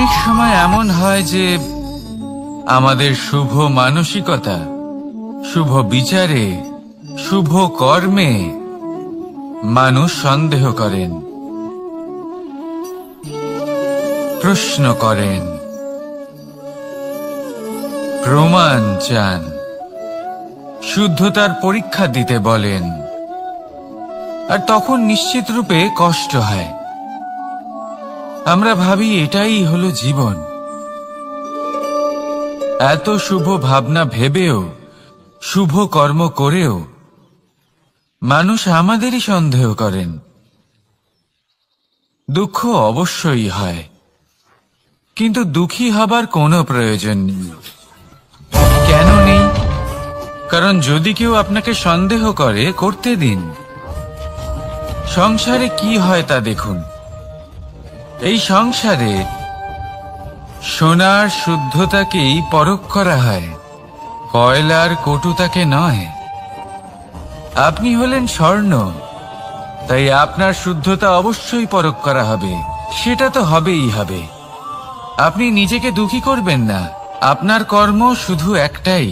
অনেক সময় এমন হয় যে আমাদের শুভ মানসিকতা, শুভ বিচারে, শুভ কর্মে মানুষ সন্দেহ করেন, প্রশ্ন করেন, প্রমাণ চান, শুদ্ধতার পরীক্ষা দিতে বলেন, আর তখন নিশ্চিত রূপে কষ্ট হয়। আমরা ভাবি এটাই হলো জীবন। এত শুভ ভাবনা ভেবেও, শুভ কর্ম করেও মানুষ আমাদেরই সন্দেহ করেন। দুঃখ অবশ্যই হয়, কিন্তু দুঃখী হবার কোনো প্রয়োজন নেই। কেন নেই? কারণ যদি কেউ আপনাকে সন্দেহ করে, করতে দিন। সংসারে কি হয় তা দেখুন। এই সংসারে সোনার শুদ্ধতাকেই পরখ করা হয়, কয়লার কটুতাকে নয়। আপনি হলেন স্বর্ণ, তাই আপনার শুদ্ধতা অবশ্যই পরখ করা হবে। সেটা তো হবেই হবে। আপনি নিজেকে দুঃখী করবেন না। আপনার কর্ম শুধু একটাই,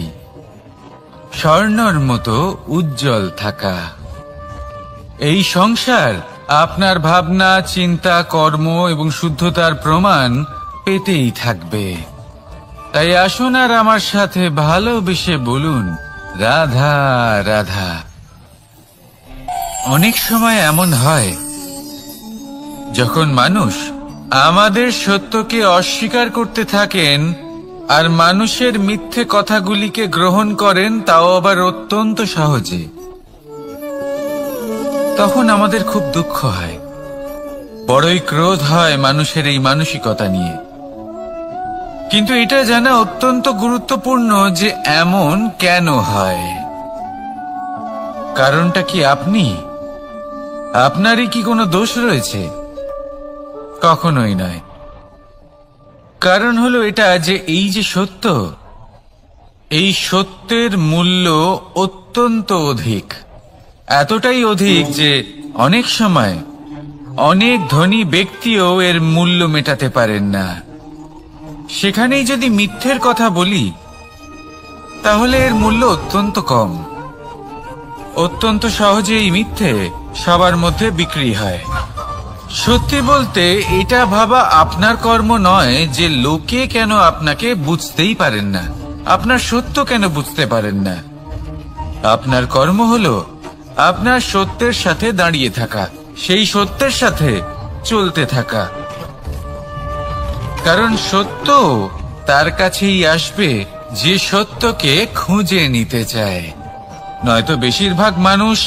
স্বর্ণর মতো উজ্জ্বল থাকা। এই সংসার আপনার ভাবনা, চিন্তা, কর্ম এবং শুদ্ধতার প্রমাণ পেতেই থাকবে। তাই আসুন আর আমার সাথে ভালোবেসে বলুন, রাধা রাধা। অনেক সময় এমন হয় যখন মানুষ আমাদের সত্যকে অস্বীকার করতে থাকেন আর মানুষের মিথ্যে কথাগুলিকে গ্রহণ করেন, তাও আবার অত্যন্ত সহজে। তখন আমাদের খুব দুঃখ হয়, বড়ই ক্রোধ হয় মানুষের এই মানসিকতা নিয়ে। কিন্তু এটা জানা অত্যন্ত গুরুত্বপূর্ণ যে এমন কেন হয়। কারণটা কি আপনি? আপনারই কি কোনো দোষ রয়েছে? কখনোই নয়। কারণ হলো এটা যে এই যে সত্য, এই সত্যের মূল্য অত্যন্ত অধিক। এতটাই অধিক যে অনেক সময় অনেক ধনী ব্যক্তিও এর মূল্য মেটাতে পারেন না। সেখানেই যদি মিথ্যের কথা বলি, তাহলে এর মূল্য অত্যন্ত কম। অত্যন্ত সহজে এই মিথ্যে সবার মধ্যে বিক্রি হয়। সত্যি বলতে এটা ভাবা আপনার কর্ম নয় যে লোকে কেন আপনাকে বুঝতেই পারেন না, আপনার সত্য কেন বুঝতে পারেন না। আপনার কর্ম হলো আপনার সত্যের সাথে দাঁড়িয়ে থাকা, সেই সত্যের সাথে চলতে থাকা। কারণ সত্য তার কাছেই আসবে যে সত্যকে খুঁজে নিতে চায়। নয়তো বেশিরভাগ মানুষ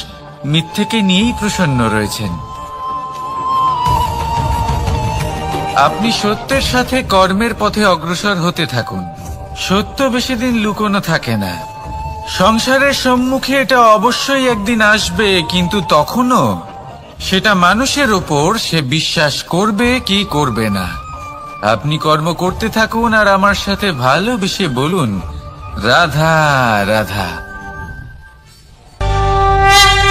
মিথ্যেকে নিয়েই প্রসন্ন রয়েছেন। আপনি সত্যের সাথে কর্মের পথে অগ্রসর হতে থাকুন। সত্য বেশি দিন লুকোনো থাকে না। সংসারের সম্মুখে এটা অবশ্যই একদিন আসবে, কিন্তু তখনও সেটা মানুষের ওপর সে বিশ্বাস করবে কি করবে না। আপনি কর্ম করতে থাকুন আর আমার সাথে ভালোবেসে বলুন, রাধা রাধা।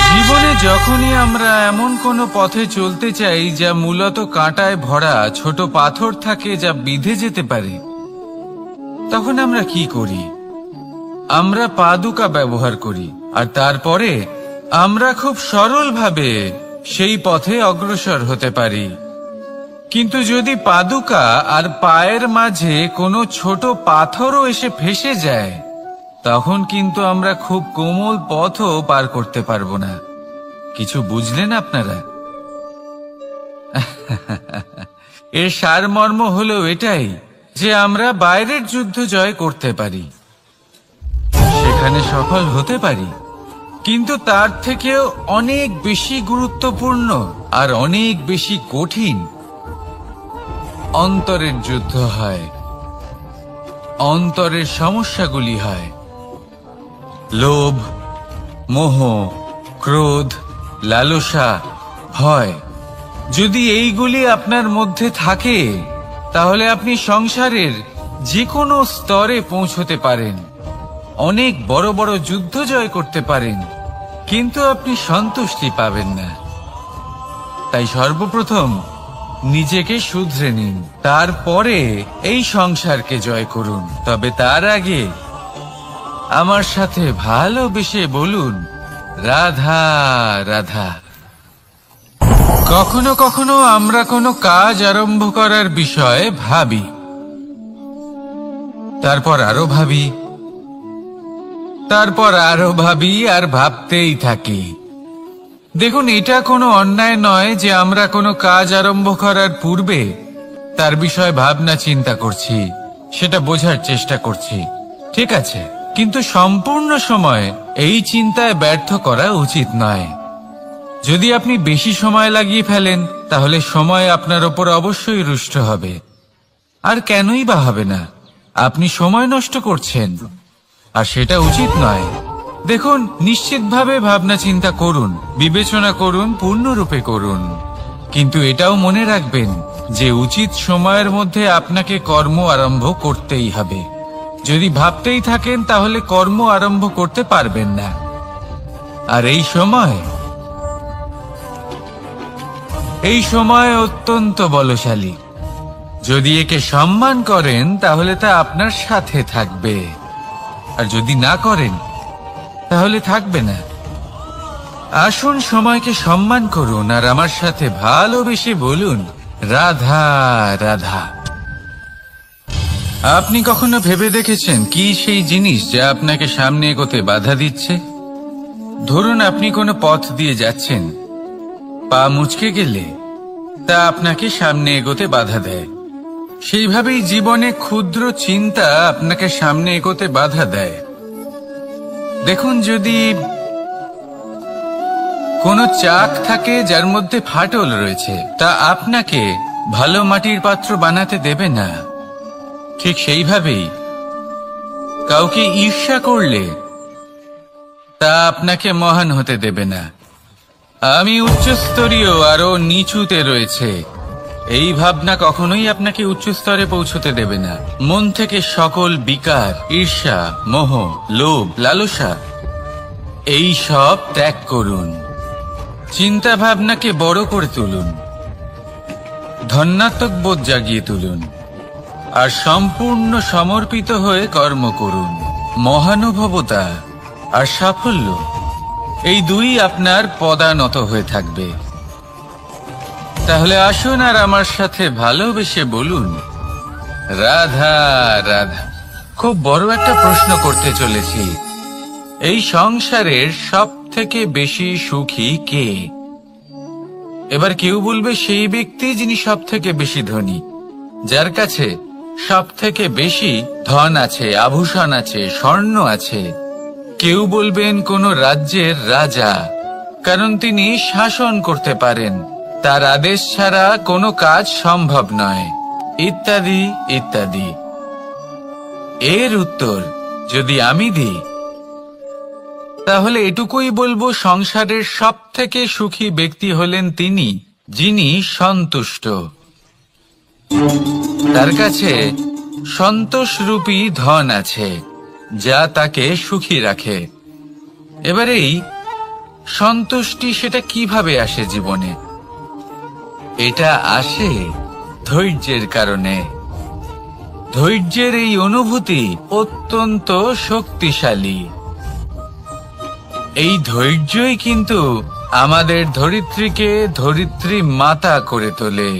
জীবনে যখনই আমরা এমন কোনো পথে চলতে চাই যা মূলত কাঁটায় ভরা ছোট পাথর থাকে, যা বিঁধে যেতে পারে, তখন আমরা কি করি? আমরা পাদুকা ব্যবহার করি, আর তারপরে আমরা খুব সরলভাবে সেই পথে অগ্রসর হতে পারি। কিন্তু যদি পাদুকা আর পায়ের মাঝে কোনো ছোট পাথরও এসে ফেঁসে যায়, তখন কিন্তু আমরা খুব কোমল পথও পার করতে পারবো না। কিছু বুঝলেন আপনারা? এর সারমর্ম হলো এটাই যে আমরা বাইরের যুদ্ধ জয় করতে পারি, সেখানে সফল হতে পারি, কিন্তু তার থেকেও অনেক বেশি গুরুত্বপূর্ণ আর অনেক বেশি কঠিন অন্তরের যুদ্ধ হয়। অন্তরের সমস্যাগুলি হয় লোভ, মোহ, ক্রোধ, লালসা, ভয়। যদি এইগুলি আপনার মধ্যে থাকে, তাহলে আপনি সংসারের যে কোনো স্তরে পৌঁছতে পারেন, অনেক বড় বড় যুদ্ধ জয় করতে পারেন, কিন্তু আপনি সন্তুষ্টি পাবেন না। তাই সর্বপ্রথম নিজেকে শুধরে নিন, তারপরে এই সংসারকে জয় করুন। তবে তার আগে আমার সাথে ভালোবেসে বলুন, রাধা রাধা। কখনো কখনো আমরা কোনো কাজ আরম্ভ করার বিষয়ে ভাবি, তারপর আরো ভাবি, তারপর আরো ভাবি, আর ভাবতেই থাকি। দেখুন, এটা কোনো অন্যায় নয় যে আমরা কোনো কাজ আরম্ভ করার পূর্বে তার বিষয়ে ভাবনা চিন্তা করছি, সেটা বোঝার চেষ্টা করছি, ঠিক আছে, কিন্তু সম্পূর্ণ সময় এই চিন্তায় ব্যর্থ করা উচিত নয়। যদি আপনি বেশি সময় লাগিয়ে ফেলেন, তাহলে সময় আপনার ওপর অবশ্যই রুষ্ট হবে। আর কেনই বা হবে না? আপনি সময় নষ্ট করছেন, আর সেটা উচিত নয়। দেখুন, নিশ্চিতভাবে ভাবনা চিন্তা করুন, বিবেচনা করুন, পূর্ণরূপে করুন, কিন্তু এটাও মনে রাখবেন যে উচিত সময়ের মধ্যে আপনাকে কর্ম আরম্ভ করতেই হবে। যদি ভাবতেই থাকেন, তাহলে কর্ম আরম্ভ করতে পারবেন না। আর এই সময় অত্যন্ত বলশালী। যদি একে সম্মান করেন, তাহলে তা আপনার সাথে থাকবে, আর যদি না করেন, তাহলে থাকবে না। আসুন সময়কে সম্মান করুন, আর আমার সাথে ভালোবেসে বলুন, রাধা রাধা। আপনি কখনো ভেবে দেখেছেন কি সেই জিনিস যা আপনাকে সামনে এগোতে বাধা দিচ্ছে? ধরুন, আপনি কোনো পথ দিয়ে যাচ্ছেন, পা মুচকে গেলে তা আপনাকে সামনে এগোতে বাধা দেয়। সেইভাবেই জীবনে ক্ষুদ্র চিন্তা আপনাকে সামনে এগোতে বাধা দেয়। দেখুন, যদি কোনো চাক থাকে যার মধ্যে ফাটল রয়েছে, তা আপনাকে ভালো মাটির পাত্র বানাতে দেবে না। ঠিক সেইভাবেই কাউকে ঈর্ষা করলে তা আপনাকে মহান হতে দেবে না। আমি উচ্চস্তরীয়, আরো নিচুতে রয়েছে, এই ভাবনা কখনোই আপনাকে উচ্চ স্তরে পৌঁছতে দেবে না। মন থেকে সকল বিকার, ঈর্ষা, মোহ, লোভ, লালসা এই সব ত্যাগ করুন। চিন্তা ভাবনাকে বড় করে তুলুন, ধন্যাত্মক বোধ জাগিয়ে তুলুন, আর সম্পূর্ণ সমর্পিত হয়ে কর্ম করুন। মহানুভবতা আর সাফল্য এই দুই আপনার পদানত হয়ে থাকবে। তাহলে আসুন আর আমার সাথে ভালোবেসে বলুন, রাধা রাধা। খুব বড় একটা প্রশ্ন করতে চলেছি, এই সংসারের সব থেকে বেশি সুখী কে? এবার কেউ বলবে সেই ব্যক্তি যিনি সব থেকে বেশি ধনী, যার কাছে সব থেকে বেশি ধন আছে, আভূষণ আছে, স্বর্ণ আছে। কেউ বলবেন কোন রাজ্যের রাজা, কারণ তিনি শাসন করতে পারেন, তার আদেশ ছাড়া কোনো কাজ সম্ভব নয়, ইত্যাদি ইত্যাদি। এর উত্তর যদি আমি দিই, তাহলে এটুকুই বলবো, সংসারের সব থেকে সুখী ব্যক্তি হলেন তিনি যিনি সন্তুষ্ট। তার কাছে সন্তোষরূপী ধন আছে, যা তাকে সুখী রাখে। এবার এই সন্তুষ্টি, সেটা কিভাবে আসে জীবনে? এটা আসে ধৈর্যের কারণে। ধৈর্যের এই অনুভূতি অত্যন্ত শক্তিশালী। এই ধৈর্যই কিন্তু আমাদের ধরিত্রীকে ধরিত্রী মাতা করে তোলে,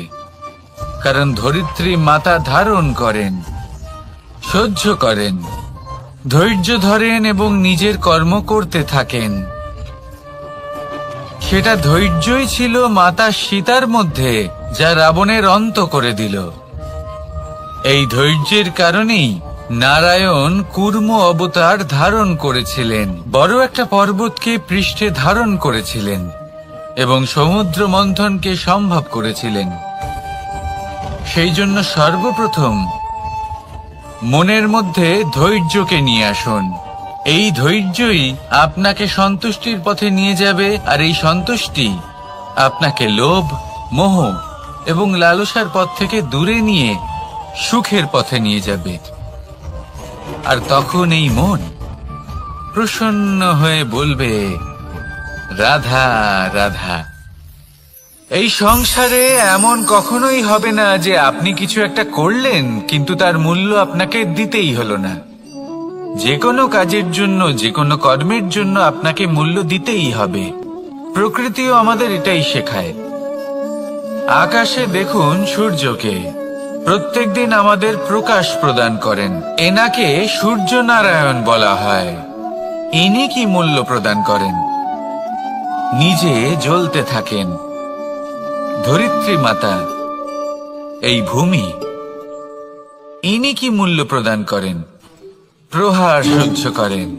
কারণ ধরিত্রী মাতা ধারণ করেন, সহ্য করেন, ধৈর্য ধরেন এবং নিজের কর্ম করতে থাকেন। সেটা ধৈর্যই ছিল মাতা সীতার মধ্যে, যা রাবণের অন্ত করে দিল। এই ধৈর্যের কারণেই নারায়ণ কুর্ম অবতার ধারণ করেছিলেন, বড় একটা পর্বতকে পৃষ্ঠে ধারণ করেছিলেন এবং সমুদ্র মন্থনকে সম্ভব করেছিলেন। সেই জন্য সর্বপ্রথম মনের মধ্যে ধৈর্যকে নিয়ে আসুন। এই ধৈর্যই আপনাকে সন্তুষ্টির পথে নিয়ে যাবে, আর এই সন্তুষ্টি আপনাকে লোভ, মোহ এবং লালসার পথ থেকে দূরে নিয়ে সুখের পথে নিয়ে যাবে। আর তখন এই মন প্রসন্ন হয়ে বলবে, রাধা রাধা। এই সংসারে এমন কখনোই হবে না যে আপনি কিছু একটা করলেন কিন্তু তার মূল্য আপনাকে দিতেই হলো না। যে কোনো কাজের জন্য, যে কোনো কর্মের জন্য আপনাকে মূল্য দিতেই হবে। প্রকৃতিও আমাদের এটাই শেখায়। আকাশে দেখুন সূর্যকে, প্রত্যেকদিন আমাদের প্রকাশ প্রদান করেন। এনাকে সূর্য নারায়ণ বলা হয়। ইনি কি মূল্য প্রদান করেন? নিজে জ্বলতে থাকেন। ধরিত্রী মাতা, এই ভূমি, ইনি কি মূল্য প্রদান করেন? প্রহার সহ্য করেন।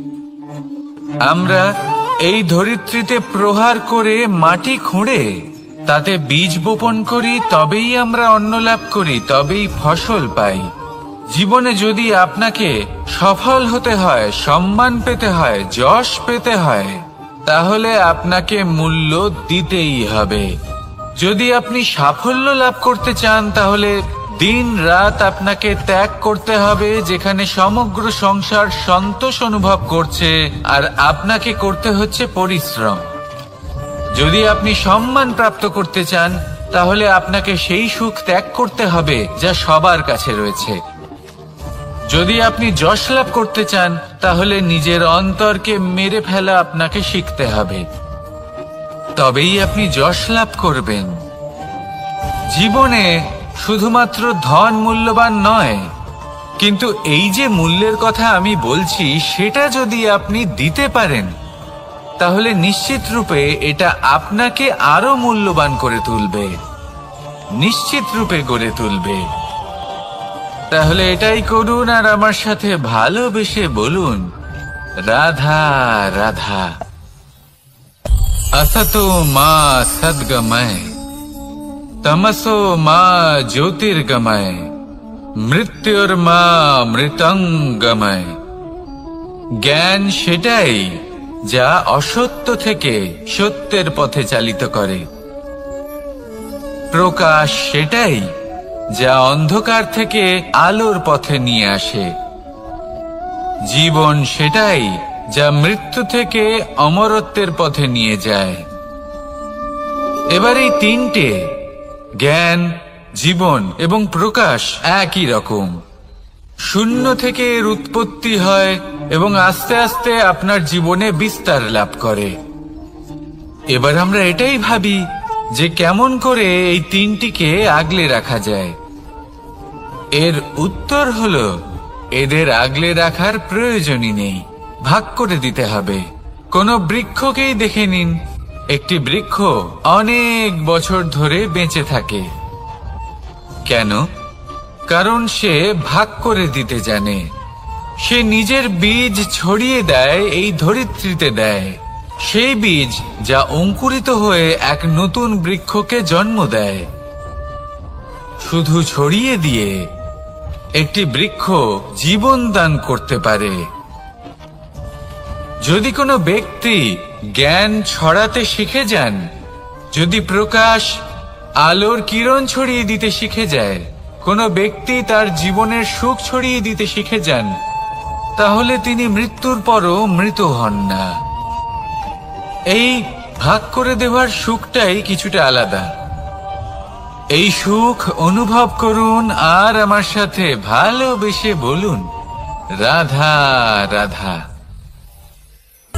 আমরা এই ধরিত্রীতে প্রহার করে মাটি খুঁড়ে তাতে বীজ বপন করি, তবেই আমরা অন্ন লাভ করি, তবেই ফসল পাই। জীবনে যদি আপনাকে সফল হতে হয়, সম্মান পেতে হয়, যশ পেতে হয়, তাহলে আপনাকে মূল্য দিতেই হবে। যদি আপনি সাফল্য লাভ করতে চান, তাহলে দিন রাত আপনাকে ত্যাগ করতে হবে, যেখানে সমগ্র সংসার সন্তোষ অনুভব করছে আর আপনাকে করতে হচ্ছে পরিশ্রম। যদি আপনি সম্মান প্রাপ্ত করতে চান, তাহলে আপনাকে সেই সুখ ত্যাগ করতে হবে যা সবার কাছে রয়েছে। যদি আপনি যশ লাভ করতে চান, তাহলে নিজের অন্তরকে মেরে ফেলা আপনাকে শিখতে হবে, তবেই আপনি যশ লাভ করবেন। জীবনে শুধুমাত্র ধন মূল্যবান নয়, কিন্তু এই যে মূল্যের কথা আমি বলছি, সেটা যদি আপনি দিতে পারেন, তাহলে নিশ্চিত রূপে এটা আপনাকে আরো মূল্যবান করে তুলবে, নিশ্চিত রূপে গড়ে তুলবে। তাহলে এটাই করুন আর আমার সাথে ভালোবেসে বলুন, রাধা রাধা। असतो मा सद्गमय, तमसो मा ज्योतिर्गमय, मृत्युर्मा মৃতঙ্গময়। জ্ঞান সেটাই যা অসত্য থেকে সত্যের পথে চালিত করে। প্রকাশ সেটাই যা অন্ধকার থেকে আলোর পথে নিয়ে আসে। জীবন সেটাই যা মৃত্যু থেকে অমরত্বের পথে নিয়ে যায়। এবার এই তিনটে, জ্ঞান, জীবন এবং প্রকাশ, একই রকম। শূন্য থেকে এর উৎপত্তি হয় এবং আস্তে আস্তে আপনার জীবনে বিস্তার লাভ করে। এবার আমরা এটাই ভাবি যে কেমন করে এই তিনটিকে আগলে রাখা যায়। এর উত্তর হলো, এদের আগলে রাখার প্রয়োজনই নেই, ভাগ করে দিতে হবে। কোনো বৃক্ষকেই দেখে নিন, একটি বৃক্ষ অনেক বছর ধরে বেঁচে থাকে। কেন? কারণ সে ভাগ করে দিতে জানে। সে নিজের বীজ ছড়িয়ে দেয়, এই ধরিত্রীতে দেয়। সেই বীজ যা অঙ্কুরিত হয়ে এক নতুন বৃক্ষকে জন্ম দেয়। শুধু ছড়িয়ে দিয়ে একটি বৃক্ষ জীবন দান করতে পারে। যদি কোনো ব্যক্তি জ্ঞান ছড়াতে শিখে যান, যদি প্রকাশ, আলোর কিরণ ছড়িয়ে দিতে শিখে যায়, কোনো ব্যক্তি তার জীবনের সুখ ছড়িয়ে দিতে শিখে যান, তাহলে তিনি মৃত্যুর পরও মৃত হন না। এই ভাগ করে দেওয়ার সুখটাই কিছুটা আলাদা। এই সুখ অনুভব করুন আর আমার সাথে ভালোবেসে বলুন, রাধা রাধা।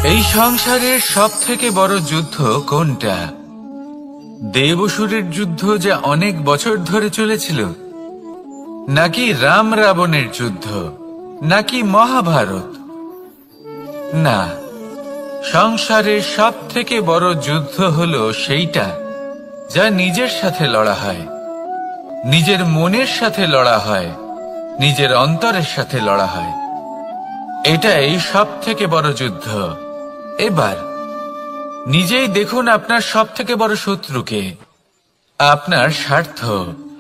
এই সংসারের সব থেকে বড় যুদ্ধ কোনটা? দেব-অসুরের যুদ্ধ যা অনেক বছর ধরে চলেছিল, নাকি রাম রাবণের যুদ্ধ, নাকি মহাভারত? না, সংসারের সব থেকে বড় যুদ্ধ হলো সেইটা যা নিজের সাথে লড়া হয়, নিজের মনের সাথে লড়া হয়, নিজের অন্তরের সাথে লড়া হয়। এটাই সব থেকে বড় যুদ্ধ। এবার নিজেই দেখুন আপনার সব থেকে বড় শত্রুকে। আপনার স্বার্থ,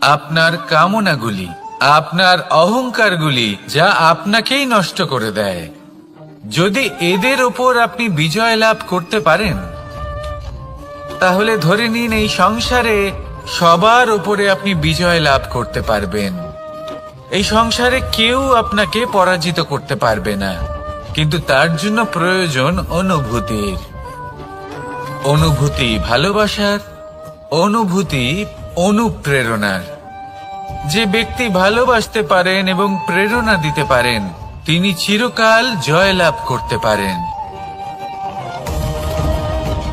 আপনার কামনাগুলি, আপনার অহংকারগুলি, যা আপনাকেই নষ্ট করে দেয়। যদি এদের ওপর আপনি বিজয় লাভ করতে পারেন, তাহলে ধরে নিন এই সংসারে সবার উপরে আপনি বিজয় লাভ করতে পারবেন। এই সংসারে কেউ আপনাকে পরাজিত করতে পারবে না, কিন্তু তার জন্য প্রয়োজন অনুভূতির। অনুভূতি ভালোবাসার, অনুভূতি অনুপ্রেরণার। যে ব্যক্তি ভালোবাসতে পারেন এবং প্রেরণা দিতে পারেন তিনি চিরকাল জয়লাভ করতে পারেন।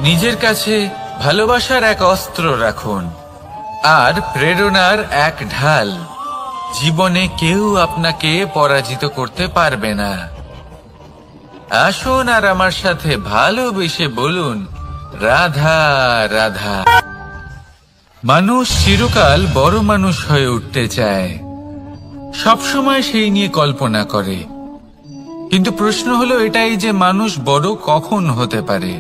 নিজের কাছে ভালোবাসার এক অস্ত্র রাখুন আর প্রেরণার এক ঢাল। জীবনে কেউ আপনাকে পরাজিত করতে পারবে না। আসুন আর আমার সাথে ভালোবেসে বলুন, রাধা রাধা। মানুষ চিরকাল বড় মানুষ হয়ে উঠতে চায়, সবসময় সেই নিয়ে কল্পনা করে। কিন্তু প্রশ্ন হলো এটাই যে মানুষ বড় কখন হতে পারে,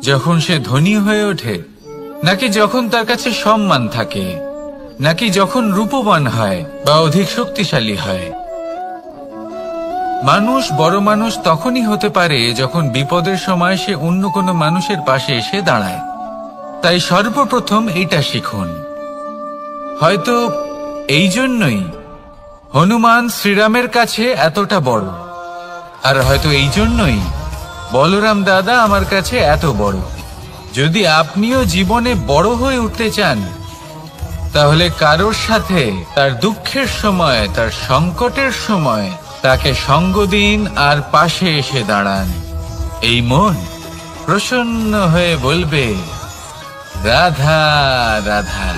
যখন সে ধনী হয়ে ওঠে, নাকি যখন তার কাছে সম্মান থাকে, নাকি যখন রূপবান হয় বা অধিক শক্তিশালী হয়? মানুষ বড় মানুষ তখনই হতে পারে যখন বিপদের সময় সে অন্য কোনো মানুষের পাশে এসে দাঁড়ায়। তাই সর্বপ্রথম এটা শিখুন। হয়তো এই জন্যই হনুমান শ্রীরামের কাছে এতটা বড়, আর হয়তো এই জন্যই বলরাম দাদা আমার কাছে এত বড়। যদি আপনিও জীবনে বড় হয়ে উঠতে চান তাহলে কারোর সাথে তার দুঃখের সময়, তার সংকটের সময় তাকে সঙ্গ দিন আর পাশে এসে দাঁড়ান। এই মন প্রসন্ন হয়ে বলবে, রাধা রাধা।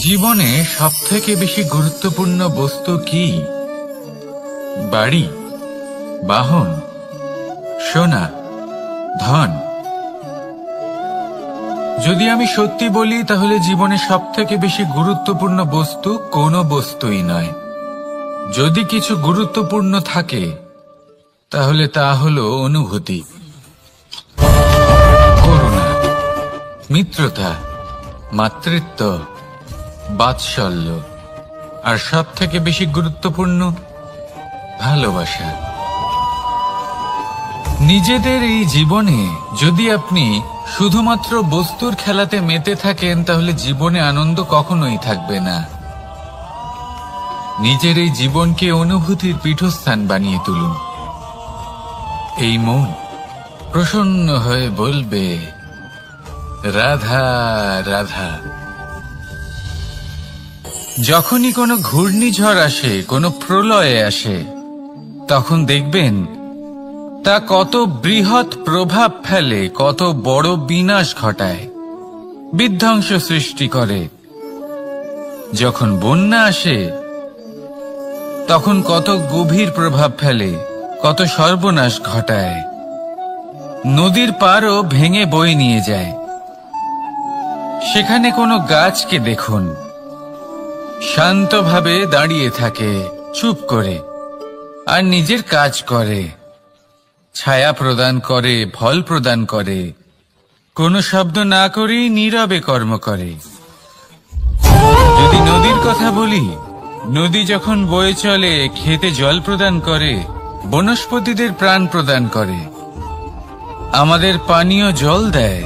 জীবনে সবথেকে বেশি গুরুত্বপূর্ণ বস্তু কি? বাড়ি, বাহন, সোনা, ধন? যদি আমি সত্যি বলি তাহলে জীবনে সবথেকে বেশি গুরুত্বপূর্ণ বস্তু কোনো বস্তুই নয়। যদি কিছু গুরুত্বপূর্ণ থাকে তাহলে তা হলো অনুভূতি, করুণা, মিত্রতা, মাতৃত্ব, বাৎসল্য, আর সবথেকে বেশি গুরুত্বপূর্ণ ভালোবাসা। নিজেদের এই জীবনে যদি আপনি শুধুমাত্র বস্তুর খেলাতে মেতে থাকেন তাহলে জীবনে আনন্দ কখনোই থাকবে না। নিজের এই জীবনকে অনুভূতির পীঠস্থান বানিয়ে তুলুন। এই মন প্রসন্ন হয়ে বলবে, রাধা রাধা। যখনই কোনো ঘূর্ণিঝড় আসে, কোনো প্রলয়ে আসে, তখন দেখবেন তা কত বৃহৎ প্রভাব ফেলে, কত বড় বিনাশ ঘটায়, বিধ্বংস সৃষ্টি করে। যখন বন্যা আসে তখন কত গভীর প্রভাব ফেলে, কত সর্বনাশ ঘটায়। নদীর পাড়ও ভেঙে বয়ে নিয়ে যায়। সেখানে কোনো গাছকে দেখুন, শান্তভাবে দাঁড়িয়ে থাকে, চুপ করে, আর নিজের কাজ করে, ছায়া প্রদান করে, ফল প্রদান করে, কোনো শব্দ না করেই নীরবে কর্ম করে। যদি নদীর কথা বলি, নদী যখন বয়ে চলে খেতে জল প্রদান করে, বনস্পতিদের প্রাণ প্রদান করে, আমাদের পানীয় জল দেয়।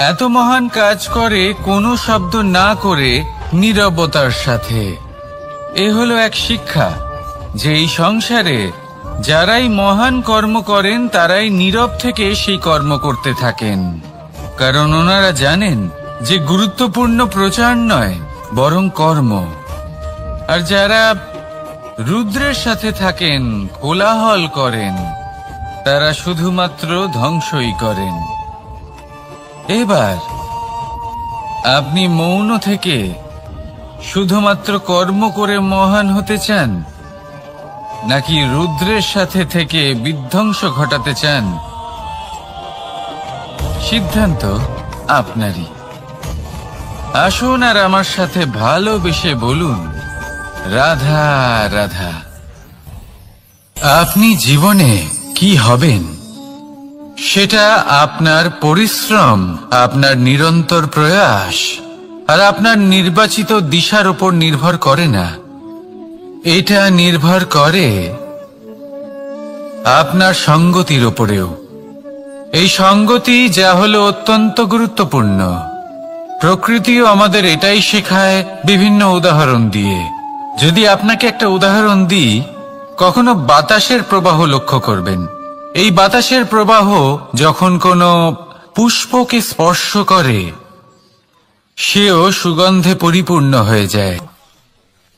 এত মহান কাজ করে কোনো শব্দ না করে, নীরবতার সাথে। এ হলো এক শিক্ষা যে এই সংসারে যারাই মহান কর্ম করেন তারাই নীরব থেকে সেই কর্ম করতে থাকেন, কারণ ওনারা জানেন যে গুরুত্বপূর্ণ প্রচার নয় বরং কর্ম। আর যারা রুদ্রের সাথে থাকেন, কোলাহল করেন, তারা শুধুমাত্র ধ্বংসই করেন। এবার আপনি মৌন থেকে শুধুমাত্র কর্ম করে মহান হতে চান, নাকি রুদ্রের সাথে থেকে বিধ্বংস ঘটাতে চান? সিদ্ধান্ত আপনারই। আসুন আর আমার সাথে ভালোবেসে বলুন, রাধা রাধা। আপনি জীবনে কি হবেন সেটা আপনার পরিশ্রম, আপনার নিরন্তর প্রয়াস আর আপনার নির্বাচিত দিশার উপর নির্ভর করে না। এটা নির্ভর করে আপনার সঙ্গতির উপরেও। এই সঙ্গতি যা হলো অত্যন্ত গুরুত্বপূর্ণ। প্রকৃতিও আমাদের এটাই শেখায় বিভিন্ন উদাহরণ দিয়ে। যদি আপনাকে একটা উদাহরণ দিই, কখনো বাতাসের প্রবাহ লক্ষ্য করবেন। এই বাতাসের প্রবাহ যখন কোনো পুষ্পকে স্পর্শ করে সেও সুগন্ধে পরিপূর্ণ হয়ে যায়।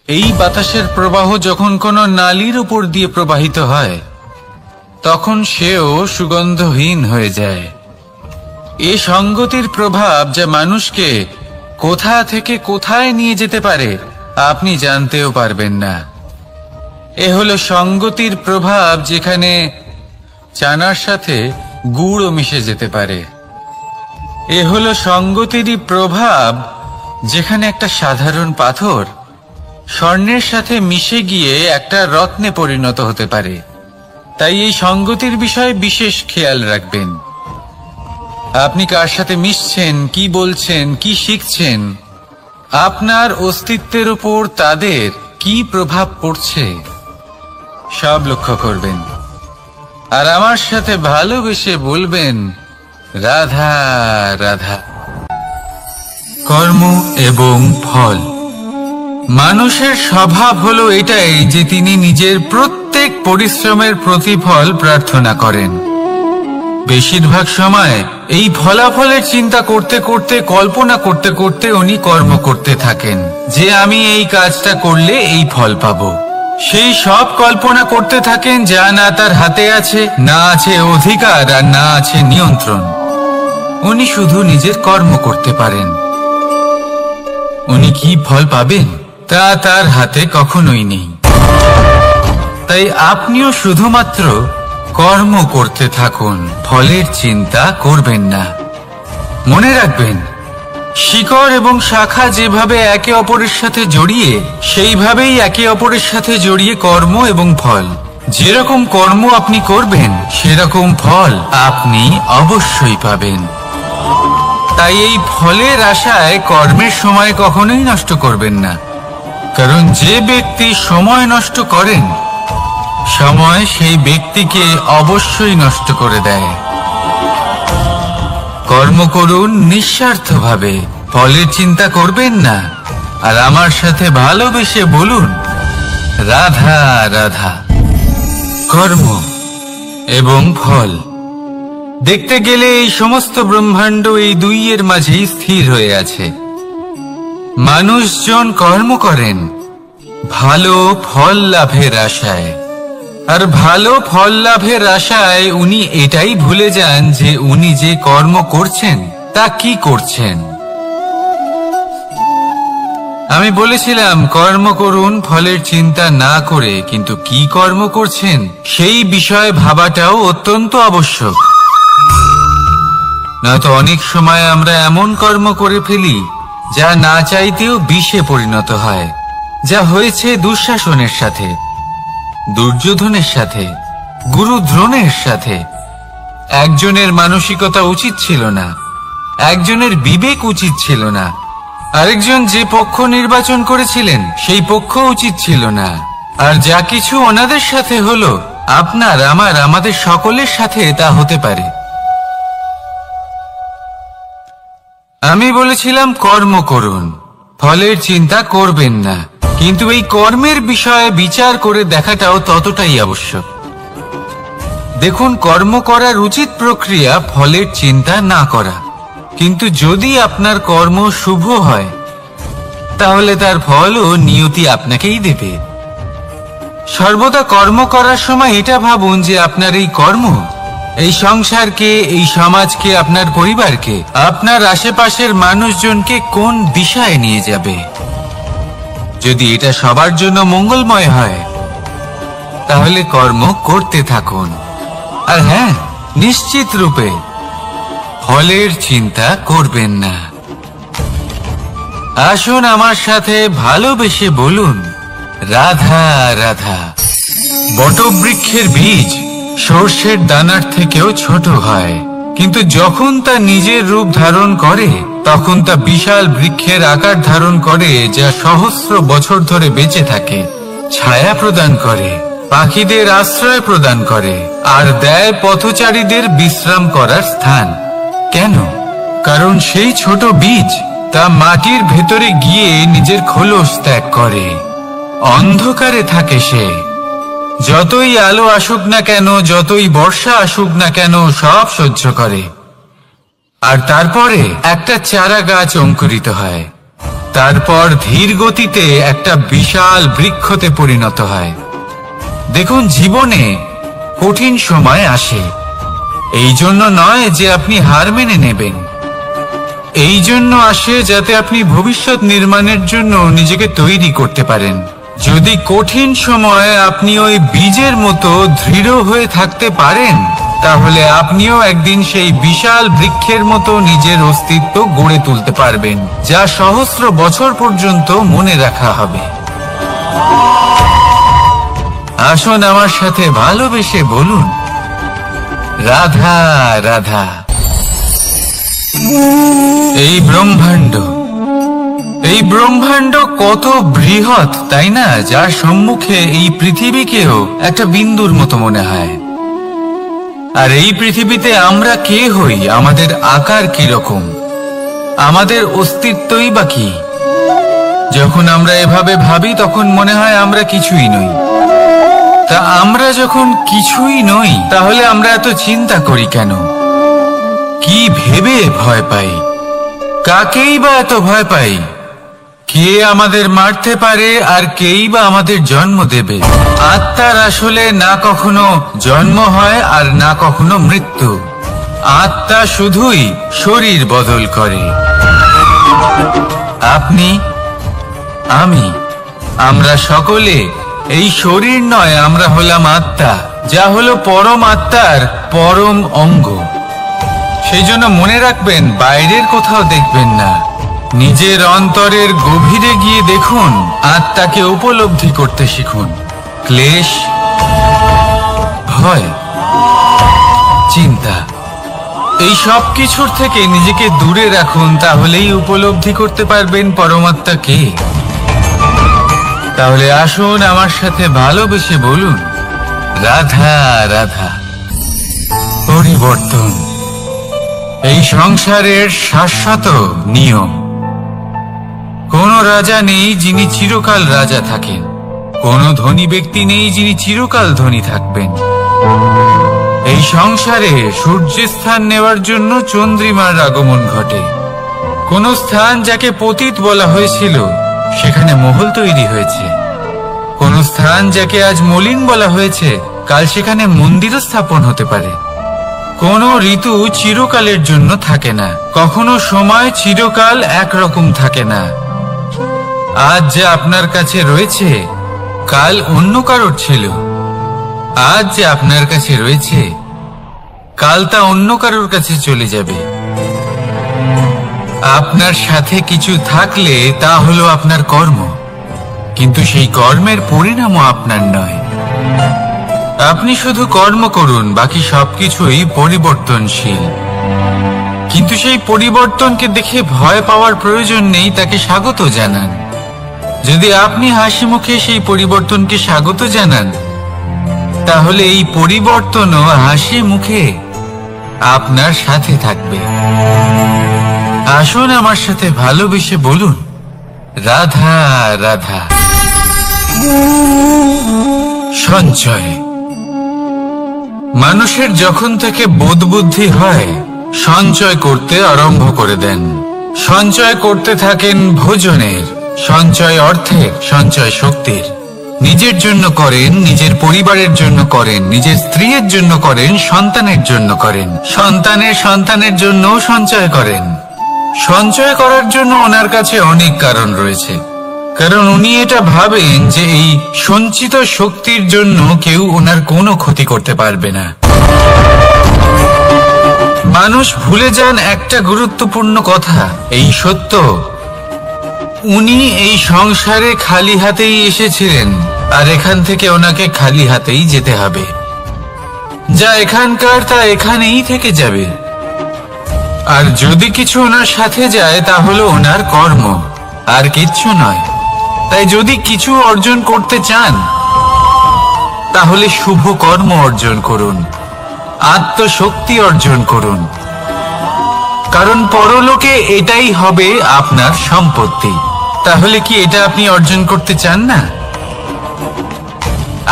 এই বাতাসের প্রবাহ যখন কোনো নালীর উপর দিয়ে প্রবাহিত হয় তখন সেও সুগন্ধহীন হয়ে যায়। এ সঙ্গতির প্রভাব যা মানুষকে কোথা থেকে কোথায় নিয়ে যেতে পারে আপনি জানতেও পারবেন না। এ হলো সঙ্গতির প্রভাব, যেখানে চানার সাথে গুড়ও মিশে যেতে পারে। এ হলো সঙ্গতিরই প্রভাব, যেখানে একটা সাধারণ পাথর স্বর্ণের সাথে মিশে গিয়ে একটা রত্নে পরিণত হতে পারে। তাই এই সঙ্গতির বিষয়ে বিশেষ খেয়াল রাখবেন। আপনি কার সাথে মিশছেন, কি বলছেন, কি শিখছেন, আপনার অস্তিত্বের উপর তাদের কি প্রভাব পড়ছে সব লক্ষ্য করবেন। আর আমার সাথে ভালোবেসে বলবেন, রাধা রাধা। কর্ম এবং ফল। মানুষের স্বভাব হলো এটাই যে তিনি নিজের প্রত্যেক পরিশ্রমের প্রতিফল প্রার্থনা করেন। বেশিরভাগ সময় এই ফলাফলের চিন্তা করতে করতে, কল্পনা করতে করতে উনি কর্ম করতে থাকেন যে আমি এই কাজটা করলে এই ফল পাবো। সেই সব কল্পনা করতে থাকেন যা না তার হাতে আছে, না আছে অধিকার, আর না আছে নিয়ন্ত্রণ। উনি শুধু নিজের কর্ম করতে পারেন। উনি কি ফল পাবেন তা তার হাতে কখনোই নেই। তাই আপনিও শুধুমাত্র কর্ম করতে থাকুন, ফলের চিন্তা করবেন না। মনে রাখবেন, শিকড় এবং শাখা যেভাবে একে অপরের সাথে জড়িয়ে, সেইভাবেই একে অপরের সাথে জড়িয়ে কর্ম এবং ফল। যেরকম কর্ম আপনি করবেন সেরকম ফল আপনি অবশ্যই পাবেন। তাই এই ফলের আশায় কর্মের সময় কখনোই নষ্ট করবেন না, কারণ যে ব্যক্তি সময় নষ্ট করেন, সময় সেই ব্যক্তিকে অবশ্যই নষ্ট করে দেয়। কর্ম করুন নিঃস্বার্থভাবে, ফলের চিন্তা করবেন না। আর আমার সাথে ভালোবেসে বলুন, রাধা রাধা। কর্ম এবং ফল। দেখতে গেলে এই সমস্ত ব্রহ্মাণ্ড এই দুইয়ের মাঝেই স্থির হয়ে আছে। মানুষজন কর্ম করেন ভালো ফল লাভের আশায়, আর ভালো ফল লাভের আশায় উনি এটাই ভুলে যান যে উনি যে কর্ম করছেন তা কি করছেন। আমি বলেছিলাম কর্ম করুন ফলের চিন্তা না করে, কিন্তু কি কর্ম করছেন সেই বিষয়ে ভাবাটাও অত্যন্ত আবশ্যক। নয়তো অনেক সময় আমরা এমন কর্ম করে ফেলি যা না চাইতেও বিষে পরিণত হয়। যা হয়েছে দুঃশাসনের সাথে, দুর্যোধনের সাথে, গুরু দ্রোণের সাথে। একজনের মানসিকতা উচিত ছিল না, একজনের বিবেক উচিত ছিল না, আরেকজন যে পক্ষ নির্বাচন করেছিলেন সেই পক্ষ উচিত ছিল না। আর যা কিছু ওনাদের সাথে হলো, আপনার, আমার, আমাদের সকলের সাথে তা হতে পারে। আমি বলেছিলাম কর্ম করুন, ফলের চিন্তা করবেন না, কিন্তু এই কর্মের বিষয়ে বিচার করে দেখাটাও ততটাই আবশ্যক। দেখুন, কর্ম করার উচিত প্রক্রিয়া ফলের চিন্তা না করা, কিন্তু যদি আপনার কর্ম শুভ হয় তাহলে তার ফলও নিয়তি আপনাকেই দেবে। সর্বদা কর্ম করার সময় এটা ভাবুন যে আপনার এই কর্ম এই সংসারকে, এই সমাজকে, আপনার পরিবারকে, আপনার আশেপাশের মানুষজনকে কোন দিশায় নিয়ে যাবে। যদি এটা সবার জন্য মঙ্গলময় হয় তাহলে কর্ম করতে থাকুন। আর হ্যাঁ, নিশ্চিত রূপে ফলের চিন্তা করবেন না। আসুন আমার সাথে ভালোবেসে বলুন, রাধা রাধা। বটবৃক্ষের বীজ সর্ষের দানার থেকেও ছোট হয়, কিন্তু যখন তা নিজের রূপ ধারণ করে তখন তা বিশাল বৃক্ষের আকার ধারণ করে, যা সহস্র বছর ধরে বেঁচে থাকে, ছায়া প্রদান করে, পাখিদের আশ্রয় প্রদান করে, আর দেয় পথচারীদের বিশ্রাম করার স্থান। কেন? কারণ সেই ছোট বীজ তা মাটির ভেতরে গিয়ে নিজের খোলস ত্যাগ করে। অন্ধকারে থাকে সে, যতই আলো আসুক না কেন, যতই বর্ষা আসুক না কেন, সব সহ্য করে। আর তারপরে একটা চারা গাছ অঙ্কুরিত হয়, তারপর ধীর গতিতে একটা বিশাল বৃক্ষতে পরিণত হয়। দেখুন, জীবনে কঠিন সময় আসে, এই জন্য নয় যে আপনি হার মেনে নেবেন, এই জন্য আসে যাতে আপনি ভবিষ্যৎ নির্মাণের জন্য নিজেকে তৈরি করতে পারেন। যদি কঠিন সময়ে আপনি ওই বীজের মতো দৃঢ় হয়ে থাকতে পারেন, তাহলে আপনিও একদিন সেই বিশাল বৃক্ষের মতো নিজের অস্তিত্ব গড়ে তুলতে পারবেন, যা সহস্র বছর পর্যন্ত মনে রাখা হবে। আসুন আমার সাথে ভালোবেসে বলুন, রাধা রাধা। এই ব্রহ্মাণ্ড কত বৃহৎ, তাই না? যার সম্মুখে এই পৃথিবীকেও একটা বিন্দুর মতো মনে হয়। আর এই পৃথিবীতে আমরা কে হই, আমাদের আকার কিরকম, আমাদের অস্তিত্বই বা কি? যখন আমরা এভাবে ভাবি তখন মনে হয় আমরা কিছুই নই। তা আমরা যখন কিছুই নই, তাহলে আমরা এত চিন্তা করি কেন? কি ভেবে ভয় পাই? কাকেই বা এত ভয় পাই? কে আমাদের মারতে পারে আর কেই বা আমাদের জন্ম দেবে? আত্মার আসলে না কখনো জন্ম হয় আর না কখনো মৃত্যু। আত্মা শুধুই শরীর বদল করে। আপনি, আমি, আমরা সকলে এই শরীর নয়, আমরা হলাম আত্মা, যা হলো পরম আত্মার পরম অঙ্গ। সেই জন্য মনে রাখবেন, বাইরের কোথাও দেখবেন না, নিজের অন্তরের গভীরে গিয়ে দেখুন, আত্মাকে উপলব্ধি করতে শিখুন। ক্লেশ, ভয়, চিন্তা, এই সব কিছুর থেকে নিজেকে দূরে রাখুন, তাহলেই উপলব্ধি করতে পারবেন পরমাত্মাকে। তাহলে আসুন আমার সাথে ভালোবেসে বলুন, রাধা রাধা। পরিবর্তন এই সংসারের শাশ্বত নিয়ম। কোন রাজা নেই যিনি চিরকাল রাজা থাকেন, কোন ধনী ব্যক্তি নেই যিনি চিরকাল ধনী থাকবেন। এই সংসারে সূর্যের স্থান নেওয়ার জন্য চন্দ্রিমার আগমন ঘটে। কোন স্থান যাকে পতিত বলা হয়েছিল, সেখানে মহল তৈরি হয়েছে। কোন স্থান যাকে আজ মলিন বলা হয়েছে, কাল সেখানে মন্দিরও স্থাপন হতে পারে। কোন ঋতু চিরকালের জন্য থাকে না, কখনো সময় চিরকাল একরকম থাকে না। আজ যা আপনার কাছে রয়েছে, কাল অন্য কারোর ছিল। আজ যে আপনার কাছে রয়েছে, কাল তা অন্য কারোর কাছে চলে যাবে। আপনার সাথে কিছু থাকলে তা হলো আপনার কর্ম, কিন্তু সেই কর্মের পরিণামও আপনার নয়। আপনি শুধু কর্ম করুন, বাকি সবকিছুই পরিবর্তনশীল। কিন্তু সেই পরিবর্তনকে দেখে ভয় পাওয়ার প্রয়োজন নেই, তাকে স্বাগত জানান। যদি আপনি হাসি মুখে সেই পরিবর্তনকে স্বাগত জানান, তাহলে এই পরিবর্তনও হাসি মুখে আপনার সাথে থাকবে। আসুন আমার সাথে ভালোবেসে বলুন, রাধা রাধা। সঞ্চয় মানুষের যখন থেকে বোধ বুদ্ধি হয়, সঞ্চয় করতে আরম্ভ করে দেন। সঞ্চয় করতে থাকেন ভোজনের, সঞ্চয় অর্থের, সঞ্চয় শক্তির। নিজের জন্য করেন, নিজের পরিবারের জন্য করেন, নিজের স্ত্রীর জন্য করেন, সন্তানের জন্য করেন, সন্তানের সন্তানের জন্য সঞ্চয় করেন। সঞ্চয় করার জন্য ওনার কাছে অনেক কারণ রয়েছে, কারণ উনি এটা ভাবেন যে এই সঞ্চিত শক্তির জন্য কেউ ওনার কোনো ক্ষতি করতে পারবে না। মানুষ ভুলে যান একটা গুরুত্বপূর্ণ কথা, এই সত্য, উনি এই সংসারে খালি হাতেই এসেছিলেন, আর এখান থেকে ওনাকে খালি হাতেই যেতে হবে। যা এখানকার তা এখানেই থেকে যাবে। আর যদি কিছু ওনার সাথে যায়, তা হলো ওনার কর্ম, আর কিচ্ছু নয়। তাই যদি কিছু অর্জন করতে চান, তাহলে শুভ কর্ম অর্জন করুন, আত্মশক্তি অর্জন করুন, কারণ পরলোকে এটাই হবে আপনার সম্পত্তি। তাহলে কি এটা আপনি অর্জন করতে চান না?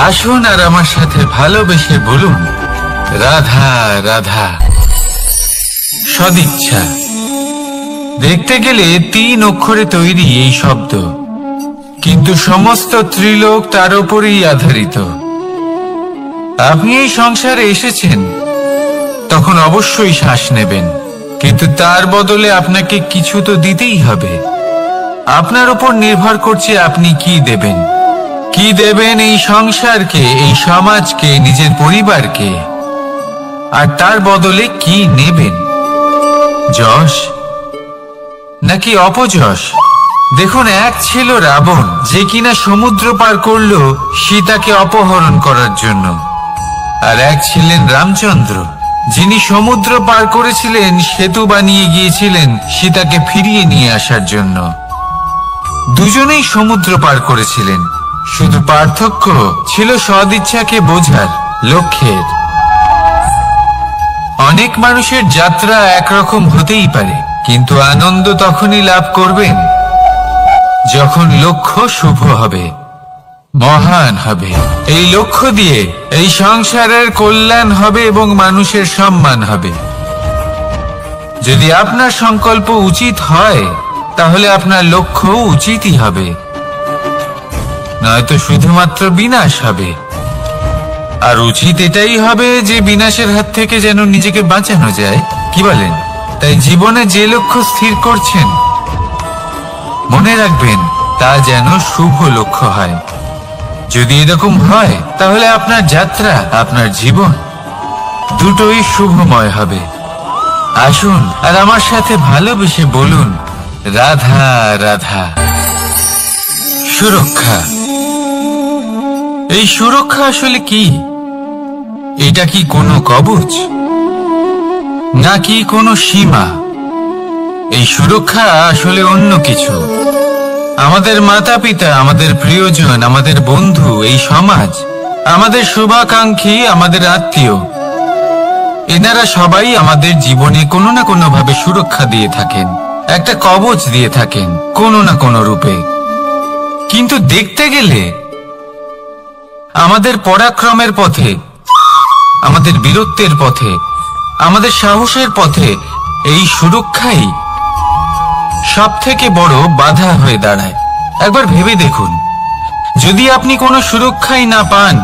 আসুন আর আমার সাথে ভালোবেসে বলুন, রাধা রাধা। সদিচ্ছা। দেখতে গেলে 3 অক্ষরে তৈরি এই শব্দ, কিন্তু সমস্ত ত্রিলোক তার উপরেই আধারিত। আপনি এই সংসারে এসেছেন, তখন অবশ্যই শ্বাস নেবেন, কিন্তু তার বদলে আপনাকে কিছু তো দিতেই হবে। আপনার উপর নির্ভর করছে আপনি কি দেবেন। কি দেবেন এই সংসারকে, এই সমাজকে, নিজের পরিবারকে, আর তার বদলে কি নেবেন? যশ নাকি অপযশ? দেখুন, এক ছিল রাবণ, যে কিনা সমুদ্র পার করলো সীতাকে অপহরণ করার জন্য, আর এক ছিলেন রামচন্দ্র, যিনি সমুদ্র পার করেছিলেন, সেতু বানিয়ে গিয়েছিলেন সীতাকে ফিরিয়ে নিয়ে আসার জন্য। দুজনেই সমুদ্র পার করেছিলেন, শুধু পার্থক্য ছিল সদিচ্ছাকে বোঝার, লক্ষ্যের। অনেক মানুষের যাত্রা একরকম হতেই পারে, কিন্তু আনন্দ তখনই লাভ করবেন যখন লক্ষ্য শুভ হবে, মহান হবে। এই লক্ষ্য দিয়ে এই সংসারের কল্যাণ হবে এবং মানুষের সম্মান হবে। যদি আপনার সংকল্প উচিত হয়, তাহলে আপনার লক্ষ্য উচিতই হবে, নয়তো শুধুমাত্র বিনাশ হবে। আর উচিত এটাই হবে যে বিনাশের হাত থেকে যেন নিজেকে বাঁচানো যায়, কি বলেন? তাই জীবনে যে লক্ষ্য স্থির করছেন, মনে রাখবেন তা যেন শুভ লক্ষ্য হয়। যদি এরকম হয়, তাহলে আপনার যাত্রা, আপনার জীবন দুটোই শুভময় হবে। আসুন আর আমার সাথে ভালোবেসে বলুন, রাধা রাধা। সুরক্ষা। এই সুরক্ষা আসলে কি? এটা কি কোনো কবচ নাকি কোনো সীমা? এই সুরক্ষা আসলে অন্য কিছু। আমাদের মাতা পিতা, আমাদের প্রিয়জন, আমাদের বন্ধু, এই সমাজ, আমাদের শুভাকাঙ্ক্ষী, আমাদের আত্মীয়, এনারা সবাই আমাদের জীবনে কোনো না কোনো ভাবে সুরক্ষা দিয়ে থাকেন, একটা কবচ দিয়ে থাকেন কোনো না কোনো রূপে। কিন্তু দেখতে গেলে আমাদের পরাক্রমের পথে, আমাদের বীরত্বের পথে, আমাদের সাহসের পথে এই সুরক্ষাই সব থেকে বড় বাধা হয়ে দাঁড়ায়। একবার ভেবে দেখুন, যদি আপনি কোনো সুরক্ষাই না পান,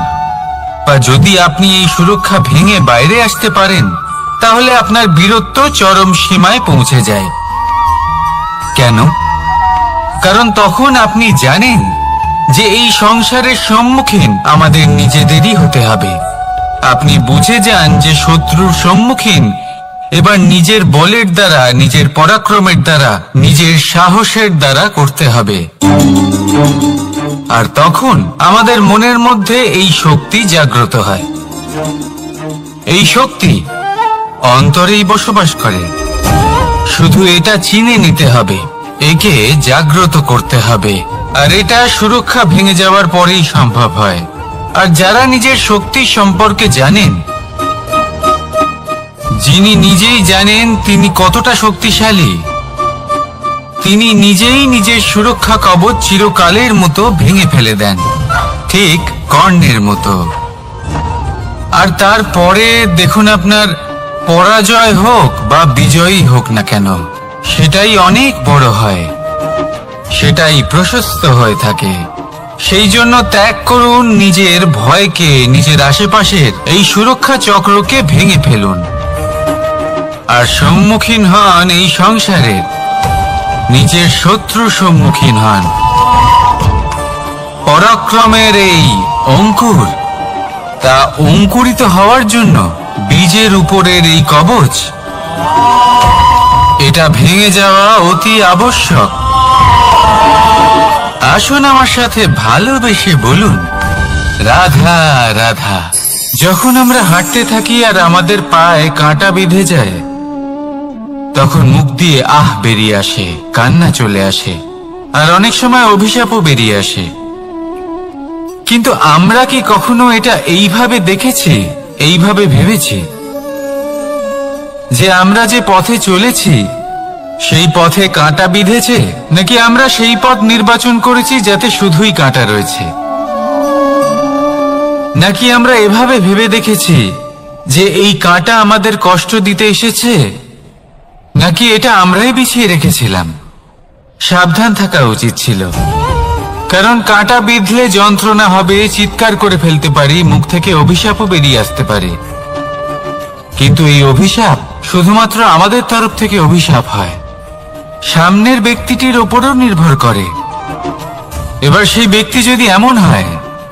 বা যদি আপনি এই সুরক্ষা ভেঙে বাইরে আসতে পারেন, তাহলে আপনার বীরত্ব চরম সীমায় পৌঁছে যায়। কেন? কারণ তখন আপনি জানেন যে এই সংসারের সম্মুখীন আমাদের নিজেদেরই হতে হবে। আপনি বুঝে যান যে শত্রুর সম্মুখীন এবার নিজের বলের দ্বারা, নিজের পরাক্রমের দ্বারা, নিজের সাহসের দ্বারা করতে হবে। আর তখন আমাদের মনের মধ্যে এই শক্তি জাগ্রত হয়। এই শক্তি অন্তরেই বসবাস করে, শুধু এটা চিনে নিতে হবে, একে জাগ্রত করতে হবে। আর এটা সুরক্ষা ভেঙে যাওয়ার পরেই সম্ভব হয়। আর যারা নিজের শক্তি সম্পর্কে জানেন, যিনি নিজেই জানেন তিনি কতটা শক্তিশালী, তিনি নিজেই নিজের সুরক্ষা কবচ চিরকালের মতো ভেঙে ফেলে দেন, ঠিক কর্ণের মতো। আর তারপরে দেখুন, আপনার পরাজয় হোক বা বিজয়ী হোক না কেন, সেটাই অনেক বড় হয়, সেটাই প্রশস্ত হয়ে থাকে। সেই জন্য ত্যাগ করুন নিজের ভয়কে, নিজের আশেপাশের এই সুরক্ষা চক্রকে ভেঙে ফেলুন, আর সম্মুখীন হন এই সংসারের নিজের শত্রু সম্মুখীন হন। পরাক্রমের এই অঙ্কুর, তা অঙ্কুরিত হওয়ার জন্য বীজের উপরের এই কবচ, এটা ভেঙে যাওয়া অতি আবশ্যক। আসুন আমার সাথে ভালোবেসে বলুন, রাধা রাধা। যখন আমরা হাঁটতে থাকি আর আমাদের পায়ে কাঁটা বিঁধে যায়, তখন মুখ দিয়ে আহ বেরিয়ে আসে, কান্না চলে আসে, আর অনেক সময় অভিশাপও বেরিয়ে আসে। কিন্তু আমরা কি কখনো এটা এইভাবে দেখেছি, এইভাবে ভেবেছি যে আমরা যে পথে চলেছি সেই পথে কাঁটা বিঁধেছে, নাকি আমরা সেই পথ নির্বাচন করেছি যাতে শুধুই কাঁটা রয়েছে? নাকি আমরা এভাবে ভেবে দেখেছি যে এই কাঁটা আমাদের কষ্ট দিতে এসেছে, নাকি এটা আমরাই বিছিয়ে রেখেছিলাম? সাবধান থাকা উচিত ছিল, কারণ কাঁটা বিঁধলে যন্ত্রণা হবে, চিৎকার করে ফেলতে পারি, মুখ থেকে অভিশাপও বেরিয়ে আসতে পারে। কিন্তু এই অভিশাপ শুধুমাত্র আমাদের তরফ থেকে অভিশাপ হয়, সামনের ব্যক্তিটির ওপরও নির্ভর করে। এবার সেই ব্যক্তি যদি এমন হয়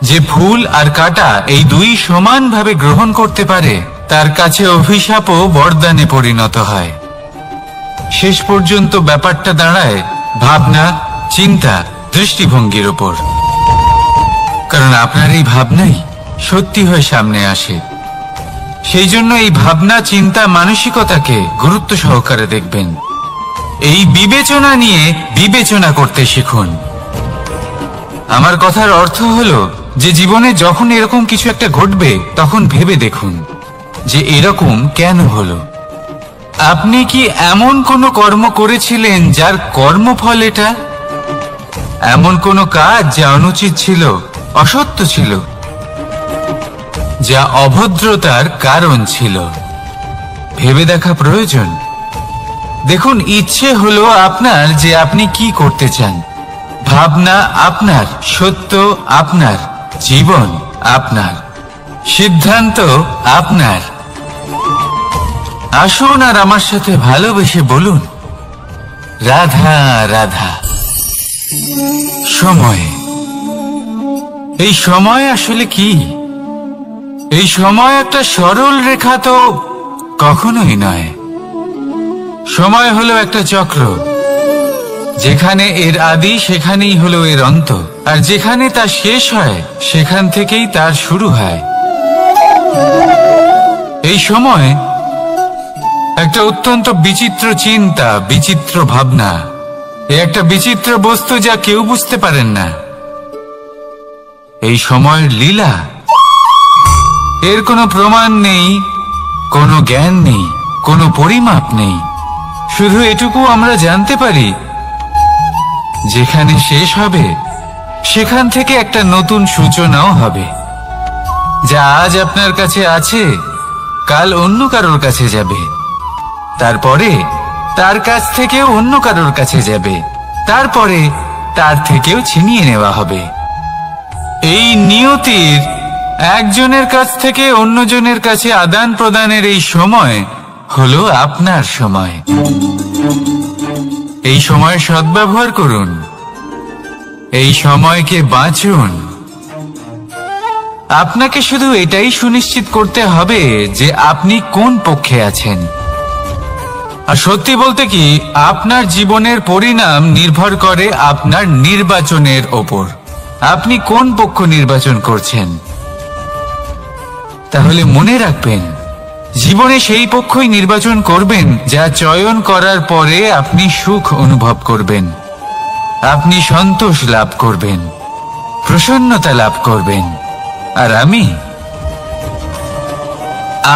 যে ফুল আর কাঁটা এই দুই সমানভাবে গ্রহণ করতে পারে, তার কাছে অভিশাপও বরদানে পরিণত হয়। শেষ পর্যন্ত ব্যাপারটা দাঁড়ায় ভাবনা, চিন্তা, দৃষ্টিভঙ্গির ওপর। কারণ আপনার এই ভাবনাই সত্যি হয়ে সামনে আসে। সেই জন্য এই ভাবনা, চিন্তা, মানসিকতাকে গুরুত্ব সহকারে দেখবেন। এই বিবেচনা নিয়ে বিবেচনা করতে শিখুন। আমার কথার অর্থ হলো যে জীবনে যখন এরকম কিছু একটা ঘটবে, তখন ভেবে দেখুন যে এরকম কেন হলো। আপনি কি এমন কোনো কর্ম করেছিলেন যার কর্মফল এটা? এমন কোনো কাজ যা অনুচিত ছিল, অসত্য ছিল, যা অভদ্রতার কারণ ছিল? ভেবে দেখা প্রয়োজন। দেখুন, ইচ্ছে হলো আপনার যে আপনি কি করতে চান, ভাবনা আপনার, সত্য আপনার, জীবন আপনার, সিদ্ধান্ত আপনার। আসুন আর আমার সাথে ভালোবেসে বলুন, রাধা রাধা। সময়। এই সময় আসলে কি? এই সময় একটা সরল রেখা তো কখনোই নয়। সময় হলো একটা চক্র, যেখানে এর আদি সেখানেই হলো এর অন্ত, আর যেখানে তা শেষ হয় সেখান থেকেই তার শুরু হয়। এই সময় একটা অত্যন্ত বিচিত্র চিন্তা, বিচিত্র ভাবনা, একটা বিচিত্র বস্তু যা কেউ বুঝতে পারেন না। এই সময়ের লীলা, এর কোনো প্রমাণ নেই, কোনো জ্ঞান নেই, কোনো পরিমাপ নেই। শুধু এটুকু আমরা জানতে পারি, যেখানে শেষ হবে সেখান থেকে একটা নতুন সূচনাও হবে। যা আজ আপনার কাছে আছে, কাল অন্য কারোর কাছে যাবে, তারপরে তার কাছ থেকেও অন্য কারোর কাছে যাবে, তারপরে তার থেকেও ছিনিয়ে নেওয়া হবে। এই নিয়তির একজনের কাছ থেকে অন্যজনের কাছে আদান প্রদানের এই সময় হলো আপনার সময়। এই সময়ের সদ্ব্যবহার করুন, এই সময়কে বাঁচুন। আপনাকে শুধু এটাই সুনিশ্চিত করতে হবে যে আপনি কোন পক্ষে আছেন। আর সত্যি বলতে কি, আপনার জীবনের পরিণাম নির্ভর করে আপনার নির্বাচনের ওপর। আপনি কোন পক্ষ নির্বাচন করছেন? তাহলে মনে রাখবেন, জীবনে সেই পক্ষই নির্বাচন করবেন যা চয়ন করার পরে আপনি সুখ অনুভব করবেন, আপনি সন্তোষ লাভ করবেন, প্রসন্নতা লাভ করবেন। আর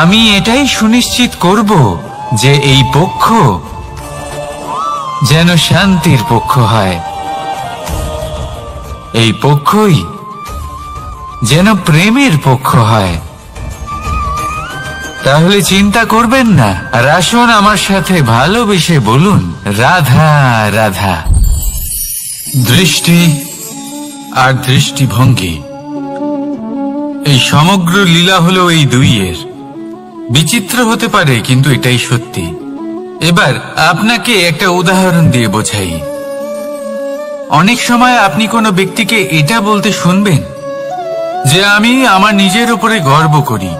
আমি এটাই সুনিশ্চিত করব যে এই পক্ষ যেন শান্তির পক্ষ হয়, এই পক্ষই যেন প্রেমের পক্ষ হয়। তাহলে চিন্তা করবেন না, আর আসুন আমার সাথে ভালোবেসে বলুন, রাধা রাধা। দৃষ্টি আর দৃষ্টিভঙ্গি, এই সমগ্র লীলা হলো এই দুইয়ের। বিচিত্র হতে পারে, কিন্তু এটাই সত্যি। এবার আপনাকে একটা উদাহরণ দিয়ে বোঝাই। অনেক সময় আপনি কোনো ব্যক্তিকে এটা বলতে শুনবেন যে আমি আমার নিজের উপরে গর্ব করি,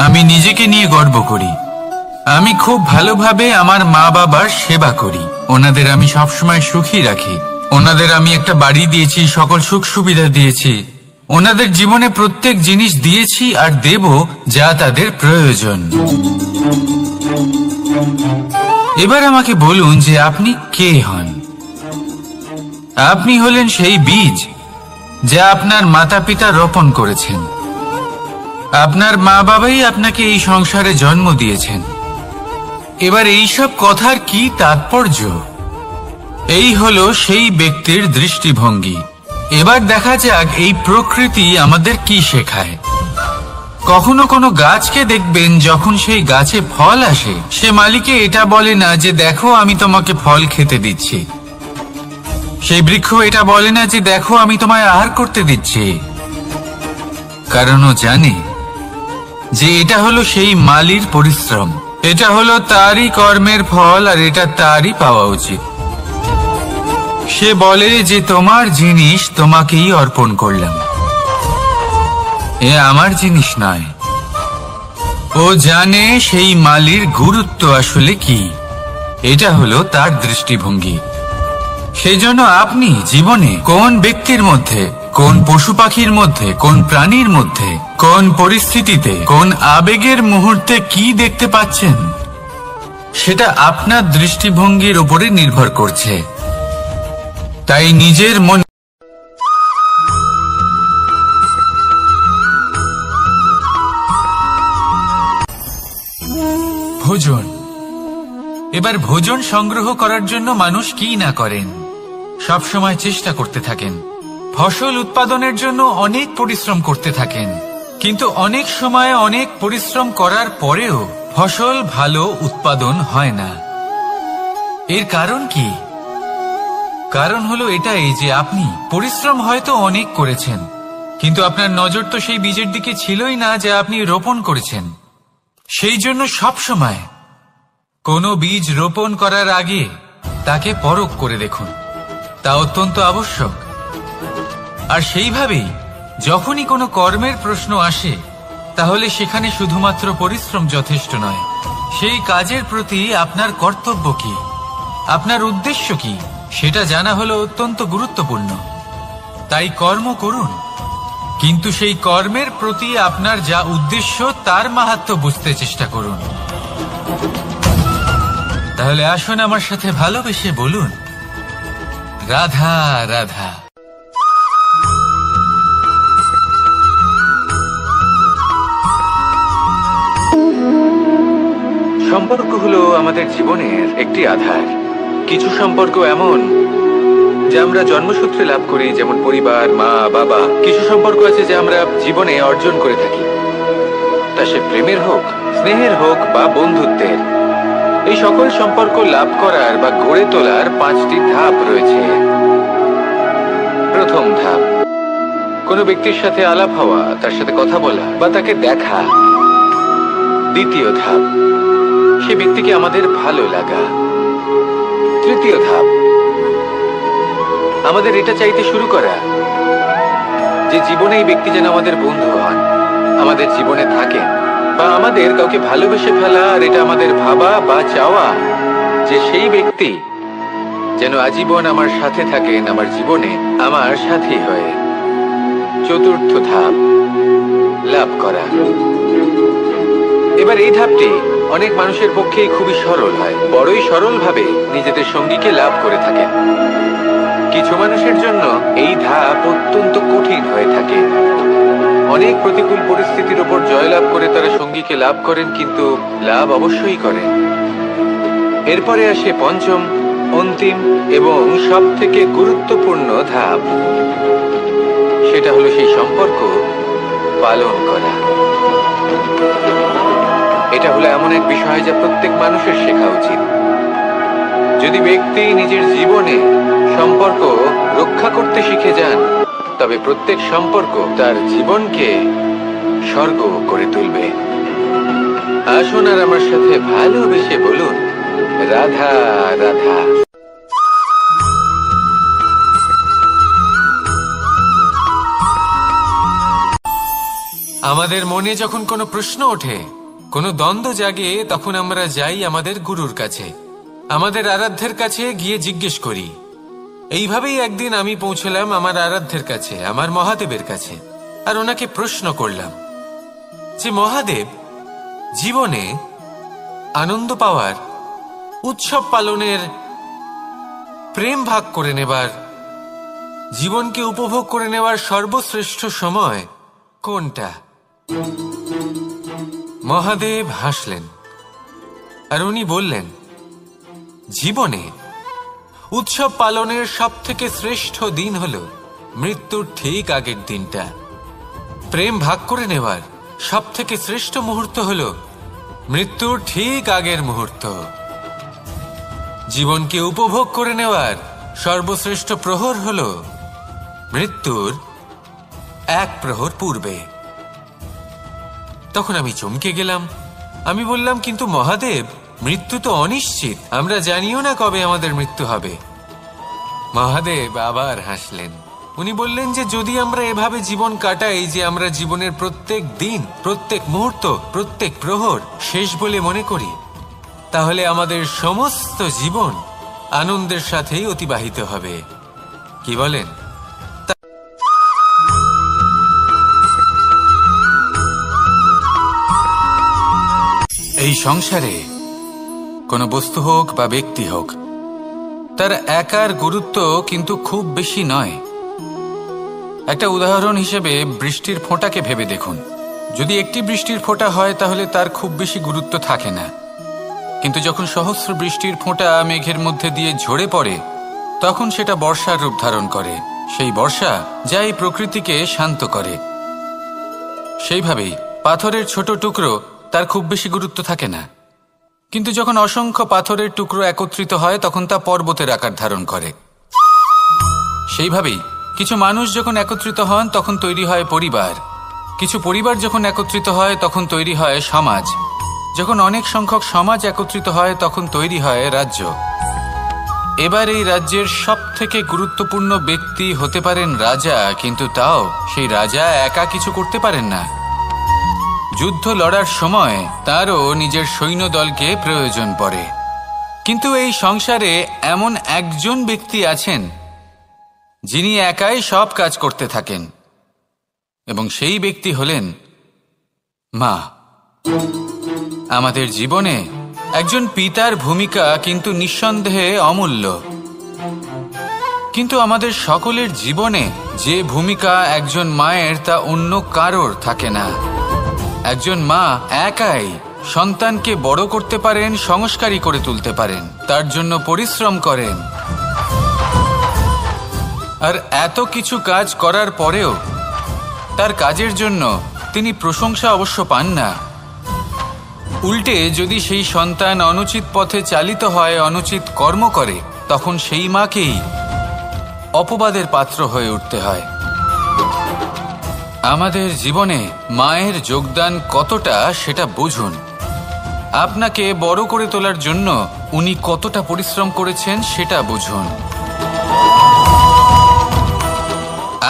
আমি নিজেকে নিয়ে গর্ব করি, আমি খুব ভালোভাবে আমার মা বাবার সেবা করি, ওনাদের আমি সবসময় সুখী রাখি, ওনাদের আমি একটা বাড়ি দিয়েছি, সকল সুখ সুবিধা দিয়েছি, ওনাদের জীবনে প্রত্যেক জিনিস দিয়েছি আর দেব যা তাদের প্রয়োজন। এবার আমাকে বলুন যে আপনি কে হন? আপনি হলেন সেই বীজ যা আপনার মাতা পিতা রোপণ করেছেন। আপনার মা বাবাই আপনাকে এই সংসারে জন্ম দিয়েছেন। এবার এইসব কথার কি তাৎপর্য? এই হলো সেই ব্যক্তির দৃষ্টিভঙ্গি। এবার দেখা যাক এই প্রকৃতি আমাদের কি শেখায়। কখনো কোনো গাছকে দেখবেন, যখন সেই গাছে ফল আসে, সে মালিকে এটা বলে না যে দেখো আমি তোমাকে ফল খেতে দিচ্ছি। সেই বৃক্ষ এটা বলে না যে দেখো আমি তোমায় আহার করতে দিচ্ছি, কারণ ও জানে যে এটা হলো সেই মালির পরিশ্রম, এটা হলো তারই কর্মের ফল, আর এটা তারই পাওয়া উচিত। সে বলে যে তোমার জিনিস তোমাকেই অর্পণ করলাম, এ আমার জিনিস নয়। ও জানে সেই মালির গুরুত্ব আসলে কি, এটা হলো তার দৃষ্টিভঙ্গি। সেই জন্য আপনি জীবনে কোন ব্যক্তির মধ্যে, কোন পশু পাখির মধ্যে, কোন প্রাণীর মধ্যে, কোন পরিস্থিতিতে, কোন আবেগের মুহূর্তে কি দেখতে পাচ্ছেন, সেটা আপনার দৃষ্টিভঙ্গির উপরে নির্ভর করছে। তাই নিজের মন ভোজন। এবার ভোজন সংগ্রহ করার জন্য মানুষ কি না করেন, সবসময় চেষ্টা করতে থাকেন। ফসল উৎপাদনের জন্য অনেক পরিশ্রম করতে থাকেন, কিন্তু অনেক সময় অনেক পরিশ্রম করার পরেও ফসল ভালো উৎপাদন হয় না। এর কারণ কি? কারণ হলো এটাই যে আপনি পরিশ্রম হয়তো অনেক করেছেন, কিন্তু আপনার নজর তো সেই বীজের দিকে ছিলই না যা আপনি রোপণ করেছেন। সেই জন্য সবসময় কোনো বীজ রোপণ করার আগে তাকে পরখ করে দেখুন, তা অত্যন্ত আবশ্যক। আর সেইভাবেই যখনই কোনো কর্মের প্রশ্ন আসে, তাহলে সেখানে শুধুমাত্র পরিশ্রম যথেষ্ট নয়, সেই কাজের প্রতি আপনার কর্তব্য কি, আপনার উদ্দেশ্য কি, সেটা জানা হলো অত্যন্ত গুরুত্বপূর্ণ। তাই কর্ম করুন, কিন্তু সেই কর্মের প্রতি আপনার যা উদ্দেশ্য তার মাহাত্ম্য বুঝতে চেষ্টা করুন। তাহলে আসুন আমার সাথে ভালোবেসে বলুন, রাধা রাধা। সম্পর্ক হলো আমাদের জীবনের একটি আধার। কিছু সম্পর্ক এমন যা আমরা জন্মসূত্রে লাভ করি, যেমন পরিবার, মা, বাবা। কিছু সম্পর্ক আছে যা আমরা জীবনে অর্জন করে থাকি, তা সে প্রেমের হোক, স্নেহের হোক বা বন্ধুত্বের। এই সকল সম্পর্ক লাভ করার বা গড়ে তোলার 5টি ধাপ রয়েছে। প্রথম ধাপ, কোনো ব্যক্তির সাথে আলাপ হওয়া, তার সাথে কথা বলা বা তাকে দেখা। দ্বিতীয় ধাপ, সে ব্যক্তিকে আমাদের ভালো লাগা। তৃতীয় ধাপ, আমাদের এটা চাইতে শুরু করা যে জীবনে এই ব্যক্তি যেন আমাদের বন্ধু হন, আমাদের জীবনে থাকেন, বা আমাদের কাউকে ভালোবেসে ফেলা, আর এটা আমাদের ভাবা বা চাওয়া যে সেই ব্যক্তি যেন আজীবন আমার সাথে থাকেন, আমার জীবনে আমার সাথী হয়ে। চতুর্থ ধাপ, লাভ করা। এবার এই ধাপটি অনেক মানুষের পক্ষেই খুবই সরল হয়, বড়ই সরল ভাবে নিজেদের সঙ্গীকে লাভ করে থাকেন। কিছু মানুষের জন্য এই ধাপ অত্যন্ত কঠিন হয়ে থাকে। অনেক প্রতিকূল পরিস্থিতির উপর জয়লাভ করে তারা সঙ্গীকে লাভ করেন, কিন্তু লাভ অবশ্যই করেন। এরপরে আসে পঞ্চম, অন্তিম এবং সব থেকে গুরুত্বপূর্ণ ধাপ। সেটা হলো সেই সম্পর্ক পালন করা। এটা হলো এমন এক বিষয় যা প্রত্যেক মানুষের শেখা উচিত। যদি ব্যক্তি নিজের জীবনে সম্পর্ক রক্ষা করতে শিখে যান, তবে প্রত্যেক সম্পর্ক তার জীবনকে স্বর্গ করে তুলবে। আসুন আর আমার সাথে ভালোবেসে বলুন, রাধা রাধা। আমাদের মনে যখন কোনো প্রশ্ন ওঠে, কোনো দ্বন্দ্ব জাগে, তখন আমরা যাই আমাদের গুরুর কাছে, আমাদের আরাধ্যের কাছে গিয়ে জিজ্ঞেস করি। এইভাবেই একদিন আমি পৌঁছলাম আমার আরাধ্যের কাছে, আমার মহাদেবের কাছে, আর ওনাকে প্রশ্ন করলাম যে মহাদেব, জীবনে আনন্দ পাওয়ার, উৎসব পালনের, প্রেম ভাগ করে নেবার, জীবনকে উপভোগ করে নেওয়ার সর্বশ্রেষ্ঠ সময় কোনটা? মহাদেব হাসলেন আর উনি বললেন, জীবনে উৎসব পালনের সব থেকে শ্রেষ্ঠ দিন হল মৃত্যুর ঠিক আগের দিনটা। প্রেম ভাগ করে নেওয়ার সবথেকে শ্রেষ্ঠ মুহূর্ত হলো মৃত্যুর ঠিক আগের মুহূর্ত। জীবনকে উপভোগ করে নেওয়ার সর্বশ্রেষ্ঠ প্রহর হলো মৃত্যুর এক প্রহর পূর্বে। তখন আমি চমকে গেলাম। আমি বললাম, কিন্তু মহাদেব, মৃত্যু তো অনিশ্চিত, আমরা জানিও না কবে আমাদের মৃত্যু হবে। মহাদেব আবার হাসলেন। উনি বললেন যে যদি আমরা এভাবে জীবন কাটাই যে আমরা জীবনের প্রত্যেক দিন, প্রত্যেক মুহূর্ত, প্রত্যেক প্রহর শেষ বলে মনে করি, তাহলে আমাদের সমস্ত জীবন আনন্দের সাথেই অতিবাহিত হবে। কি বলেন? এই সংসারে কোনো বস্তু হোক বা ব্যক্তি হোক, তার একার গুরুত্ব কিন্তু খুব বেশি নয়। একটা উদাহরণ হিসেবে বৃষ্টির ফোঁটাকে ভেবে দেখুন। যদি একটি বৃষ্টির ফোঁটা হয় তাহলে তার খুব বেশি গুরুত্ব থাকে না, কিন্তু যখন সহস্র বৃষ্টির ফোঁটা মেঘের মধ্যে দিয়ে ঝরে পড়ে, তখন সেটা বর্ষার রূপ ধারণ করে। সেই বর্ষা যা এই প্রকৃতিকে শান্ত করে। সেইভাবেই পাথরের ছোট টুকরো, তার খুব বেশি গুরুত্ব থাকে না, কিন্তু যখন অসংখ্য পাথরের টুকরো একত্রিত হয় তখন তা পর্বতের আকার ধারণ করে। সেইভাবেই কিছু মানুষ যখন একত্রিত হন তখন তৈরি হয় পরিবার, কিছু পরিবার যখন একত্রিত হয় তখন তৈরি হয় সমাজ, যখন অনেক সংখ্যক সমাজ একত্রিত হয় তখন তৈরি হয় রাজ্য। এবার এই রাজ্যের সবথেকে গুরুত্বপূর্ণ ব্যক্তি হতে পারেন রাজা, কিন্তু তাও সেই রাজা একা কিছু করতে পারেন না। যুদ্ধ লড়ার সময় তারও নিজের সৈন্যদলকে প্রয়োজন পড়ে। কিন্তু এই সংসারে এমন একজন ব্যক্তি আছেন যিনি একাই সব কাজ করতে থাকেন, এবং সেই ব্যক্তি হলেন মা। আমাদের জীবনে একজন পিতার ভূমিকা কিন্তু নিঃসন্দেহে অমূল্য, কিন্তু আমাদের সকলের জীবনে যে ভূমিকা একজন মায়ের তা অন্য কারোর থাকে না। একজন মা একাই সন্তানকে বড় করতে পারেন, সংস্কারী করে তুলতে পারেন, তার জন্য পরিশ্রম করেন। আর এত কিছু কাজ করার পরেও তার কাজের জন্য তিনি প্রশংসা অবশ্য পান না। উল্টে যদি সেই সন্তান অনুচিত পথে চালিত হয়, অনুচিত কর্ম করে, তখন সেই মাকেই অপবাদের পাত্র হয়ে উঠতে হয়। আমাদের জীবনে মায়ের যোগদান কতটা সেটা বুঝুন। আপনাকে বড় করে তোলার জন্য উনি কতটা পরিশ্রম করেছেন সেটা বুঝুন।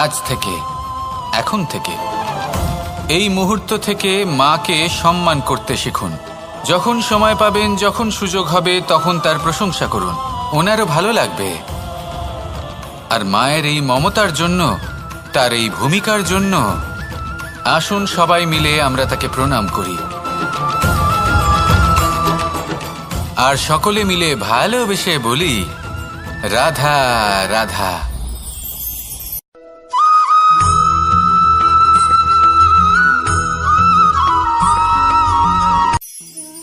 আজ থেকে, এখন থেকে, এই মুহূর্ত থেকে মাকে সম্মান করতে শিখুন। যখন সময় পাবেন, যখন সুযোগ হবে, তখন তার প্রশংসা করুন, ওনারও ভালো লাগবে। আর মায়ের এই মমতার জন্য, তার এই ভূমিকার জন্য আসুন সবাই মিলে আমরা তাকে প্রণাম করি, আর সকলে মিলে ভালোবেসে বলি, রাধা রাধা।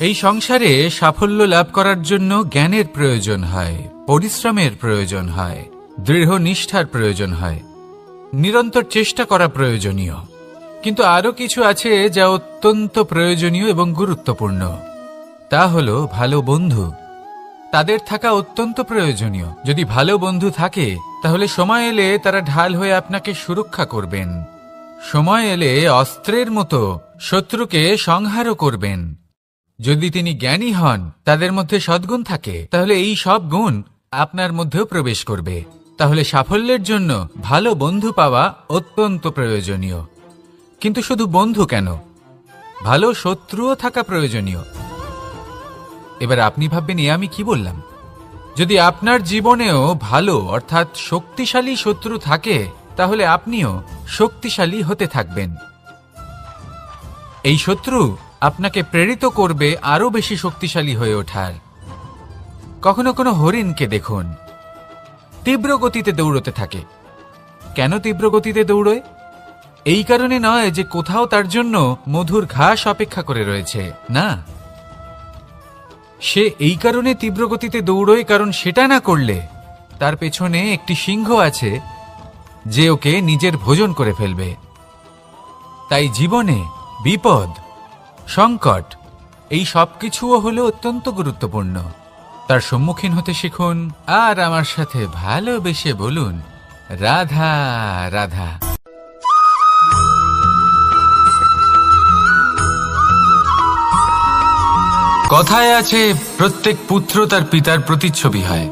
এই সংসারে সাফল্য লাভ করার জন্য জ্ঞানের প্রয়োজন হয়, পরিশ্রমের প্রয়োজন হয়, দৃঢ় নিষ্ঠার প্রয়োজন হয়, নিরন্তর চেষ্টা করা প্রয়োজনীয়। কিন্তু আরো কিছু আছে যা অত্যন্ত প্রয়োজনীয় এবং গুরুত্বপূর্ণ। তা হলো ভালো বন্ধু। তাদের থাকা অত্যন্ত প্রয়োজনীয়। যদি ভালো বন্ধু থাকে তাহলে সময় এলে তারা ঢাল হয়ে আপনাকে সুরক্ষা করবেন। সময় এলে অস্ত্রের মতো শত্রুকে সংহারও করবেন। যদি তিনি জ্ঞানী হন, তাদের মধ্যে সদ্গুণ থাকে, তাহলে এই সব গুণ আপনার মধ্যেও প্রবেশ করবে। তাহলে সাফল্যের জন্য ভালো বন্ধু পাওয়া অত্যন্ত প্রয়োজনীয়। কিন্তু শুধু বন্ধু কেন, ভালো শত্রুও থাকা প্রয়োজনীয়। এবার আপনি ভাববেন, আমি কি বললাম? যদি আপনার জীবনেও ভালো অর্থাৎ শক্তিশালী শত্রু থাকে, তাহলে আপনিও শক্তিশালী হতে থাকবেন। এই শত্রু আপনাকে প্রেরিত করবে আরো বেশি শক্তিশালী হয়ে ওঠার। কখনো কোনো হরিণকে দেখুন, তীব্র গতিতে দৌড়তে থাকে। কেন তীব্র গতিতে দৌড়য়? এই কারণে নয় যে কোথাও তার জন্য মধুর ঘাস অপেক্ষা করে রয়েছে, না। সে এই কারণে তীব্র গতিতে দৌড়য় কারণ সেটা না করলে তার পেছনে একটি সিংহ আছে যে ওকে নিজের ভোজন করে ফেলবে। তাই জীবনে বিপদ, সংকট, এই সবকিছুও হলো অত্যন্ত গুরুত্বপূর্ণ। তার সম্মুখীন হতে শিখুন আর আমার সাথে ভালোবেসে বলুন, রাধা রাধা। কথায় আছে, প্রত্যেক পুত্র তার পিতার প্রতিচ্ছবি হয়,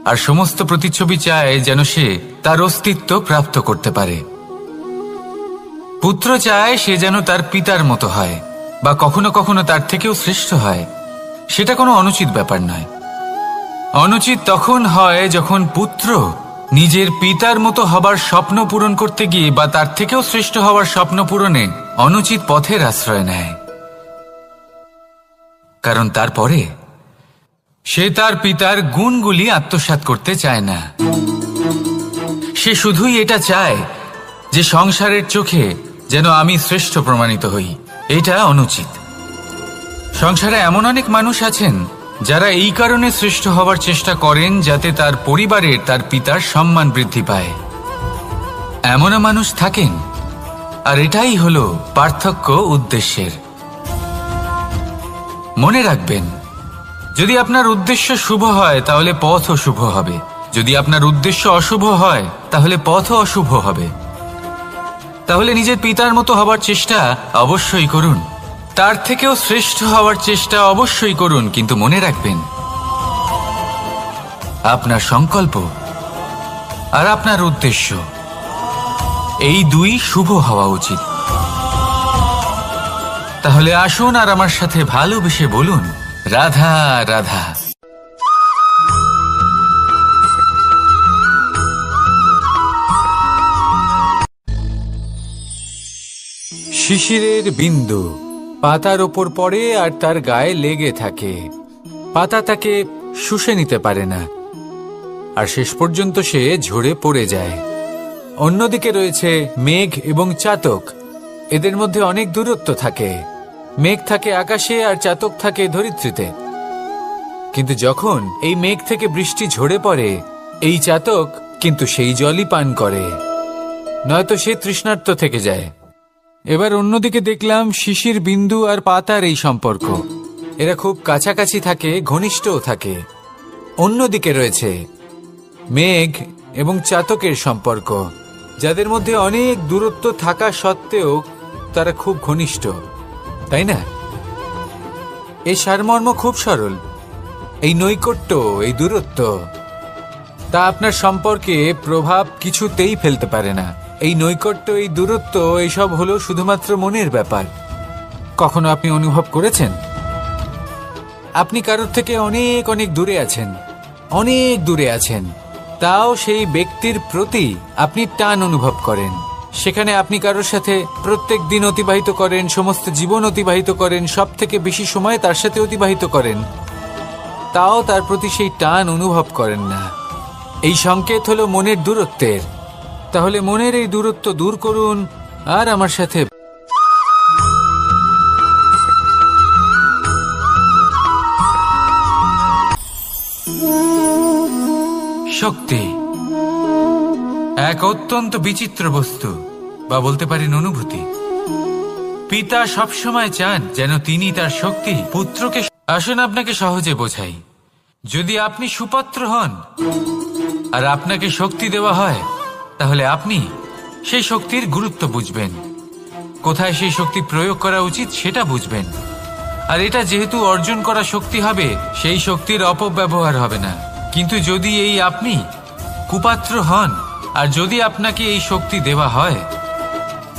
আর সমস্ত প্রতিচ্ছবি চায় যেন সে তার অস্তিত্ব প্রাপ্ত করতে পারে। পুত্র চায় সে যেন তার পিতার মতো হয়, বা কখনো কখনো তার থেকেও শ্রেষ্ঠ হয়। সেটা কোনো অনুচিত ব্যাপার নয়। অনুচিত তখন হয় যখন পুত্র নিজের পিতার মতো হবার স্বপ্ন পূরণ করতে গিয়ে বা তার থেকেও শ্রেষ্ঠ হওয়ার স্বপ্ন পূরণে অনুচিত পথের আশ্রয় নেয়। কারণ তারপরে সে তার পিতার গুণগুলি আত্মসাৎ করতে চায় না। সে শুধুই এটা চায় যে সংসারের চোখে যেন আমি শ্রেষ্ঠ প্রমাণিত হই। এটা অনুচিত। সংসারে এমন অনেক মানুষ আছেন যারা এই কারণে শ্রেষ্ঠ হওয়ার চেষ্টা করেন যাতে তার পরিবারের তার পিতার সম্মান বৃদ্ধি পায়। এমনও মানুষ থাকেন, আর এটাই হলো পার্থক্য উদ্দেশ্যের। মনে রাখবেন, যদি আপনার উদ্দেশ্য শুভ হয় তাহলে পথও শুভ হবে, যদি আপনার উদ্দেশ্য অশুভ হয় তাহলে পথও অশুভ হবে। তাহলে নিজের পিতার মতো হবার চেষ্টা অবশ্যই করুন, তার থেকেও শ্রেষ্ঠ হওয়ার চেষ্টা অবশ্যই করুন, কিন্তু মনে রাখবেন আপনার সংকল্প আর আপনার উদ্দেশ্য এই দুই শুভ হওয়া উচিত। তাহলে আসুন আর আমার সাথে ভালোবেসে বলুন, রাধা রাধা। শিশিরের বিন্দু পাতার ওপর পড়ে আর তার গায়ে লেগে থাকে। পাতা তাকে শুষে নিতে পারে না, আর শেষ পর্যন্ত সে ঝরে পড়ে যায়। অন্যদিকে রয়েছে মেঘ এবং চাতক। এদের মধ্যে অনেক দূরত্ব থাকে। মেঘ থাকে আকাশে আর চাতক থাকে ধরিত্রীতে। কিন্তু যখন এই মেঘ থেকে বৃষ্টি ঝরে পড়ে, এই চাতক কিন্তু সেই জলই পান করে, নয়তো সে তৃষ্ণার্ত থেকে যায়। এবার অন্যদিকে দেখলাম শিশির বিন্দু আর পাতার এই সম্পর্ক। এরা খুব কাছাকাছি থাকে, ঘনিষ্ঠও থাকে। অন্যদিকে রয়েছে মেঘ এবং চাতকের সম্পর্ক, যাদের মধ্যে অনেক দূরত্ব থাকা সত্ত্বেও তারা খুব ঘনিষ্ঠ, তাই না? এই সারমর্ম খুব সরল। এই নৈকট্য, এই দূরত্ব, তা আপনার সম্পর্কে প্রভাব কিছুতেই ফেলতে পারে না। এই নৈকট্য, এই দূরত্ব, এইসব হলো শুধুমাত্র মনের ব্যাপার। কখনো আপনি অনুভব করেছেন আপনি কারোর থেকে অনেক অনেক দূরে আছেন, অনেক দূরে আছেন, তাও সেই ব্যক্তির প্রতি আপনি টান অনুভব করেন। সেখানে আপনি কারোর সাথে প্রত্যেক দিন অতিবাহিত করেন, সমস্ত জীবন অতিবাহিত করেন, সব থেকে বেশি সময় তার সাথে অতিবাহিত করেন, তাও তার প্রতি সেই টান অনুভব করেন না। এই সংকেত হলো মনের দূরত্বের। তাহলে মনের এই দূরত্ব দূর করুন আর আমার সাথে শক্তি এক অত্যন্ত বিচিত্র বস্তু, বা বলতে পারেন অনুভূতি। পিতা সবসময় চান যেন তিনি তার শক্তি পুত্রকে। আসুন আপনাকে সহজে বোঝাই। যদি আপনি সুপাত্র হন আর আপনাকে শক্তি দেওয়া হয়, তাহলে আপনি সেই শক্তির গুরুত্ব বুঝবেন, কোথায় সেই শক্তি প্রয়োগ করা উচিত সেটা বুঝবেন। আর এটা যেহেতু অর্জন করা শক্তি হবে, সেই শক্তির অপব্যবহার হবে না। কিন্তু যদি এই আপনি কুপাত্র হন আর যদি আপনাকে এই শক্তি দেওয়া হয়,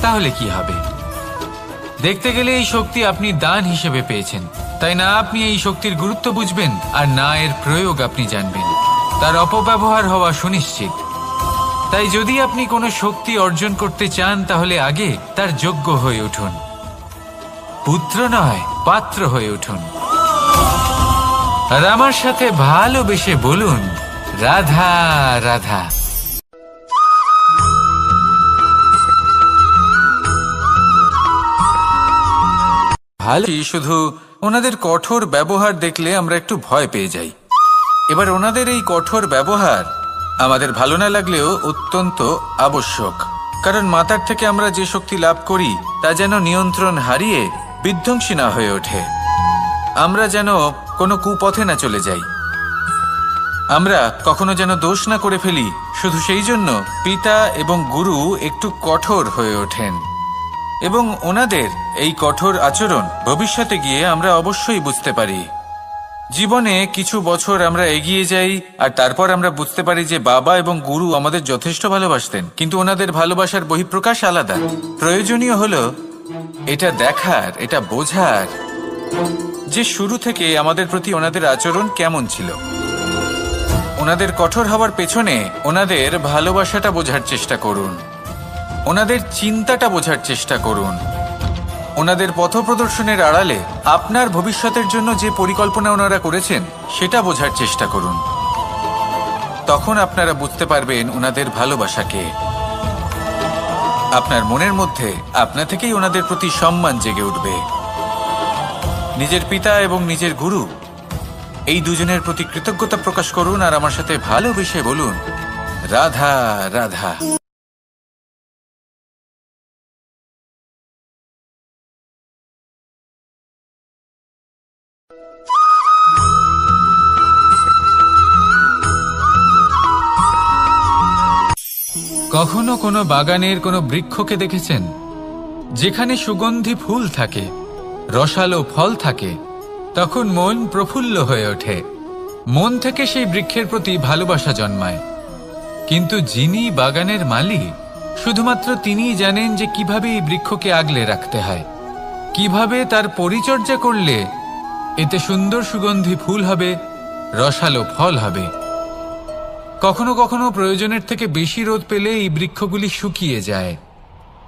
তাহলে কি হবে? দেখতে গেলে এই শক্তি আপনি দান হিসেবে পেয়েছেন, তাই না আপনি এই শক্তির গুরুত্ব বুঝবেন আর না এর প্রয়োগ আপনি জানবেন। তার অপব্যবহার হওয়া সুনিশ্চিত। তাই যদি আপনি কোনো শক্তি অর্জন করতে চান, তাহলে আগে তার যোগ্য হয়ে উঠুন। পুত্র নয়, পাত্র হয়ে উঠুন। আর আমার সাথে ভালোবেসে বলুন, রাধা রাধা। ভালো, শুধু ওনাদের কঠোর ব্যবহার দেখলে আমরা একটু ভয় পেয়ে যাই। এবার ওনাদের এই কঠোর ব্যবহার আমাদের ভালো না লাগলেও অত্যন্ত আবশ্যক। কারণ মাতার থেকে আমরা যে শক্তি লাভ করি তা যেন নিয়ন্ত্রণ হারিয়ে বিধ্বংসী না হয়ে ওঠে। আমরা যেন কোনো কুপথে না চলে যাই, আমরা কখনো যেন দোষ না করে ফেলি। শুধু সেই জন্য পিতা এবং গুরু একটু কঠোর হয়ে ওঠেন, এবং ওনাদের এই কঠোর আচরণ ভবিষ্যতে গিয়ে আমরা অবশ্যই বুঝতে পারি। জীবনে কিছু বছর আমরা এগিয়ে যাই আর তারপর আমরা বুঝতে পারি যে বাবা এবং গুরু আমাদের যথেষ্ট ভালোবাসতেন, কিন্তু ওনাদের ভালোবাসার বহিঃপ্রকাশ আলাদা। প্রয়োজনীয় হলো এটা দেখার, এটা বোঝার যে শুরু থেকে আমাদের প্রতি ওনাদের আচরণ কেমন ছিল। ওনাদের কঠোর হওয়ার পেছনে ওনাদের ভালোবাসাটা বোঝার চেষ্টা করুন, ওনাদের চিন্তাটা বোঝার চেষ্টা করুন, ওনাদের পথপ্রদর্শনের আড়ালে আপনার ভবিষ্যতের জন্য যে পরিকল্পনা ওনারা করেছেন সেটা বোঝার চেষ্টা করুন। তখন আপনারা বুঝতে পারবেন ওনাদের ভালোবাসাকে। আপনার মনের মধ্যে আপনা থেকেই ওনাদের প্রতি সম্মান জেগে উঠবে। নিজের পিতা এবং নিজের গুরু এই দুজনের প্রতি কৃতজ্ঞতা প্রকাশ করুন আর আমার সাথে ভালোবেসে বলুন, রাধা রাধা। কখনো কোনো বাগানের কোনো বৃক্ষকে দেখেছেন যেখানে সুগন্ধি ফুল থাকে, রসালো ফল থাকে? তখন মন প্রফুল্ল হয়ে ওঠে, মন থেকে সেই বৃক্ষের প্রতি ভালোবাসা জন্মায়। কিন্তু যিনি বাগানের মালিক, শুধুমাত্র তিনিই জানেন যে কিভাবে এই বৃক্ষকে আগলে রাখতে হয়, কিভাবে তার পরিচর্যা করলে এতে সুন্দর সুগন্ধি ফুল হবে, রসালো ফল হবে। কখনো কখনো প্রয়োজনের থেকে বেশি রোদ পেলে এই বৃক্ষগুলি শুকিয়ে যায়,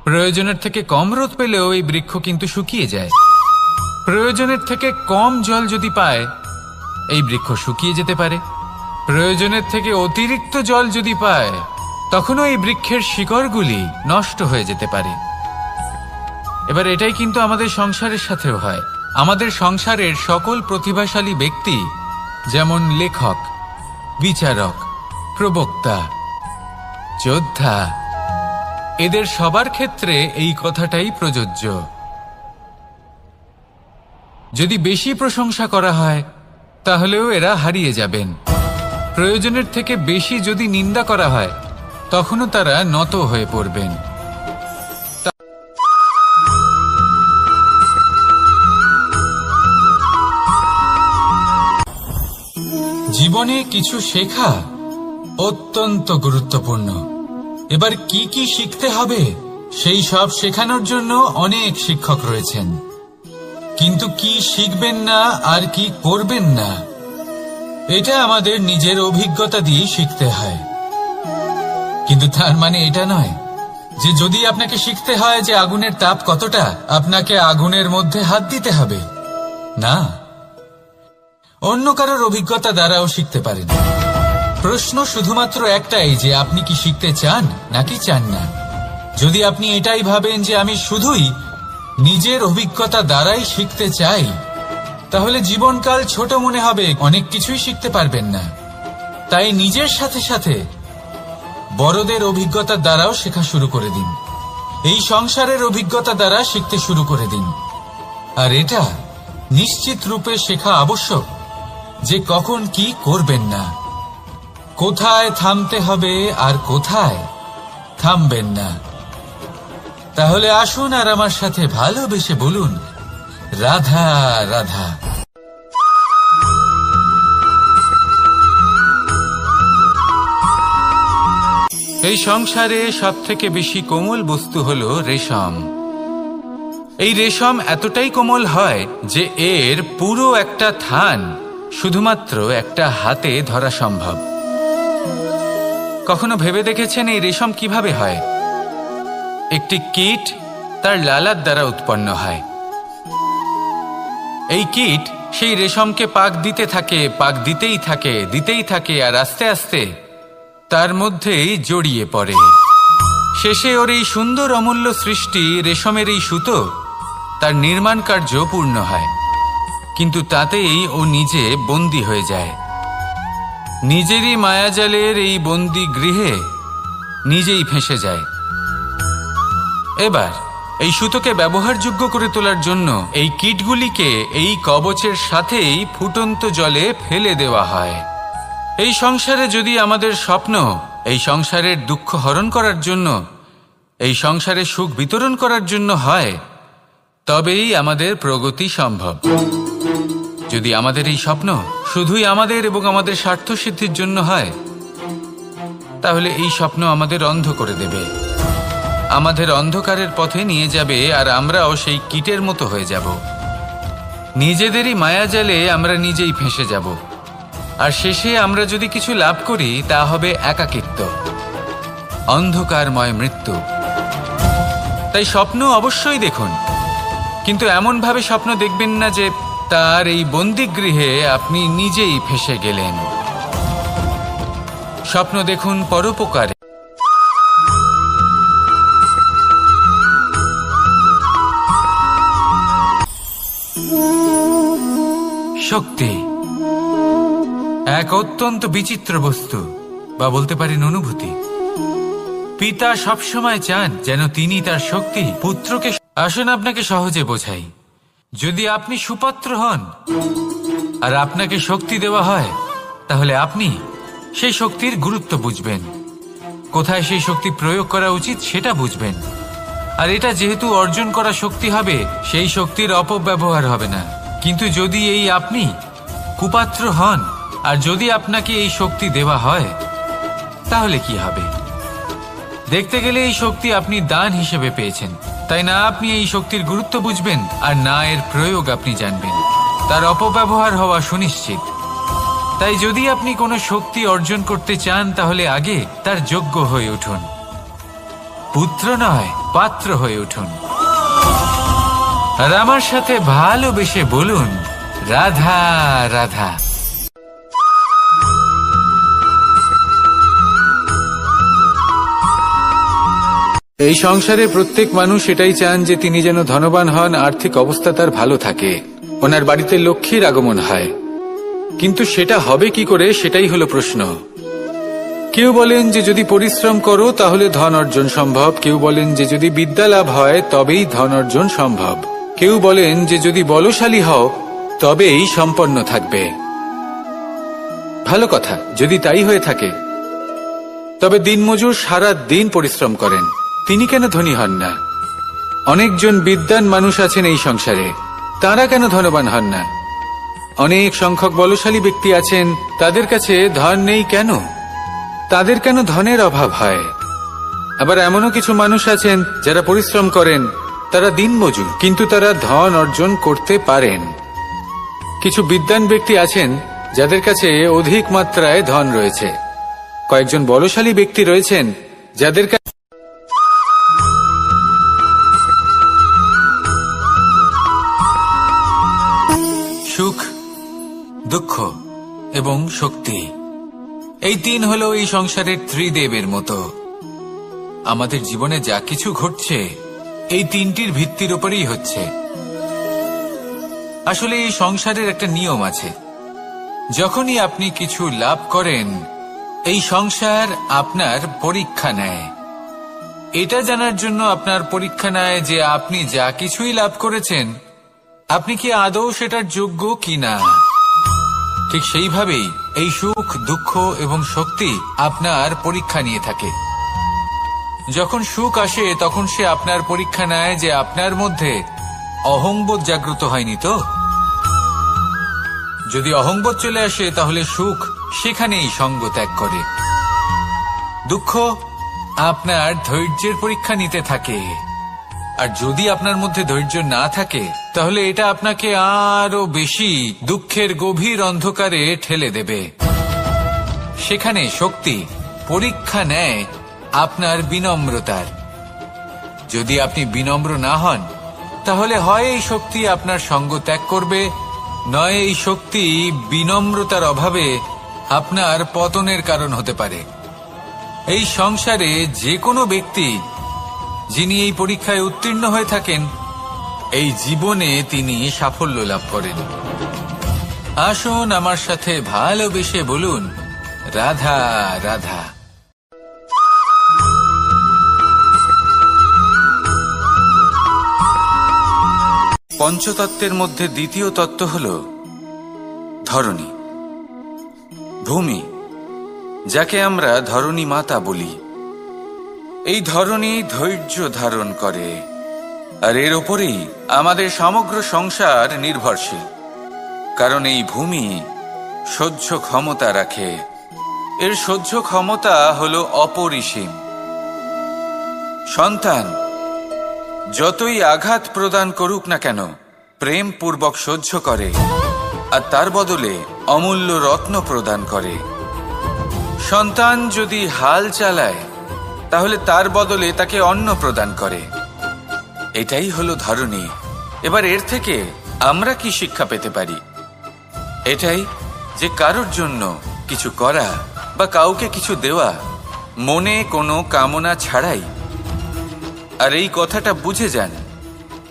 প্রয়োজনের থেকে কম রোদ পেলেও এই বৃক্ষ কিন্তু শুকিয়ে যায়। প্রয়োজনের থেকে কম জল যদি পায় এই বৃক্ষ শুকিয়ে যেতে পারে, প্রয়োজনের থেকে অতিরিক্ত জল যদি পায় তখনও এই বৃক্ষের শিকড়গুলি নষ্ট হয়ে যেতে পারে। এবার এটাই কিন্তু আমাদের সংসারের সাথেও হয়। আমাদের সংসারের সকল প্রতিভাশালী ব্যক্তি, যেমন লেখক, বিচারক, প্রবক্তা, যোদ্ধা, এদের সবার ক্ষেত্রে এই কথাটাই প্রযোজ্য। যদি বেশি প্রশংসা করা হয় তাহলেও এরা হারিয়ে যাবেন। প্রয়োজনের থেকে বেশি যদি নিন্দা করা হয় তখনও তারা নত হয়ে পড়বেন। জীবনে কিছু শেখা অত্যন্ত গুরুত্বপূর্ণ। এবার কি কি শিখতে হবে সেই সব শেখানোর জন্য অনেক শিক্ষক রয়েছেন, কিন্তু কি শিখবেন না আর কি করবেন না এটা আমাদের নিজের অভিজ্ঞতা দিয়ে শিখতে হয়। কিন্তু তার মানে এটা নয় যে যদি আপনাকে শিখতে হয় যে আগুনের তাপ কতটা, আপনাকে আগুনের মধ্যে হাত দিতে হবে। না, অন্য কারোর অভিজ্ঞতা দ্বারাও শিখতে পারেন। প্রশ্ন শুধুমাত্র একটাই যে আপনি কি শিখতে চান নাকি চান না। যদি আপনি এটাই ভাবেন যে আমি শুধুই নিজের অভিজ্ঞতা দ্বারাই শিখতে চাই, তাহলে জীবনকাল ছোট মনে হবে, অনেক কিছুই শিখতে পারবেন না। তাই নিজের সাথে সাথে বড়দের অভিজ্ঞতা দ্বারাও শেখা শুরু করে দিন। এই সংসারের অভিজ্ঞতা দ্বারা শিখতে শুরু করে দিন। আর এটা নিশ্চিত রূপে শেখা আবশ্যক যে কখন কি করবেন না, কোথায় থামতে হবে আর কোথায় থামবেন না। তাহলে আসুন আর আমার সাথে ভালোবেসে বলুন, রাধা রাধা। এই সংসারে সবথেকে বেশি কোমল বস্তু হলো রেশম। এই রেশম এতটাই কোমল হয় যে এর পুরো একটা থান শুধুমাত্র একটা হাতে ধরা সম্ভব। কখনো ভেবে দেখেছেন এই রেশম কিভাবে হয়? একটি কীট তার লালার দ্বারা উৎপন্ন হয়। এই কীট সেই রেশমকে পাক দিতে থাকে, পাক দিতেই থাকে আর আস্তে আস্তে তার মধ্যেই জড়িয়ে পড়ে। শেষে ওর এই সুন্দর অমূল্য সৃষ্টি রেশমের এই সুতো তার নির্মাণ কার্য পূর্ণ হয়, কিন্তু তাতেই ও নিজে বন্দী হয়ে যায়। নিজেরই মায়াজালের এই বন্দী গৃহে নিজেই ফেঁসে যায়। এবার এই সুতোকে ব্যবহারযোগ্য করে তোলার জন্য এই কীটগুলিকে এই কবচের সাথেই ফুটন্ত জলে ফেলে দেওয়া হয়। এই সংসারে যদি আমাদের স্বপ্ন এই সংসারের দুঃখ হরণ করার জন্য, এই সংসারে সুখ বিতরণ করার জন্য হয়, তবেই আমাদের প্রগতি সম্ভব। যদি আমাদের এই স্বপ্ন শুধুই আমাদের এবং আমাদের স্বার্থ সিদ্ধির জন্য হয়, তাহলে এই স্বপ্ন আমাদের অন্ধ করে দেবে, আমাদের অন্ধকারের পথে নিয়ে যাবে, আর আমরাও সেই কীটের মতো হয়ে যাব। নিজেদেরই মায়াজালে আমরা নিজেই ফেঁসে যাব, আর শেষে আমরা যদি কিছু লাভ করি তা হবে একাকিত্ব, অন্ধকারময় মৃত্যু। তাই স্বপ্ন অবশ্যই দেখুন, কিন্তু এমনভাবে স্বপ্ন দেখবেন না যে তার এই বন্দিগৃহে আপনি নিজেই ফেঁসে গেলেন। স্বপ্ন দেখুন পরোপকারে। শক্তি এক অত্যন্ত বিচিত্র বস্তু, বা বলতে পারেন অনুভূতি। পিতা সবসময় চান যেন তিনি তার শক্তি পুত্রকে। আসুন আপনাকে সহজে বোঝাই। যদি আপনি সুপাত্র হন আর আপনাকে শক্তি দেওয়া হয়, তাহলে আপনি সেই শক্তির গুরুত্ব বুঝবেন, কোথায় সেই শক্তি প্রয়োগ করা উচিত সেটা বুঝবেন। আর এটা যেহেতু অর্জন করা শক্তি হবে, সেই শক্তির অপব্যবহার হবে না। কিন্তু যদি এই আপনি কুপাত্র হন আর যদি আপনাকে এই শক্তি দেওয়া হয়, তাহলে কি হবে? দেখতে গেলে এই শক্তি আপনি দান হিসেবে পেয়েছেন, তাই না আপনি এই শক্তির গুরুত্ব বুঝবেন, আর না এর প্রয়োগ আপনি জানবেন। তার অপব্যবহার হওয়া সুনিশ্চিত। তাই যদি আপনি কোনো শক্তি অর্জন করতে চান, তাহলে আগে তার যোগ্য হয়ে উঠুন। পুত্র নয়, পাত্র হয়ে উঠুন। আর আমার সাথে ভালোবেসে বলুন, রাধা রাধা। এই সংসারে প্রত্যেক মানুষ এটাই চান যে তিনি যেন ধনবান হন, আর্থিক অবস্থা তার ভালো থাকে, ওনার বাড়িতে লক্ষ্মীর আগমন হয়। কিন্তু সেটা হবে কি করে, সেটাই হলো প্রশ্ন। কেউ বলেন যে যদি পরিশ্রম করো তাহলে ধন অর্জন সম্ভব, কেউ বলেন যে যদি বিদ্যা লাভ হয় তবেই ধন অর্জন সম্ভব, কেউ বলেন যে যদি বলশালী হও তবেই সম্পন্ন থাকবে। ভালো কথা, যদি তাই হয়ে থাকে, তবে দিনমজুর সারা দিন পরিশ্রম করেন, তিনি কেন ধনী হন না? অনেকজন বিদ্বান মানুষ আছেন এই সংসারে, তারা কেন ধনবান হন না? অনেক সংখ্যক বলশালী ব্যক্তি আছেন, তাদের কাছে ধন নেই কেন? তাদের কেন ধনের অভাব হয়? আবার এমনও কিছু মানুষ আছেন যারা পরিশ্রম করেন, তারা দিনমজুর, কিন্তু তারা ধন অর্জন করতে পারেন। কিছু বিদ্বান ব্যক্তি আছেন যাদের কাছে অধিক মাত্রায় ধন রয়েছে, কয়েকজন বলশালী ব্যক্তি রয়েছেন যাদের কাছে সুখ, দুঃখ এবং শক্তি, এই তিন হলো এই সংসারের ত্রিদেবের মতো। আমাদের জীবনে যা কিছু ঘটছে এই তিনটির ভিত্তির উপরেই হচ্ছে। আসলে এই সংসারের একটা নিয়ম আছে, যখনই আপনি কিছু লাভ করেন, এই সংসার আপনার পরীক্ষা নেয়। এটা জানার জন্য আপনার পরীক্ষা নেয় যে আপনি যা কিছুই লাভ করেছেন, আপনি কি আদৌ সেটার যোগ্য কিনা। ঠিক সেইভাবেই এই সুখ, দুঃখ এবং শক্তি আপনার পরীক্ষা নিয়ে থাকে। যখন সুখ আসে তখন সে আপনার পরীক্ষা নেয় যে আপনার মধ্যে অহংবোধ জাগ্রত হয়নি তো। যদি অহংবোধ চলে আসে তাহলে সুখ সেখানেই সঙ্গ ত্যাগ করে। দুঃখ আপনার ধৈর্যের পরীক্ষা নিতে থাকে, আর যদি আপনার মধ্যে ধৈর্য না থাকে তাহলে এটা আপনাকে আরো বেশি দুঃখের গভীর অন্ধকারে ঠেলে দেবে। সেখানে শক্তি পরীক্ষা নেয় আপনার বিনম্রতার। যদি আপনি বিনম্র না হন, তাহলে হয় এই শক্তি আপনার সঙ্গ ত্যাগ করবে, নয় এই শক্তি বিনম্রতার অভাবে আপনার পতনের কারণ হতে পারে। এই সংসারে যে কোনো ব্যক্তি যিনি এই পরীক্ষায় উত্তীর্ণ হয়ে থাকেন, এই জীবনে তিনি সাফল্য লাভ করেন। আসুন আমার সাথে ভালোবেসে বলুন, রাধা রাধা। পঞ্চতত্ত্বের মধ্যে দ্বিতীয় তত্ত্ব হল ধরণী, ভূমি, যাকে আমরা ধরণী মাতা বলি। এই ধরণী ধৈর্য ধারণ করে, আর এর ওপরেই আমাদের সমগ্র সংসার নির্ভরশীল। কারণ এই ভূমি সহ্য ক্ষমতা রাখে, এর সহ্য ক্ষমতা হল অপরিসীম। সন্তান যতই আঘাত প্রদান করুক না কেন, প্রেম পূর্বক সহ্য করে, আর তার বদলে অমূল্য রত্ন প্রদান করে। সন্তান যদি হাল চালায়, তাহলে তার বদলে তাকে অন্ন প্রদান করে। এটাই হলো ধরণী। এবার এর থেকে আমরা কি শিক্ষা পেতে পারি? এটাই যে কারোর জন্য কিছু করা বা কাউকে কিছু দেওয়া মনে কোনো কামনা ছাড়াই। আর এই কথাটা বুঝে যান,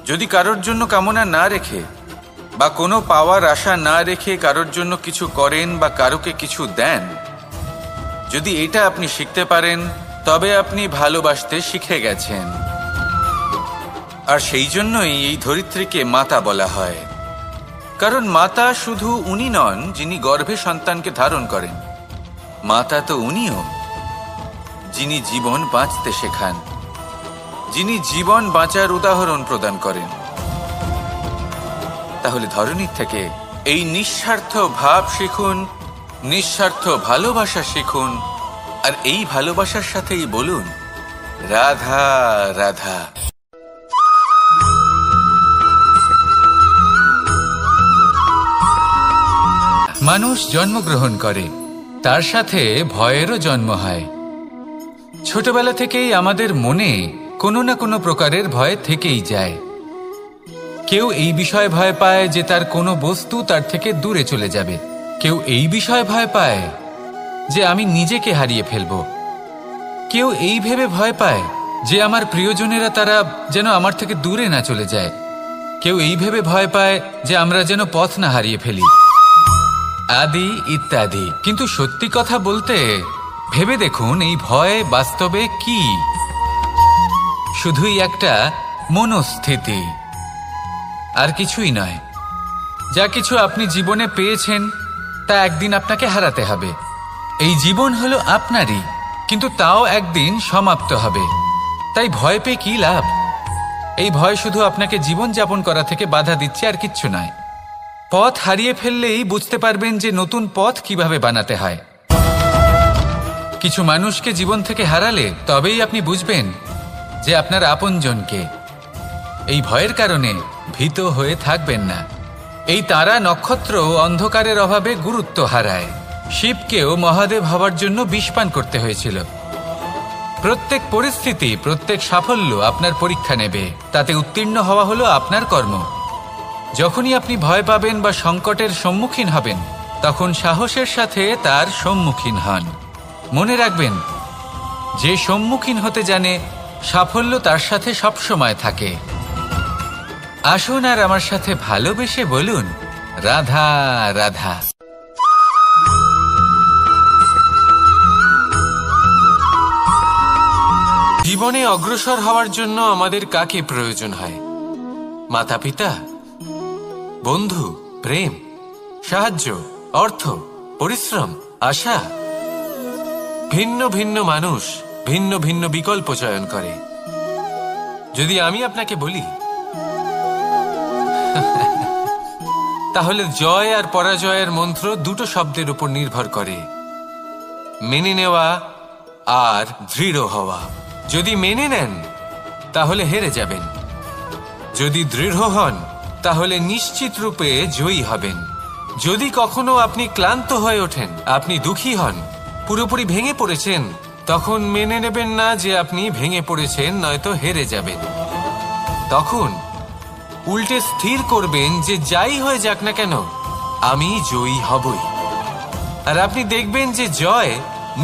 যদি কারোর জন্য কামনা না রেখে বা কোনো পাওয়ার আশা না রেখে কারোর জন্য কিছু করেন বা কারোকে কিছু দেন, যদি এটা আপনি শিখতে পারেন, তবে আপনি ভালোবাসতে শিখে গেছেন। আর সেই জন্যই এই ধরিত্রীকে মাতা বলা হয়। কারণ মাতা শুধু উনি নন যিনি গর্ভে সন্তানকে ধারণ করেন, মাতা তো উনিও যিনি জীবন বাঁচতে শেখান, যিনি জীবন বাঁচার উদাহরণ প্রদান করেন। তাহলে ধরণীর থেকে এই নিঃস্বার্থ ভাব শিখুন, নিঃস্বার্থ ভালোবাসা শিখুন, আর এই ভালোবাসার সাথেই বলুন রাধা রাধা। মানুষ জন্মগ্রহণ করে, তার সাথে ভয়েরও জন্ম হয়। ছোটবেলা থেকেই আমাদের মনে কোনো না কোনো প্রকারের ভয় থেকেই যায়। কেউ এই বিষয়ে ভয় পায় যে তার কোনো বস্তু তার থেকে দূরে চলে যাবে, কেউ এই বিষয়ে ভয় পায় যে আমি নিজেকে হারিয়ে ফেলব, কেউ এই ভেবে ভয় পায় যে আমার প্রিয়জনেরা তারা যেন আমার থেকে দূরে না চলে যায়, কেউ এই ভেবে ভয় পায় যে আমরা যেন পথ না হারিয়ে ফেলি, আদি ইত্যাদি। কিন্তু সত্যি কথা বলতে ভেবে দেখুন, এই ভয় বাস্তবে কি? শুধুই একটা মনস্থিতি, আর কিছুই নয়। যা কিছু আপনি জীবনে পেয়েছেন তা একদিন আপনাকে হারাতে হবে। এই জীবন হলো আপনারই, কিন্তু তাও একদিন সমাপ্ত হবে। তাই ভয় পেয়ে কি লাভ? এই ভয় শুধু আপনাকে জীবন যাপন করা থেকে বাধা দিচ্ছে, আর কিচ্ছু নয়। পথ হারিয়ে ফেললেই বুঝতে পারবেন যে নতুন পথ কিভাবে বানাতে হয়। কিছু মানুষকে জীবন থেকে হারালে তবেই আপনি বুঝবেন যে আপনার আপনজনকে। এই ভয়ের কারণে ভীত হয়ে থাকবেন না। এই তারা নক্ষত্র অন্ধকারের অভাবে গুরুত্ব হারায়। শিবকেও মহাদেব হওয়ার জন্য বিষপান করতে হয়েছিল। প্রত্যেক পরিস্থিতি, প্রত্যেক সাফল্য আপনার পরীক্ষা নেবে, তাতে উত্তীর্ণ হওয়া হলো আপনার কর্ম। যখনই আপনি ভয় পাবেন বা সংকটের সম্মুখীন হবেন, তখন সাহসের সাথে তার সম্মুখীন হন। মনে রাখবেন, যে সম্মুখীন হতে জানে সাফল্য তার সাথে সবসময় থাকে। আসুন আর আমার সাথে ভালোবেসে বলুন রাধা রাধা। জীবনে অগ্রসর হওয়ার জন্য আমাদের কাকে প্রয়োজন হয়? মাতা পিতা, বন্ধু, প্রেম, সাহায্য, অর্থ, পরিশ্রম, আশা। ভিন্ন ভিন্ন মানুষ ভিন্ন ভিন্ন বিকল্প চয়ন করে। যদি আমি আপনাকে বলি, তাহলে জয় আর পরাজয়ের মন্ত্র দুটো শব্দের উপর নির্ভর করে, মেনে নেওয়া আর দৃঢ় হওয়া। যদি মেনে নেন তাহলে হেরে যাবেন, যদি দৃঢ় হন তাহলে নিশ্চিত রূপে জয়ী হবেন। যদি কখনো আপনি ক্লান্ত হয়ে ওঠেন, আপনি দুঃখী হন, পুরোপুরি ভেঙে পড়েছেন, তখন মেনে নেবেন না যে আপনি ভেঙে পড়েছেন, নয়তো হেরে যাবেন। তখন উল্টে স্থির করবেন যে যাই হয়ে যাক না কেন, আমি জয়ী হবই। আর আপনি দেখবেন যে জয়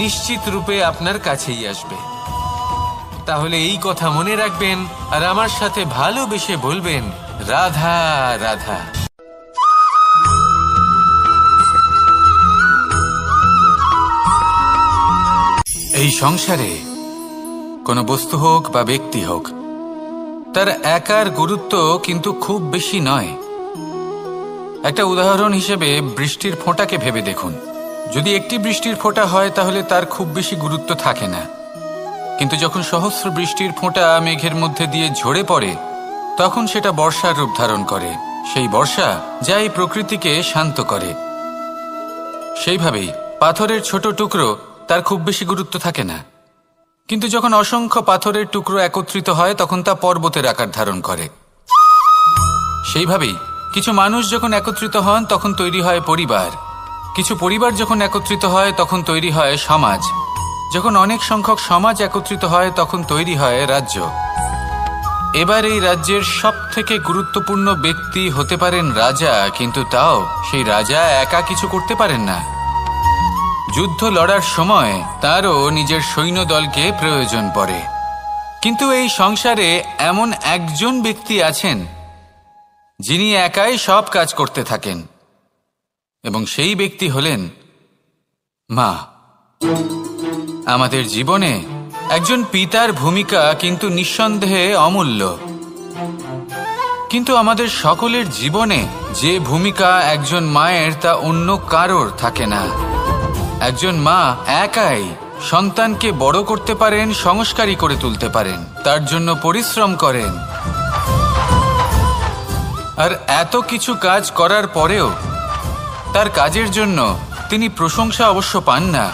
নিশ্চিত রূপে আপনার কাছেই আসবে। তাহলে এই কথা মনে রাখবেন আর আমার সাথে ভালোবেসে বলবেন রাধা রাধা। এই সংসারে কোনো বস্তু হোক বা ব্যক্তি হোক, তার একার গুরুত্ব কিন্তু খুব বেশি নয়। একটা উদাহরণ হিসেবে বৃষ্টির ফোঁটাকে ভেবে দেখুন। যদি একটি বৃষ্টির ফোঁটা হয় তাহলে তার খুব বেশি গুরুত্ব থাকে না, কিন্তু যখন সহস্র বৃষ্টির ফোঁটা মেঘের মধ্যে দিয়ে ঝরে পড়ে তখন সেটা বর্ষার রূপ ধারণ করে। সেই বর্ষা যা এই প্রকৃতিকে শান্ত করে। সেইভাবেই পাথরের ছোট টুকরো, তার খুব বেশি গুরুত্ব থাকে না, কিন্তু যখন অসংখ্য পাথরের টুকরো একত্রিত হয় তখন তা পর্বতের আকার ধারণ করে। সেইভাবেই কিছু মানুষ যখন একত্রিত হন তখন তৈরি হয় পরিবার, কিছু পরিবার যখন একত্রিত হয় তখন তৈরি হয় সমাজ, যখন অনেক সংখ্যক সমাজ একত্রিত হয় তখন তৈরি হয় রাজ্য। এবার এই রাজ্যের সবথেকে গুরুত্বপূর্ণ ব্যক্তি হতে পারেন রাজা, কিন্তু তাও সেই রাজা একা কিছু করতে পারেন না। যুদ্ধ লড়ার সময় তারও নিজের সৈন্যদলকে প্রয়োজন পড়ে। কিন্তু এই সংসারে এমন একজন ব্যক্তি আছেন যিনি একাই সব কাজ করতে থাকেন, এবং সেই ব্যক্তি হলেন মা। আমাদের জীবনে একজন পিতার ভূমিকা কিন্তু নিঃসন্দেহে অমূল্য, কিন্তু আমাদের সকলের জীবনে যে ভূমিকা একজন মায়ের তা অন্য কারোর থাকে না। একজন মা একাই সন্তানকে বড় করতে পারেন, সংস্কারী করে তুলতে পারেন, তার জন্য পরিশ্রম করেন। আর এত কিছু কাজ করার পরেও তার কাজের জন্য তিনি প্রশংসা অবশ্য পান না।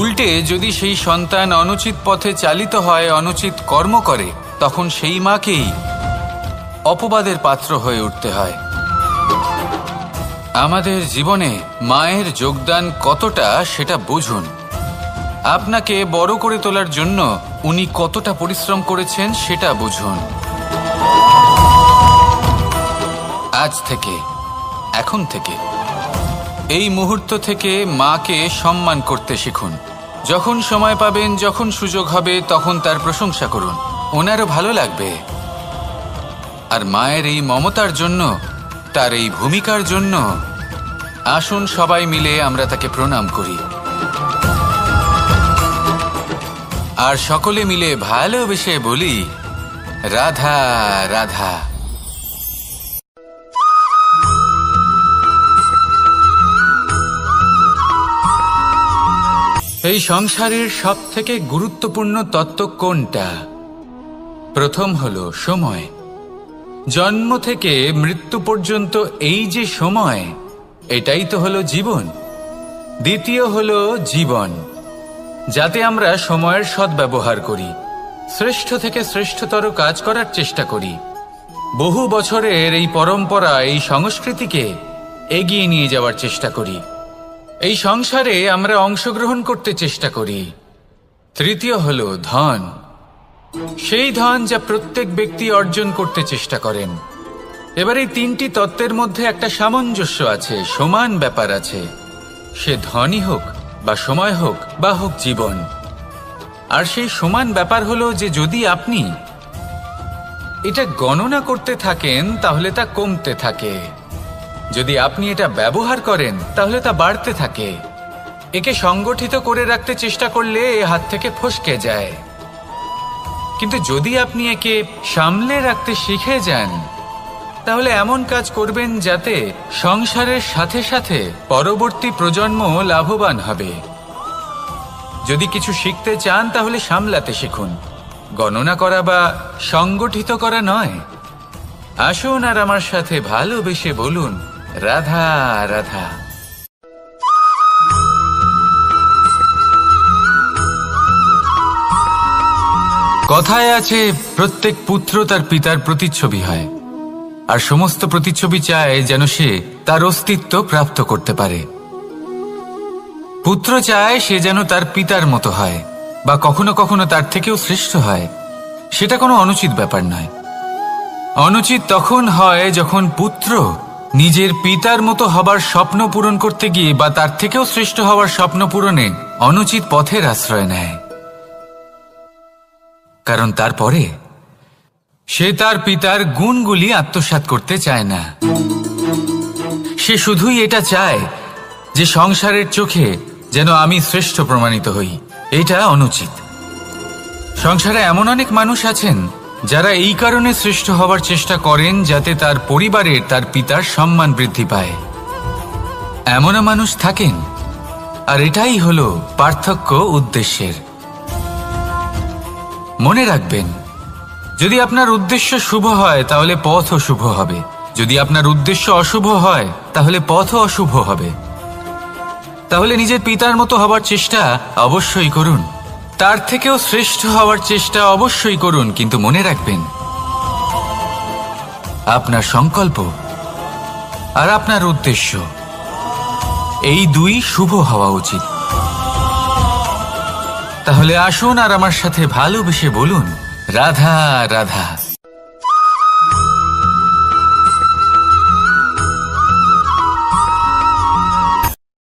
উল্টে যদি সেই সন্তান অনুচিত পথে চালিত হয়, অনুচিত কর্ম করে, তখন সেই মাকেই অপবাদের পাত্র হয়ে উঠতে হয়। আমাদের জীবনে মায়ের যোগদান কতটা সেটা বুঝুন। আপনাকে বড় করে তোলার জন্য উনি কতটা পরিশ্রম করেছেন সেটা বুঝুন। আজ থেকে, এখন থেকে, এই মুহূর্ত থেকে মাকে সম্মান করতে শিখুন। যখন সময় পাবেন, যখন সুযোগ হবে, তখন তার প্রশংসা করুন, ওনারও ভালো লাগবে। আর মায়ের এই মমতার জন্য, তার এই ভূমিকার জন্য আসুন সবাই মিলে আমরা তাকে প্রণাম করি, আর সকলে মিলে ভালোবেসে বলি, রাধা রাধা। এই সংসারের সবথেকে গুরুত্বপূর্ণ তত্ত্ব কোনটা? প্রথম হলো সময়। জন্ম থেকে মৃত্যু পর্যন্ত এই যে সময়, এটাই তো হলো জীবন। দ্বিতীয় হলো জীবন, যাতে আমরা সময়ের সদ্ব্যবহার করি, শ্রেষ্ঠ থেকে শ্রেষ্ঠতর কাজ করার চেষ্টা করি। বহু বছরের এই পরম্পরা, এই সংস্কৃতিকে এগিয়ে নিয়ে যাওয়ার চেষ্টা করি। এই সংসারে আমরা অংশগ্রহণ করতে চেষ্টা করি। তৃতীয় হলো ধন, সেই ধন যা প্রত্যেক ব্যক্তি অর্জন করতে চেষ্টা করেন। এবার এই তিনটি তত্ত্বের মধ্যে একটা সামঞ্জস্য আছে, সমান ব্যাপার আছে, সে ধনই হোক বা সময় হোক বা হোক জীবন। আর সেই সমান ব্যাপার হলো যে যদি আপনি এটা গণনা করতে থাকেন তাহলে তা কমতে থাকে, যদি আপনি এটা ব্যবহার করেন তাহলে তা বাড়তে থাকে। একে সংগঠিত করে রাখতে চেষ্টা করলে এ হাত থেকে ফসকে যায়, কিন্তু যদি আপনি একে সামলে রাখতে শিখে যান তাহলে এমন কাজ করবেন যাতে সংসারের সাথে সাথে পরবর্তী প্রজন্ম লাভবান হবে। যদি কিছু শিখতে চান তাহলে সামলাতে শিখুন, গণনা করা বা সংগঠিত করা নয়। আসুন আর আমার সাথে ভালোবেসে বলুন, রাধা রাধা। কথায় আছে, প্রত্যেক পুত্র তার পিতার প্রতিচ্ছবি হয়, আর সমস্ত প্রতিচ্ছবি চায় যেন সে তার অস্তিত্ব প্রাপ্ত করতে পারে। পুত্র চায় সে যেন তার পিতার মতো হয়, বা কখনো কখনো তার থেকেও শ্রেষ্ঠ হয়। সেটা কোনো অনুচিত ব্যাপার নয়। অনুচিত তখন হয় যখন পুত্র নিজের পিতার মতো হবার স্বপ্ন পূরণ করতে গিয়ে বা তার থেকেও শ্রেষ্ঠ হওয়ার স্বপ্ন পূরণে অনুচিত পথের আশ্রয় নেয়। কারণ তারপরে সে তার পিতার গুণগুলি আত্মসাৎ করতে চায় না। সে শুধুই এটা চায় যে সংসারের চোখে যেন আমি শ্রেষ্ঠ প্রমাণিত হই। এটা অনুচিত। সংসারে এমন অনেক মানুষ আছেন যারা এই কারণে শ্রেষ্ঠ হবার চেষ্টা করেন যাতে তার পরিবারের তার পিতার সম্মান বৃদ্ধি পায়, এমনও মানুষ থাকেন। আর এটাই হলো পার্থক্য উদ্দেশ্যের। মনে রাখবেন, যদি আপনার উদ্দেশ্য শুভ হয় তাহলে পথও শুভ হবে, যদি আপনার উদ্দেশ্য অশুভ হয় তাহলে পথও অশুভ হবে। তাহলে নিজের পিতার মতো হবার চেষ্টা অবশ্যই করুন, তার থেকেও শ্রেষ্ঠ হওয়ার চেষ্টা অবশ্যই করুন, কিন্তু মনে রাখবেন আপনার সংকল্প আর আপনার উদ্দেশ্য এই দুই শুভ হওয়া উচিত। তাহলে আসুন আর আমার সাথে ভালোবেসে বলুন, রাধা রাধা।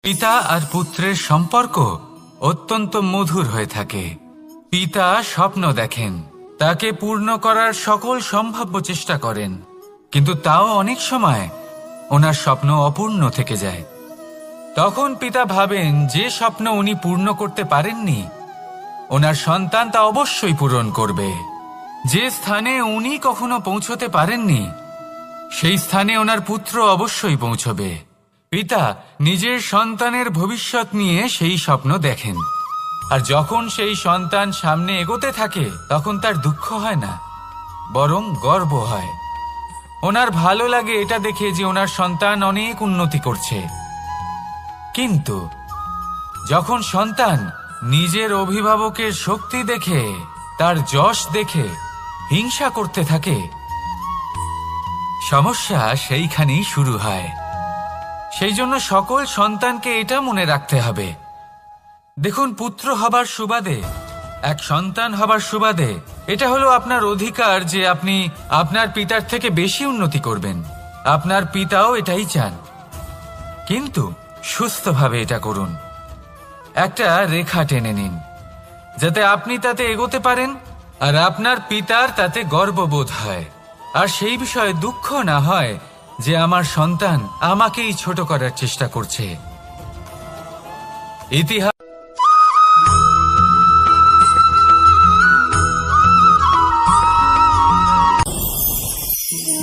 পিতা আর পুত্রের সম্পর্ক অত্যন্ত মধুর হয়ে থাকে। পিতা স্বপ্ন দেখেন, তাকে পূর্ণ করার সকল সম্ভাব্য চেষ্টা করেন, কিন্তু তাও অনেক সময় ওনার স্বপ্ন অপূর্ণ থেকে যায়। তখন পিতা ভাবেন যে স্বপ্ন উনি পূর্ণ করতে পারেননি, ওনার সন্তান তা অবশ্যই পূরণ করবে। যে স্থানে উনি কখনো পৌঁছতে পারেননি, সেই স্থানে ওনার পুত্র অবশ্যই পৌঁছবে। পিতা নিজের সন্তানের ভবিষ্যৎ নিয়ে সেই স্বপ্ন দেখেন, আর যখন সেই সন্তান সামনে এগোতে থাকে তখন তার দুঃখ হয় না, বরং গর্ব হয়। ওনার ভালো লাগে এটা দেখে যে ওনার সন্তান অনেক উন্নতি করছে। কিন্তু যখন সন্তান নিজের অভিভাবকের শক্তি দেখে, তার যশ দেখে হিংসা করতে থাকে, সমস্যা সেইখানেই শুরু হয়। সেই জন্য সকল সন্তানকে এটা মনে রাখতে হবে, দেখুন, পুত্র হবার সুবাদে, এক সন্তান হবার সুবাদে এটা হলো আপনার অধিকার যে আপনি আপনার পিতার থেকে বেশি উন্নতি করবেন। আপনার পিতাও এটাই চান, কিন্তু সুস্থভাবে এটা করুন। একটা রেখা টেনে নিন যাতে আপনি তাতে এগোতে পারেন আর আপনার পিতার তাতে গর্ববোধ হয়, আর সেই বিষয়ে দুঃখ না হয় যে আমার সন্তান আমাকেই ছোট করার চেষ্টা করছে। ইতিহাস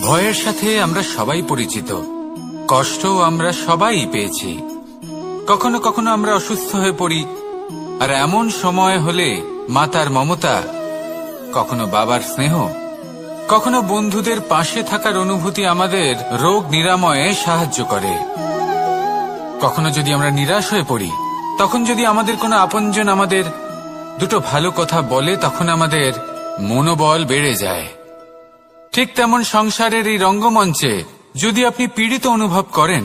ভয়ের সাথে আমরা সবাই পরিচিত, কষ্টও আমরা সবাই পেয়েছি। কখনো কখনো আমরা অসুস্থ হয়ে পড়ি, আর এমন সময় হলে মাতার মমতা, কখনো বাবার স্নেহ, কখনো বন্ধুদের পাশে থাকার অনুভূতি আমাদের রোগ নিরাময়ে সাহায্য করে। কখনো যদি আমরা নিরাশ হয়ে পড়ি, তখন যদি আমাদের কোনো আপনজন আমাদের দুটো ভালো কথা বলে, তখন আমাদের মনোবল বেড়ে যায়। ঠিক তেমন সংসারের এই রঙ্গমঞ্চে যদি আপনি পীড়িত অনুভব করেন,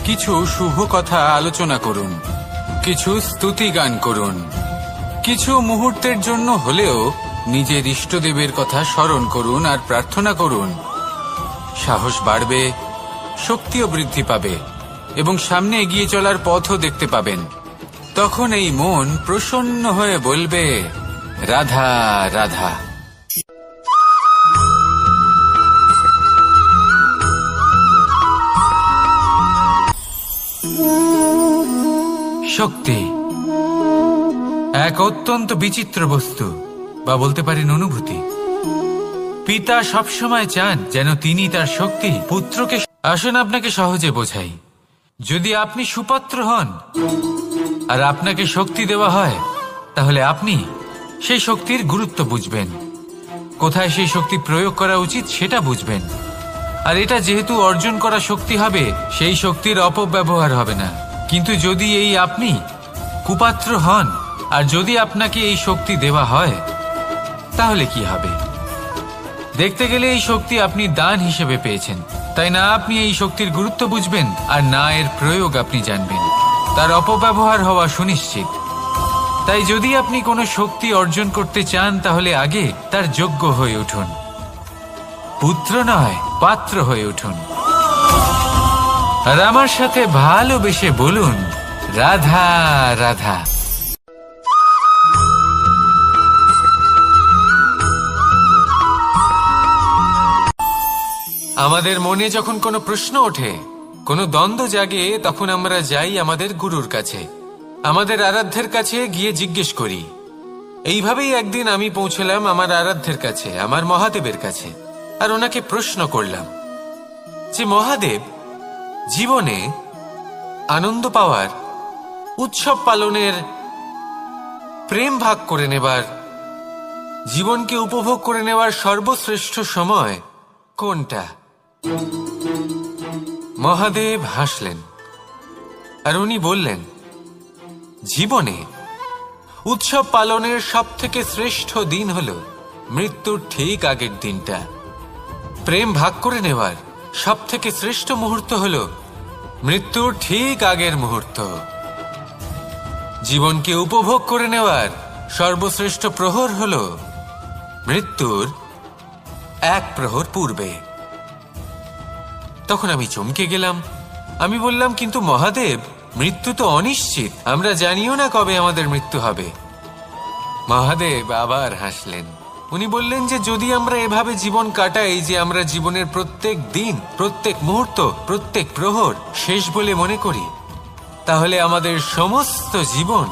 কিছু শুভ কথা আলোচনা করুন, কিছু স্তুতি গান করুন, কিছু মুহূর্তের জন্য হলেও নিজের ইষ্টদেবের কথা স্মরণ করুন আর প্রার্থনা করুন। সাহস বাড়বে, শক্তিও বৃদ্ধি পাবে এবং সামনে এগিয়ে চলার পথও দেখতে পাবেন। তখন এই মন প্রসন্ন হয়ে বলবে, রাধা রাধা। শক্তি এক অত্যন্ত বিচিত্র বস্তু, বা বলতে পারেন অনুভূতি। পিতা সবসময় চান যেন তিনি তার শক্তি পুত্রকে। আসুন আপনাকে সহজে বোঝাই, যদি আপনি সুপাত্র হন আর আপনাকে শক্তি দেওয়া হয়, তাহলে আপনি সেই শক্তির গুরুত্ব বুঝবেন, কোথায় সেই শক্তি প্রয়োগ করা উচিত সেটা বুঝবেন। আর এটা যেহেতু অর্জন করা শক্তি হবে, সেই শক্তির অপব্যবহার হবে না। কিন্তু যদি এই আপনি কুপাত্র হন আর যদি আপনাকে এই শক্তি দেওয়া হয়, তাহলে কি হবে? দেখতে গেলে এই শক্তি আপনি দান হিসেবে পেয়েছেন, তাই না আপনি এই শক্তির গুরুত্ব বুঝবেন আর না এর প্রয়োগ আপনি জানবেন। তার অপব্যবহার হওয়া সুনিশ্চিত। তাই যদি আপনি কোনো শক্তি অর্জন করতে চান, তাহলে আগে তার যোগ্য হয়ে উঠুন, পুত্র নয় পাত্র হয়ে উঠুন। আর আমার সাথে ভালোবেসে বলুন, রাধা রাধা। আমাদের মনে যখন কোনো প্রশ্ন ওঠে, কোনো দ্বন্দ্ব জাগে, তখন আমরা যাই আমাদের গুরুর কাছে, আমাদের আরাধ্যের কাছে গিয়ে জিজ্ঞেস করি, এইভাবেই একদিন আমি পৌঁছলাম আমার আরাধ্যের কাছে, আমার মহাদেবের কাছে, আর ওনাকে প্রশ্ন করলাম যে মহাদেব, জীবনে আনন্দ পাওয়ার, উৎসব পালনের, প্রেম ভাগ করে নেবার, জীবনকে উপভোগ করে নেওয়ার সর্বশ্রেষ্ঠ সময় কোনটা? মহাদেব হাসলেন আর উনি বললেন, জীবনে উৎসব পালনের সব থেকে শ্রেষ্ঠ দিন হল মৃত্যুর ঠিক আগের দিনটা। প্রেম ভাগ করে নেওয়ার সব থেকে শ্রেষ্ঠ মুহূর্ত হল মৃত্যুর ঠিক আগের মুহূর্ত। জীবনকে উপভোগ করে নেওয়ার সর্বশ্রেষ্ঠ প্রহর হল মৃত্যুর এক প্রহর পূর্বে। তখন আমি চমকে গেলাম। আমি বললাম, কিন্তু মহাদেব, মৃত্যু তো অনিশ্চিত, আমরা জানিও না কবে আমাদের মৃত্যু হবে। মহাদেব আবার হাসলেন। উনি বললেন যে যদি আমরা এভাবে জীবন কাটাই যে আমরা জীবনের প্রত্যেক দিন, প্রত্যেক মুহূর্ত, প্রত্যেক প্রহর শেষ বলে মনে করি, তাহলে আমাদের সমস্ত জীবন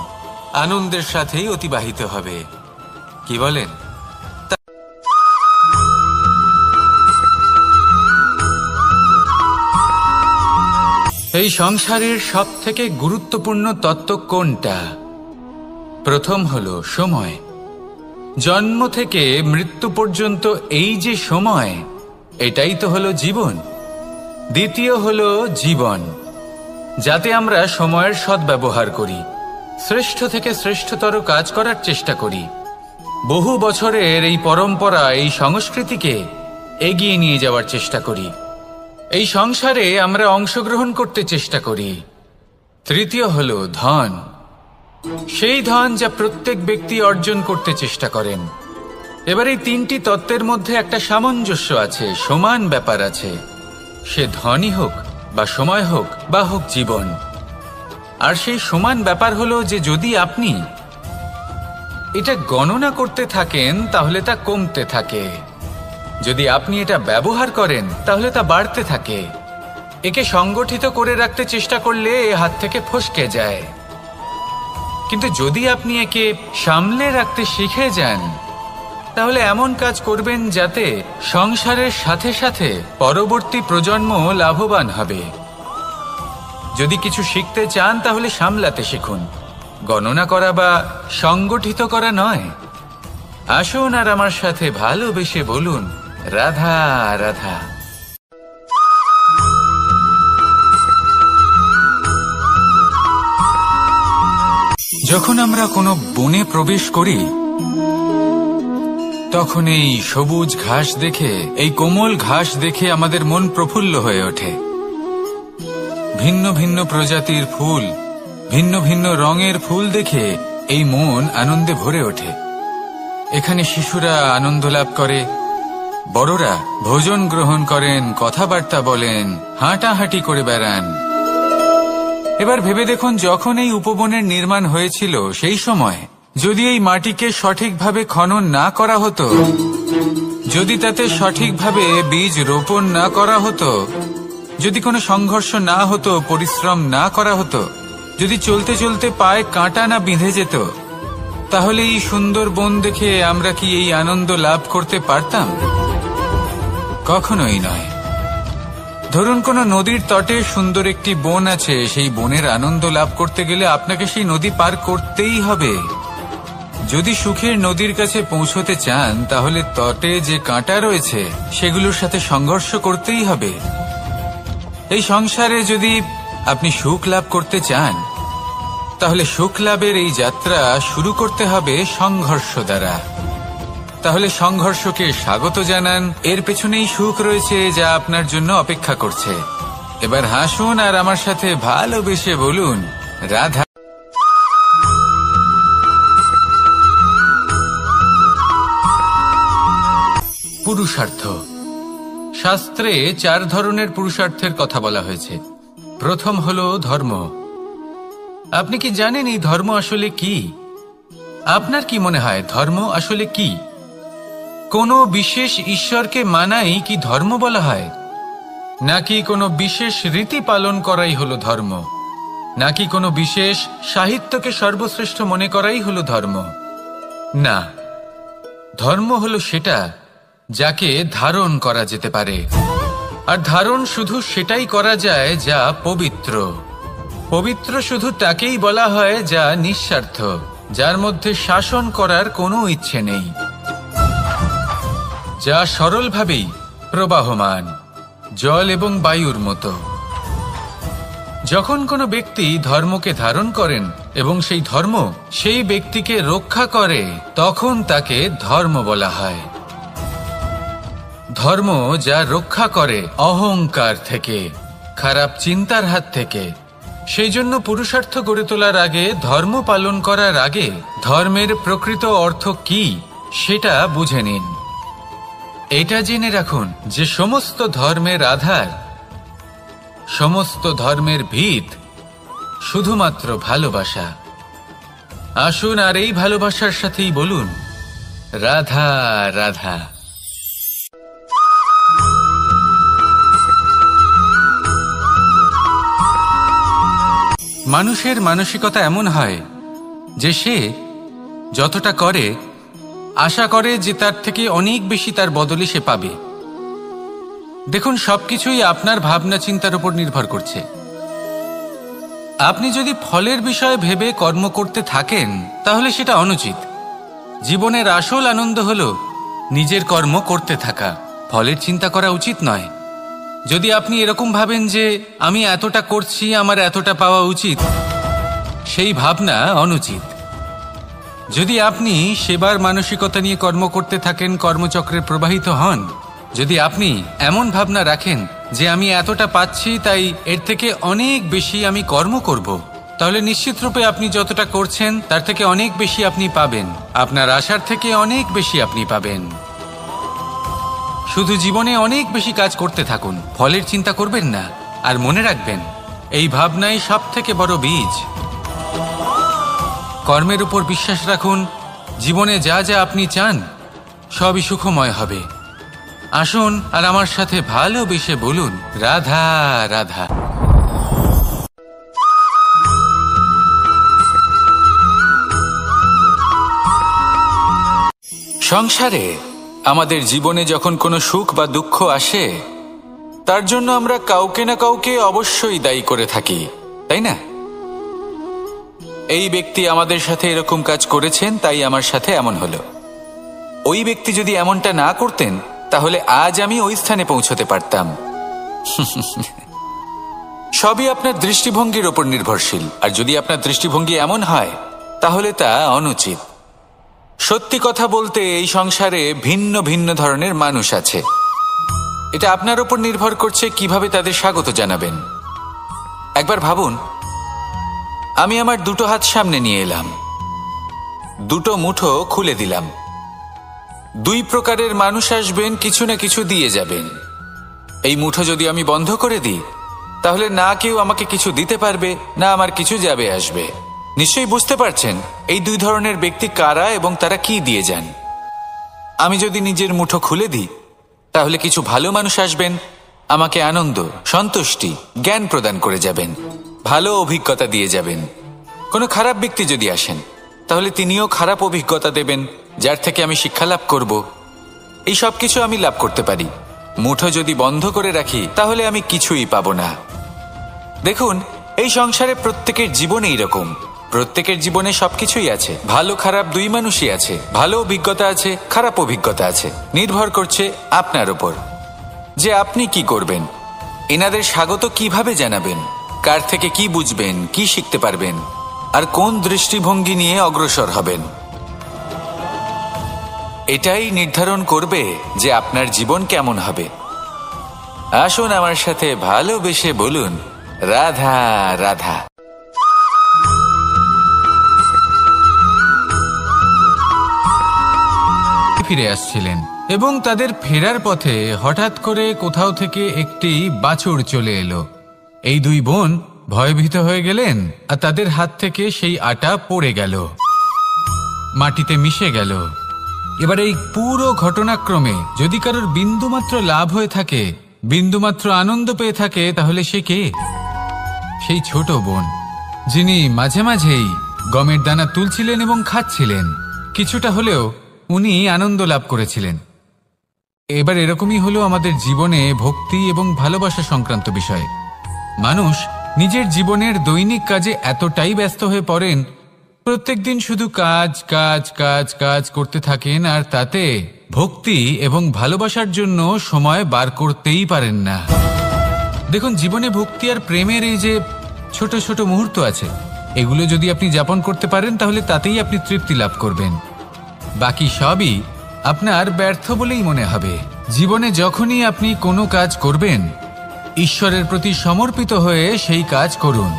আনন্দের সাথেই অতিবাহিত হবে। কি বলেন? এই সংসারের সব থেকে গুরুত্বপূর্ণ তত্ত্ব কোনটা? প্রথম হলো সময়। জন্ম থেকে মৃত্যু পর্যন্ত এই যে সময়, এটাই তো হলো জীবন। দ্বিতীয় হলো জীবন, যাতে আমরা সময়ের সদ্ব্যবহার করি, শ্রেষ্ঠ থেকে শ্রেষ্ঠতর কাজ করার চেষ্টা করি। বহু বছরের এই পরম্পরা, এই সংস্কৃতিকে এগিয়ে নিয়ে যাওয়ার চেষ্টা করি। এই সংসারে আমরা অংশগ্রহণ করতে চেষ্টা করি। তৃতীয় হলো ধন, সেই ধন যা প্রত্যেক ব্যক্তি অর্জন করতে চেষ্টা করেন। এবার এই তিনটি তত্ত্বের মধ্যে একটা সামঞ্জস্য আছে, সমান ব্যাপার আছে। সে ধনই হোক বা সময় হোক বা হোক জীবন। আর সেই সমান ব্যাপার হলো যে যদি আপনি এটা গণনা করতে থাকেন তাহলে তা কমতে থাকে, যদি আপনি এটা ব্যবহার করেন তাহলে তা বাড়তে থাকে। একে সংগঠিত করে রাখতে চেষ্টা করলে এ হাত থেকে ফসকে যায়, কিন্তু যদি আপনি একে সামলে রাখতে শিখে যান তাহলে এমন কাজ করবেন যাতে সংসারের সাথে সাথে পরবর্তী প্রজন্ম লাভবান হবে। যদি কিছু শিখতে চান তাহলে সামলাতে শিখুন, গণনা করা বা সংগঠিত করা নয়। আসুন আর আমার সাথে ভালোবেসে বলুন, রাধা রাধা। যখন আমরা কোনো বনে প্রবেশ করি তখন এই সবুজ ঘাস দেখে, এই কোমল ঘাস দেখে আমাদের মন প্রফুল্ল হয়ে ওঠে। ভিন্ন ভিন্ন প্রজাতির ফুল, ভিন্ন ভিন্ন রঙের ফুল দেখে এই মন আনন্দে ভরে ওঠে। এখানে শিশুরা আনন্দ লাভ করে, বড়রা ভোজন গ্রহণ করেন, কথাবার্তা বলেন, হাঁটাহাঁটি করে বেড়ান। এবার ভেবে দেখুন, যখন এই উপবনের নির্মাণ হয়েছিল সেই সময় যদি এই মাটিকে সঠিকভাবে খনন না করা হতো, যদি তাতে সঠিকভাবে বীজ রোপণ না করা হতো, যদি কোনো সংঘর্ষ না হতো, পরিশ্রম না করা হতো, যদি চলতে চলতে পায়ে কাঁটা না বিঁধে যেত, তাহলে এই সুন্দর বন দেখে আমরা কি এই আনন্দ লাভ করতে পারতাম? কখনোই নয়। ধরুন কোনো নদীর তটে সুন্দর একটি বন আছে, সেই বনের আনন্দ লাভ করতে গেলে আপনাকে সেই নদী পার করতেই হবে। যদি সুখের নদীর কাছে পৌঁছতে চান তাহলে তটে যে কাঁটা রয়েছে সেগুলোর সাথে সংঘর্ষ করতেই হবে। এই সংসারে যদি আপনি সুখ লাভ করতে চান তাহলে সুখ লাভের এই যাত্রা শুরু করতে হবে সংঘর্ষ দ্বারা। তাহলে সংঘর্ষকে স্বাগত জানান, এর পেছনেই সুখ রয়েছে যা আপনার জন্য অপেক্ষা করছে। এবার হাসুন আর আমার সাথে ভালোবেসে বলুন, রাধা। পুরুষার্থ। শাস্ত্রে 4 ধরনের পুরুষার্থের কথা বলা হয়েছে। প্রথম হলো ধর্ম। আপনি কি জানেন এই ধর্ম আসলে কি? আপনার কি মনে হয় ধর্ম আসলে কি? কোনো বিশেষ ঈশ্বরকে মানাই কি ধর্ম বলা হয়? নাকি কোনো বিশেষ রীতি পালন করাই হলো ধর্ম? নাকি কোনো বিশেষ সাহিত্যকে সর্বশ্রেষ্ঠ মনে করাই হলো ধর্ম? না, ধর্ম হলো সেটা যাকে ধারণ করা যেতে পারে, আর ধারণ শুধু সেটাই করা যায় যা পবিত্র। পবিত্র শুধু তাকেই বলা হয় যা নিঃস্বার্থ, যার মধ্যে শাসন করার কোনো ইচ্ছে নেই, যা সরলভাবেই প্রবাহমান, জল এবং বায়ুর মতো। যখন কোনো ব্যক্তি ধর্মকে ধারণ করেন এবং সেই ধর্ম সেই ব্যক্তিকে রক্ষা করে, তখন তাকে ধর্ম বলা হয়। ধর্ম যা রক্ষা করে অহংকার থেকে, খারাপ চিন্তার হাত থেকে। সেই জন্য পুরুষার্থ গড়ে তোলার আগে, ধর্ম পালন করার আগে ধর্মের প্রকৃত অর্থ কি সেটা বুঝে নিন। এটা জেনে রাখুন যে সমস্ত ধর্মের আধার, সমস্ত ধর্মের ভিত শুধুমাত্র ভালোবাসা। আসুন আর এই ভালোবাসার সাথেই বলুন, রাধা রাধা। মানুষের মানসিকতা এমন হয় যে সে যতটা করে আশা করে যে তার থেকে অনেক বেশি তার বদলে সে পাবে। দেখুন, সবকিছুই আপনার ভাবনা চিন্তার উপর নির্ভর করছে। আপনি যদি ফলের বিষয়ে ভেবে কর্ম করতে থাকেন তাহলে সেটা অনুচিত। জীবনের আসল আনন্দ হলো নিজের কর্ম করতে থাকা, ফলের চিন্তা করা উচিত নয়। যদি আপনি এরকম ভাবেন যে আমি এতটা করছি, আমার এতটা পাওয়া উচিত, সেই ভাবনা অনুচিত। যদি আপনি সেবার মানসিকতা নিয়ে কর্ম করতে থাকেন, কর্মচক্রে প্রবাহিত হন, যদি আপনি এমন ভাবনা রাখেন যে আমি এতটা পাচ্ছি তাই এর থেকে অনেক বেশি আমি কর্ম করব, তাহলে নিশ্চিতরূপে আপনি যতটা করছেন তার থেকে অনেক বেশি আপনি পাবেন, আপনার আশার থেকে অনেক বেশি আপনি পাবেন। শুধু জীবনে অনেক বেশি কাজ করতে থাকুন, ফলের চিন্তা করবেন না। আর মনে রাখবেন, এই ভাবনাই সব থেকে বড় বীজ। কর্মের উপর বিশ্বাস রাখুন, জীবনে যা যা আপনি চান সবই সুখময় হবে। আসুন আর আমার সাথে ভালোবেসে বলুন, রাধা রাধা। সংসারে আমাদের জীবনে যখন কোনো সুখ বা দুঃখ আসে, তার জন্য আমরা কাউকে না কাউকে অবশ্যই দায়ী করে থাকি, তাই না? এই ব্যক্তি আমাদের সাথে এরকম কাজ করেছেন তাই আমার সাথে এমন হলো। ওই ব্যক্তি যদি এমনটা না করতেন তাহলে আজ আমি ওই স্থানে পৌঁছতে পারতাম। সবই আপনার দৃষ্টিভঙ্গির ওপর নির্ভরশীল, আর যদি আপনার দৃষ্টিভঙ্গি এমন হয় তাহলে তা অনুচিত। সত্যি কথা বলতে এই সংসারে ভিন্ন ভিন্ন ধরনের মানুষ আছে। এটা আপনার ওপর নির্ভর করছে কিভাবে তাদের স্বাগত জানাবেন। একবার ভাবুন, আমি আমার দুটো হাত সামনে নিয়ে এলাম, দুটো মুঠো খুলে দিলাম। দুই প্রকারের মানুষ আসবেন, কিছু না কিছু দিয়ে যাবেন। এই মুঠো যদি আমি বন্ধ করে দিই তাহলে না কেউ আমাকে কিছু দিতে পারবে, না আমার কিছু যাবে আসবে। নিশ্চয়ই বুঝতে পারছেন এই দুই ধরনের ব্যক্তি কারা এবং তারা কি দিয়ে যান। আমি যদি নিজের মুঠো খুলে দিই তাহলে কিছু ভালো মানুষ আসবেন, আমাকে আনন্দ, সন্তুষ্টি, জ্ঞান প্রদান করে যাবেন, ভালো অভিজ্ঞতা দিয়ে যাবেন। কোনো খারাপ ব্যক্তি যদি আসেন তাহলে তিনিও খারাপ অভিজ্ঞতা দেবেন, যার থেকে আমি শিক্ষা লাভ করব। এই সব কিছু আমি লাভ করতে পারি। মুঠো যদি বন্ধ করে রাখি তাহলে আমি কিছুই পাবো না। দেখুন, এই সংসারে প্রত্যেকের জীবনে এইরকম, প্রত্যেকের জীবনে সবকিছুই আছে, ভালো খারাপ দুই মানুষই আছে, ভালো অভিজ্ঞতা আছে, খারাপ অভিজ্ঞতা আছে। নির্ভর করছে আপনার উপর যে আপনি কি করবেন, এনাদের স্বাগত কিভাবে জানাবেন, কার থেকে কি বুঝবেন, কি শিখতে পারবেন, আর কোন দৃষ্টিভঙ্গি নিয়ে অগ্রসর হবেন। এটাই নির্ধারণ করবে যে আপনার জীবন কেমন হবে। আসুন আমার সাথে ভালোবেসে বলুন, রাধা রাধা। ফিরে আসছিলেন এবং তাদের ফেরার পথে হঠাৎ করে কোথাও থেকে একটি বাছুর চলে এলো। এই দুই বোন ভয়ভীত হয়ে গেলেন আর তাদের হাত থেকে সেই আটা পড়ে গেল, মাটিতে মিশে গেল। এবার এই পুরো ঘটনাক্রমে যদি কারোর বিন্দুমাত্র লাভ হয়ে থাকে, বিন্দুমাত্র আনন্দ পেয়ে থাকে, তাহলে সে কে? সেই ছোট বোন, যিনি মাঝে মাঝেই গমের দানা তুলছিলেন এবং খাচ্ছিলেন। কিছুটা হলেও উনি আনন্দ লাভ করেছিলেন। এবার এরকমই হলো আমাদের জীবনে ভক্তি এবং ভালোবাসা সংক্রান্ত বিষয়। মানুষ নিজের জীবনের দৈনিক কাজে এতটাই ব্যস্ত হয়ে পড়েন, প্রত্যেকদিন শুধু কাজ কাজ কাজ কাজ করতে থাকেন, আর তাতে ভক্তি এবং ভালোবাসার জন্য সময় বার করতেই পারেন না। দেখুন, জীবনে ভক্তি আর প্রেমের এই যে ছোট ছোট মুহূর্ত আছে, এগুলো যদি আপনি যাপন করতে পারেন তাহলে তাতেই আপনি তৃপ্তি লাভ করবেন। বাকি সবই আপনার ব্যর্থ বলেই মনে হবে। জীবনে যখনই আপনি কোনো কাজ করবেন, ঈশ্বরের প্রতি সমর্পিত হয়ে সেই কাজ করুন।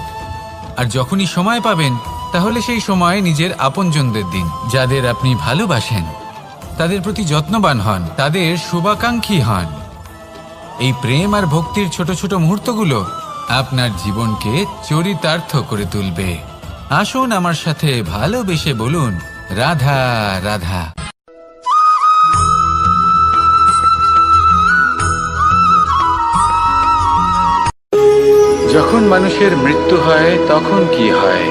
আর যখনই সময় পাবেন, তাহলে সেই সময় নিজের আপনজনদের দিন। যাদের আপনি ভালোবাসেন তাদের প্রতি যত্নবান হন, তাদের শুভাকাঙ্ক্ষী হন। এই প্রেম আর ভক্তির ছোট ছোট মুহূর্তগুলো আপনার জীবনকে চরিতার্থ করে তুলবে। আসুন আমার সাথে ভালোবেসে বলুন, রাধা রাধা। যখন মানুষের মৃত্যু হয় তখন কি হয়?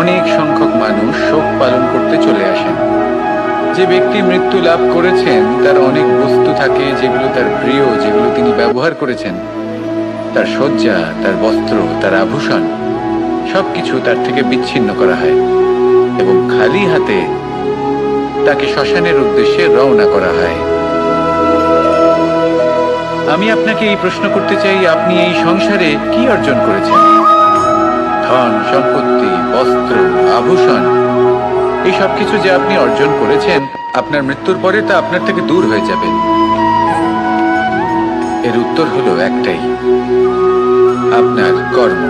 অনেক সংখ্যক মানুষ শোক পালন করতে চলে আসেন। যে ব্যক্তি মৃত্যু লাভ করেছেন তার অনেক বস্তু থাকে যেগুলো তার প্রিয়, যেগুলো তিনি ব্যবহার করেছেন। তার শয্যা, তার বস্ত্র, তার আভূষণ সবকিছু তার থেকে বিচ্ছিন্ন করা হয় এবং খালি হাতে তাকে শ্মশানের উদ্দেশ্যে রওনা করা হয়। আমি আপনাকে এই প্রশ্ন করতে চাই, আপনি এই সংসারে কি অর্জন করেছেন? ধন সম্পত্তি, বস্ত্র, আভূষণ, এই সব কিছু যে আপনি অর্জন করেছেন, আপনার মৃত্যুর পরে তা আপনার থেকে দূর হয়ে যাবে। এর উত্তর হলো একটাই, আপনার কর্ম।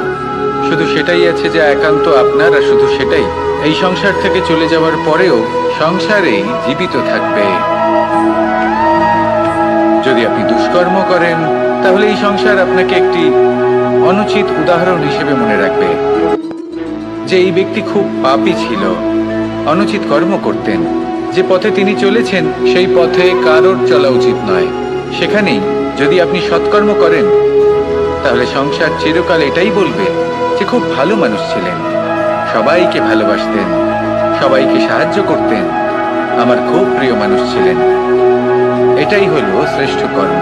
শুধু সেটাই আছে যা একান্ত আপনার, আর শুধু সেটাই এই সংসার থেকে চলে যাওয়ার পরেও সংসারেই জীবিত থাকবে। যদি আপনি দুষ্কর্ম করেন, তাহলে এই সংসার আপনাকে একটি অনুচিত উদাহরণ হিসেবে মনে রাখবে যে এই ব্যক্তি খুব পাপী ছিল, অনুচিত কর্ম করতেন। যে পথে তিনি চলেছেন সেই পথে কারোর চলা উচিত নয়। সেখানেই যদি আপনি সৎকর্ম করেন, তাহলে সংসার চিরকাল এটাই বলবে যে খুব ভালো মানুষ ছিলেন, সবাইকে ভালোবাসতেন, সবাইকে সাহায্য করতেন, আমার খুব প্রিয় মানুষ ছিলেন। এটাই হলো শ্রেষ্ঠ কর্ম।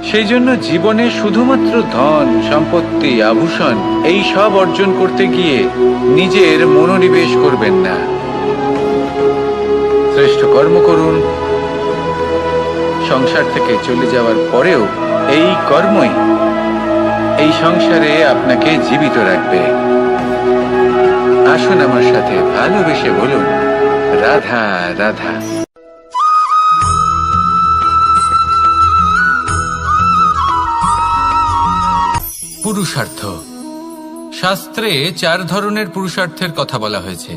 সেই জন্য জীবনে শুধুমাত্র ধন সম্পত্তি, আভূষণ এই সব অর্জন করতে গিয়ে নিজের মনোনিবেশ করবেন না। শ্রেষ্ঠ কর্ম করুন। সংসার থেকে চলে যাওয়ার পরেও এই কর্মই এই সংসারে আপনাকে জীবিত রাখবে। আসুন আমার সাথে ভালোবেসে বলুন, রাধা রাধা। পুরুষার্থ। শাস্ত্রে 4 ধরনের পুরুষার্থের কথা বলা হয়েছে।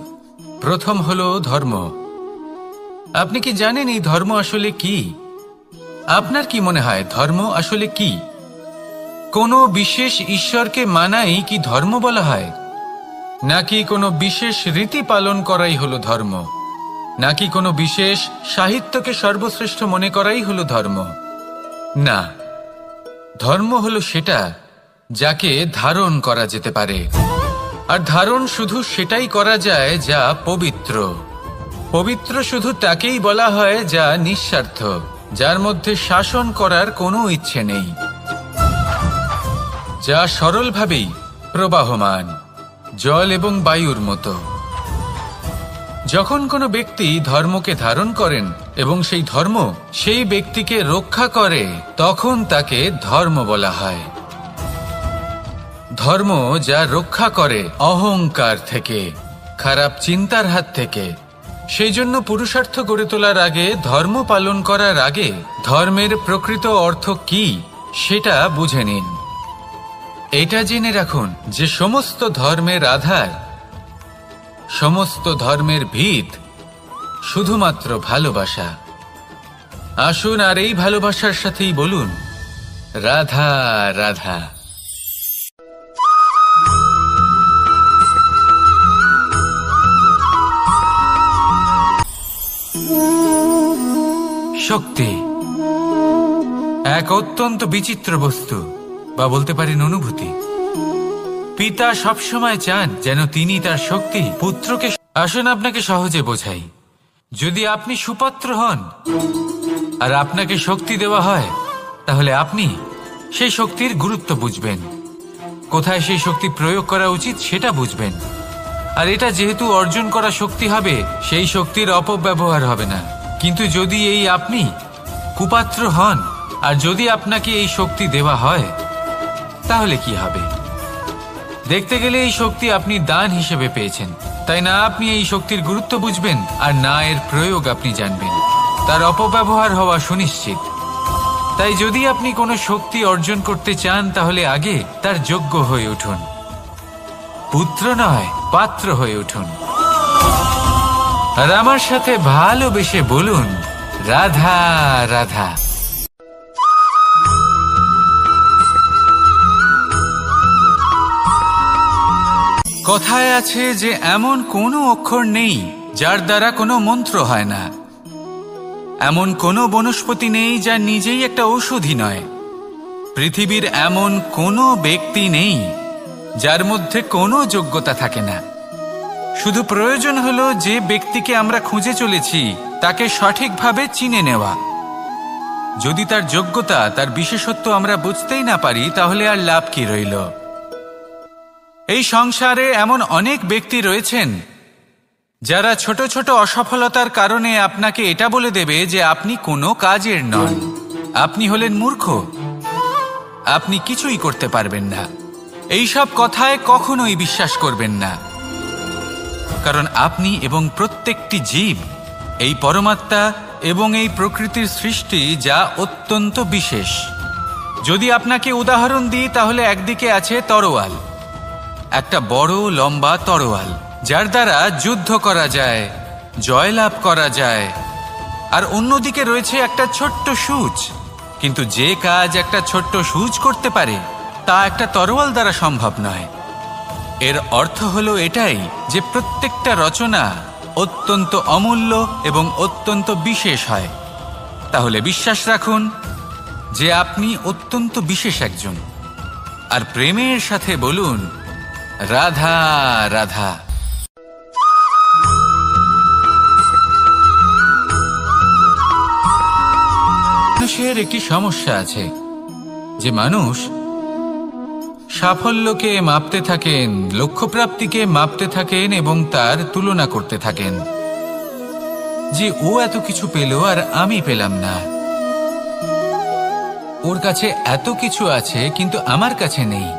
প্রথম হলো ধর্ম। আপনি কি জানেন এই ধর্ম আসলে কি? আপনার কি মনে হয় ধর্ম আসলে কি? কোনো বিশেষ ঈশ্বরকে মানাই কি ধর্ম বলা হয়? নাকি কোনো বিশেষ রীতি পালন করাই হলো ধর্ম? নাকি কোনো বিশেষ সাহিত্যকে সর্বশ্রেষ্ঠ মনে করাই হলো ধর্ম? না, ধর্ম হলো সেটা যাকে ধারণ করা যেতে পারে। আর ধারণ শুধু সেটাই করা যায় যা পবিত্র। পবিত্র শুধু তাকেই বলা হয় যা নিঃস্বার্থ, যার মধ্যে শাসন করার কোনো ইচ্ছে নেই, যা সরলভাবেই প্রবাহমান, জল এবং বায়ুর মতো। যখন কোনো ব্যক্তি ধর্মকে ধারণ করেন এবং সেই ধর্ম সেই ব্যক্তিকে রক্ষা করে, তখন তাকে ধর্ম বলা হয়। ধর্ম যা রক্ষা করে অহংকার থেকে, খারাপ চিন্তার হাত থেকে। সেই জন্য পুরুষার্থ গড়ে তোলার আগে, ধর্ম পালন করার আগে ধর্মের প্রকৃত অর্থ কি সেটা বুঝে নিন। এটা জেনে রাখুন যে সমস্ত ধর্মের আধার, সমস্ত ধর্মের ভিত শুধুমাত্র ভালোবাসা। আসুন আর এই ভালোবাসার সাথেই বলুন, রাধা রাধা। শক্তি এক অত্যন্ত বিচিত্র বস্তু, বা বলতে পারেন অনুভূতি। পিতা সবসময় চান যেন তিনি তার শক্তি পুত্রকে আসুন আপনাকে সহজে বোঝাই। যদি আপনি সুপাত্র হন আর আপনাকে শক্তি দেওয়া হয়, তাহলে আপনি সেই শক্তির গুরুত্ব বুঝবেন, কোথায় সেই শক্তি প্রয়োগ করা উচিত সেটা বুঝবেন। আর এটা যেহেতু অর্জন করা শক্তি হবে, সেই শক্তির অপব্যবহার হবে না। কিন্তু যদি এই আপনি কুপাত্র হন আর যদি আপনাকে এই শক্তি দেওয়া হয়, তাহলে কি হবে? দেখতে গেলে এই শক্তি আপনি দান হিসেবে পেয়েছেন, তাই না আপনি এই শক্তির গুরুত্ব বুঝবেন আর না এর প্রয়োগ আপনি জানবেন। তার অপব্যবহার হওয়া সুনিশ্চিত। তাই যদি আপনি কোনো শক্তি অর্জন করতে চান, তাহলে আগে তার যোগ্য হয়ে উঠুন, পুত্র নয় পাত্র হয়ে উঠুন। আর আমার সাথে ভালোবেসে বলুন, রাধা রাধা। কথায় আছে যে এমন কোনো অক্ষর নেই যার দ্বারা কোনো মন্ত্র হয় না, এমন কোনো বনস্পতি নেই যা নিজেই একটা ঔষধি নয়, পৃথিবীর এমন কোনো ব্যক্তি নেই যার মধ্যে কোনো যোগ্যতা থাকে না। শুধু প্রয়োজন হলো যে ব্যক্তিকে আমরা খুঁজে চলেছি তাকে সঠিকভাবে চিনে নেওয়া। যদি তার যোগ্যতা, তার বিশেষত্ব আমরা বুঝতেই না পারি, তাহলে আর লাভ কি রইল? এই সংসারে এমন অনেক ব্যক্তি রয়েছেন যারা ছোট ছোট অসফলতার কারণে আপনাকে এটা বলে দেবে যে আপনি কোনো কাজের নন, আপনি হলেন মূর্খ, আপনি কিছুই করতে পারবেন না। এইসব কথায় কখনোই বিশ্বাস করবেন না, কারণ আপনি এবং প্রত্যেকটি জীব এই পরমাত্মা এবং এই প্রকৃতির সৃষ্টি, যা অত্যন্ত বিশেষ। যদি আপনাকে উদাহরণ দিই, তাহলে একদিকে আছে তরোয়াল, একটা বড় লম্বা তরোয়াল, যার দ্বারা যুদ্ধ করা যায়, জয়লাভ করা যায়। আর অন্যদিকে রয়েছে একটা ছোট্ট সূচ, কিন্তু যে কাজ একটা ছোট্ট সূচ করতে পারে তা একটা তরোয়াল দ্বারা সম্ভব নয়। এর অর্থ হলো এটাই যে প্রত্যেকটা রচনা অত্যন্ত অমূল্য এবং অত্যন্ত বিশেষ হয়। তাহলে বিশ্বাস রাখুন যে আপনি অত্যন্ত বিশেষ একজন, আর প্রেমের সাথে বলুন, রাধা রাধা। মানুষের একটি সমস্যা আছে যে মানুষ সাফল্যকে মাপতে থাকেন, লক্ষ্যপ্রাপ্তিকে মাপতে থাকেন এবং তার তুলনা করতে থাকেন যে ও এত কিছু পেল আর আমি পেলাম না, ওর কাছে এত কিছু আছে কিন্তু আমার কাছে নেই।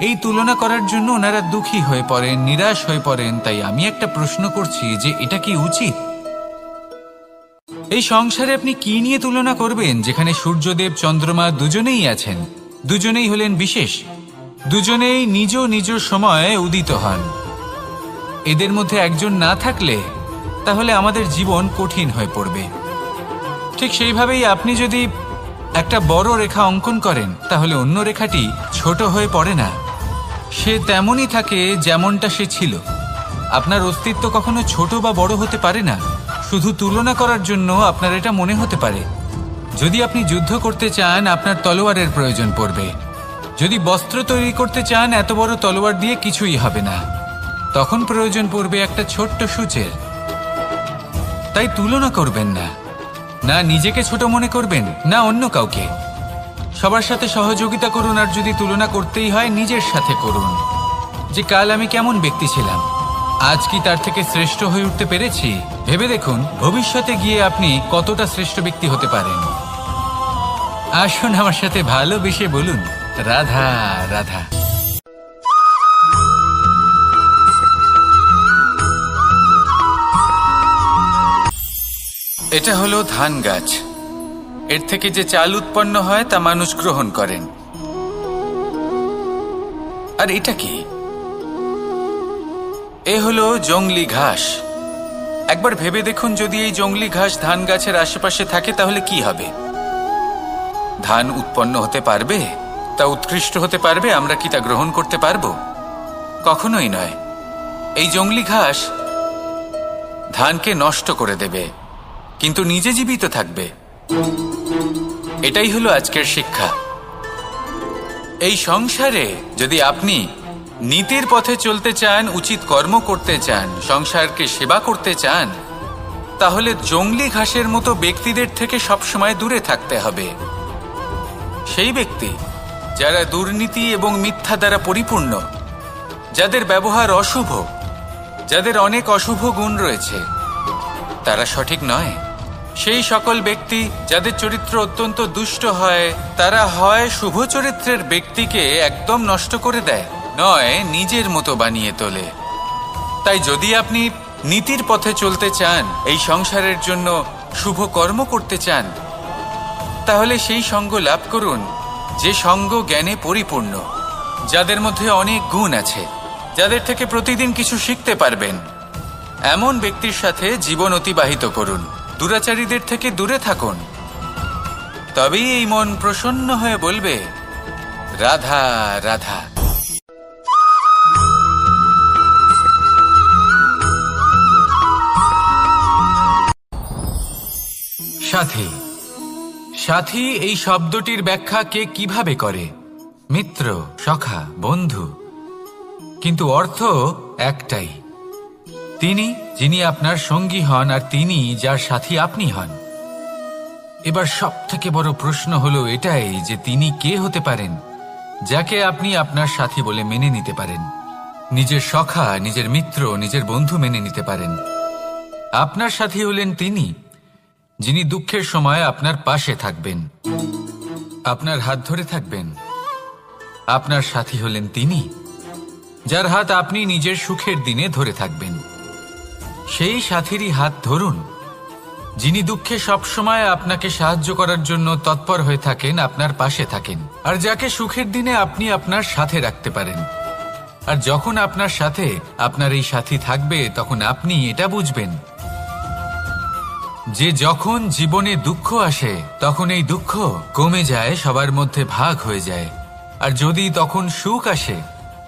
এই তুলনা করার জন্য ওনারা দুঃখী হয়ে পড়েন, নিরাশ হয়ে পড়েন। তাই আমি একটা প্রশ্ন করছি যে এটা কি উচিত? এই সংসারে আপনি কি নিয়ে তুলনা করবেন, যেখানে সূর্যদেব চন্দ্রমা দুজনেই আছেন, দুজনেই হলেন বিশেষ, দুজনেই নিজ নিজ সময়ে উদিত হন। এদের মধ্যে একজন না থাকলে তাহলে আমাদের জীবন কঠিন হয়ে পড়বে। ঠিক সেইভাবেই আপনি যদি একটা বড় রেখা অঙ্কন করেন, তাহলে অন্য রেখাটি ছোট হয়ে পড়ে না, সে তেমনই থাকে যেমনটা সে ছিল। আপনার অস্তিত্ব কখনো ছোট বা বড় হতে পারে না, শুধু তুলনা করার জন্য আপনার এটা মনে হতে পারে। যদি আপনি যুদ্ধ করতে চান, আপনার তলোয়ারের প্রয়োজন পড়বে। যদি বস্ত্র তৈরি করতে চান, এত বড় তলোয়ার দিয়ে কিছুই হবে না, তখন প্রয়োজন পড়বে একটা ছোট্ট সূচের। তাই তুলনা করবেন না, না নিজেকে ছোট মনে করবেন, না অন্য কাউকে। সবার সাথে সহযোগিতা করুন, আর যদি তুলনা করতেই হয়, নিজের সাথে করুন যে কাল আমি কেমন ব্যক্তি ছিলাম, আজ কি তার থেকে শ্রেষ্ঠ হয়ে উঠতে পেরেছি। ভেবে দেখুন ভবিষ্যতে গিয়ে আপনি কতটা শ্রেষ্ঠ ব্যক্তি হতে পারেন। আসুন আমার সাথে ভালোবেসে বলুন, রাধা রাধা। এটা হলো ধান গাছ। এর থেকে যে চাল উৎপন্ন হয় তা মানুষ গ্রহণ করেন। আর এটা কি? এ হলো জংলি ঘাস। একবার ভেবে দেখুন, যদি এই জংলি ঘাস ধান গাছের আশেপাশে থাকে তাহলে কি হবে? ধান উৎপন্ন হতে পারবে? তা উৎকৃষ্ট হতে পারবে? আমরা কি তা গ্রহণ করতে পারবো? কখনোই নয়। এই জংলি ঘাস ধানকে নষ্ট করে দেবে, কিন্তু নিজে জীবিত থাকবে। এটাই হলো আজকের শিক্ষা। এই সংসারে যদি আপনি নীতির পথে চলতে চান, উচিত কর্ম করতে চান, সংসারকে সেবা করতে চান, তাহলে জংলি ঘাসের মতো ব্যক্তিদের থেকে সবসময় দূরে থাকতে হবে। সেই ব্যক্তি যারা দুর্নীতি এবং মিথ্যা দ্বারা পরিপূর্ণ, যাদের ব্যবহার অশুভ, যাদের অনেক অশুভ গুণ রয়েছে, তারা সঠিক নয়। সেই সকল ব্যক্তি যাদের চরিত্র অত্যন্ত দুষ্ট হয়, তারা হয় শুভ চরিত্রের ব্যক্তিকে একদম নষ্ট করে দেয়, নয় নিজের মতো বানিয়ে তোলে। তাই যদি আপনি নীতির পথে চলতে চান, এই সংসারের জন্য শুভ কর্ম করতে চান, তাহলে সেই সঙ্গ লাভ করুন যে সঙ্গ জ্ঞানে পরিপূর্ণ, যাদের মধ্যে অনেক গুণ আছে, যাদের থেকে প্রতিদিন কিছু শিখতে পারবেন। এমন ব্যক্তির সাথে জীবন অতিবাহিত করুন, দুরাচারীদের থেকে দূরে থাকুন। তবেই এই মন প্রসন্ন হয়ে বলবে, রাধা রাধা। সাথী। সাথী এই শব্দটির ব্যাখ্যা কে কিভাবে করে? মিত্র, সখা, বন্ধু। কিন্তু অর্থ একটাই, তিনি যিনি আপনার সঙ্গী হন আর তিনি যার সাথী আপনি হন। এবার সব থেকে বড় প্রশ্ন হলো এটাই যে তিনি কে হতে পারেন যাকে আপনি আপনার সাথী বলে মেনে নিতে পারেন, নিজের সখা, নিজের মিত্র, নিজের বন্ধু মেনে নিতে পারেন। আপনার সাথী হলেন তিনি যিনি দুঃখের সময় আপনার পাশে থাকবেন, আপনার হাত ধরে থাকবেন। আপনার সাথী হলেন তিনি যার হাত আপনি নিজের সুখের দিনে ধরে থাকবেন। সেই সাথীরই হাত ধরুন যিনি দুঃখে সবসময় আপনাকে সাহায্য করার জন্য তৎপর হয়ে থাকেন, আপনার পাশে থাকেন, আর যাকে সুখের দিনে আপনি আপনার সাথে রাখতে পারেন। আর যখন আপনার সাথে আপনার এই সাথী থাকবে, তখন আপনি এটা বুঝবেন যে যখন জীবনে দুঃখ আসে, তখন এই দুঃখ কমে যায়, সবার মধ্যে ভাগ হয়ে যায়। আর যদি তখন সুখ আসে,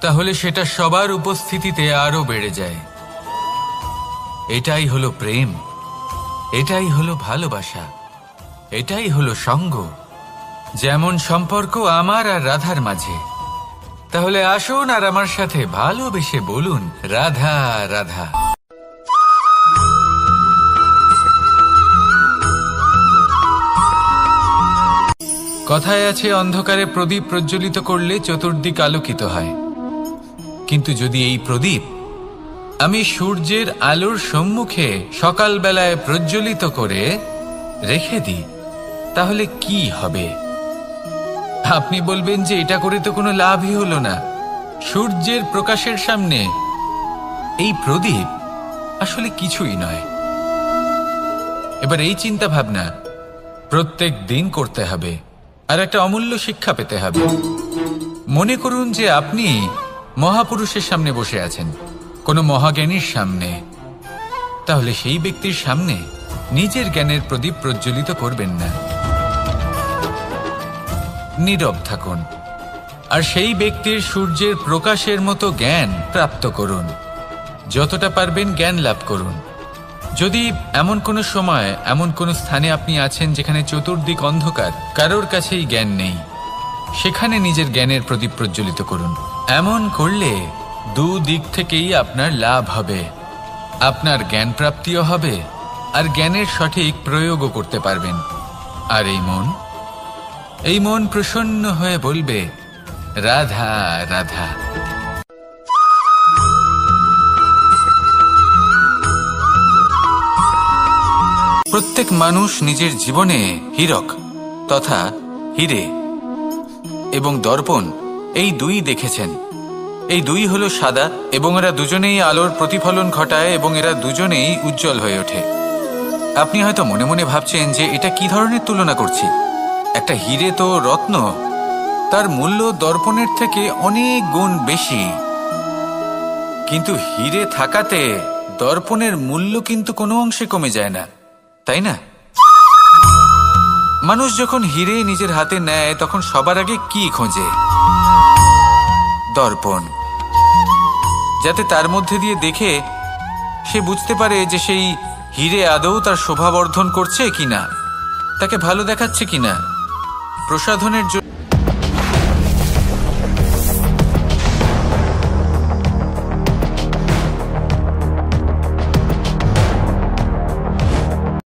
তাহলে সেটা সবার উপস্থিতিতে আরো বেড়ে যায়। এটাই হলো প্রেম, এটাই হলো ভালোবাসা, এটাই হলো সঙ্গ। যেমন সম্পর্ক আমার আর রাধার মাঝে। তাহলে আসুন আর আমার সাথে ভালোবেসে বলুন, রাধা রাধা। কথায় আছে, অন্ধকারে প্রদীপ প্রজ্বলিত করলে চতুর্দিক আলোকিত হয়। কিন্তু যদি এই প্রদীপ আমি সূর্যের আলোর সম্মুখে সকালবেলায় প্রজ্বলিত করে রেখে দিই, তাহলে কি হবে? আপনি বলবেন যে এটা করে তো কোনো লাভই হলো না। সূর্যের প্রকাশের সামনে এই প্রদীপ আসলে কিছুই নয়। এবার এই চিন্তা ভাবনা প্রত্যেক দিন করতে হবে, আর একটা অমূল্য শিক্ষা পেতে হবে। মনে করুন যে আপনি মহাপুরুষের সামনে বসে আছেন, কোনো মহাজ্ঞানীর সামনে। তাহলে সেই ব্যক্তির সামনে নিজের জ্ঞানের প্রদীপ প্রজ্বলিত করবেন না, নীরব থাকুন, আর সেই ব্যক্তির সূর্যের প্রকাশের মতো জ্ঞান প্রাপ্ত করুন। যতটা পারবেন জ্ঞান লাভ করুন। যদি এমন কোনো সময়, এমন কোনো স্থানে আপনি আছেন যেখানে চতুর্দিক অন্ধকার, কারোর কাছেই জ্ঞান নেই, সেখানে নিজের জ্ঞানের প্রদীপ প্রজ্বলিত করুন। এমন করলে দুদিক থেকেই আপনার লাভ হবে। আপনার জ্ঞান প্রাপ্তিও হবে, আর জ্ঞানের সঠিক প্রয়োগও করতে পারবেন। আর এই মন প্রসন্ন হয়ে বলবে, রাধা রাধা। প্রত্যেক মানুষ নিজের জীবনে হীরক তথা হীরে এবং দর্পণ, এই দুই দেখেছেন। এই দুই হলো সাদা, এবং এরা দুজনেই আলোর প্রতিফলন ঘটায়, এবং এরা দুজনেই উজ্জ্বল হয়ে ওঠে। আপনি হয়তো মনে মনে ভাবছেন যে এটা কি ধরনের তুলনা করছি। একটা হীরে তো রত্ন, তার মূল্য দর্পণের থেকে অনেক গুণ বেশি। কিন্তু হীরে থাকাতে দর্পণের মূল্য কিন্তু কোনো অংশে কমে যায় না, তাই না? মানুষ যখন হীরে নিজের হাতে নেয়, তখন সবার আগে কি খোঁজে? দর্পণ, যাতে তার মধ্যে দিয়ে দেখে সে বুঝতে পারে যে সেই হীরে আদৌ তার শোভাবর্ধন করছে কিনা, তাকে ভালো দেখাচ্ছে কিনা। প্রসাধনের জন্য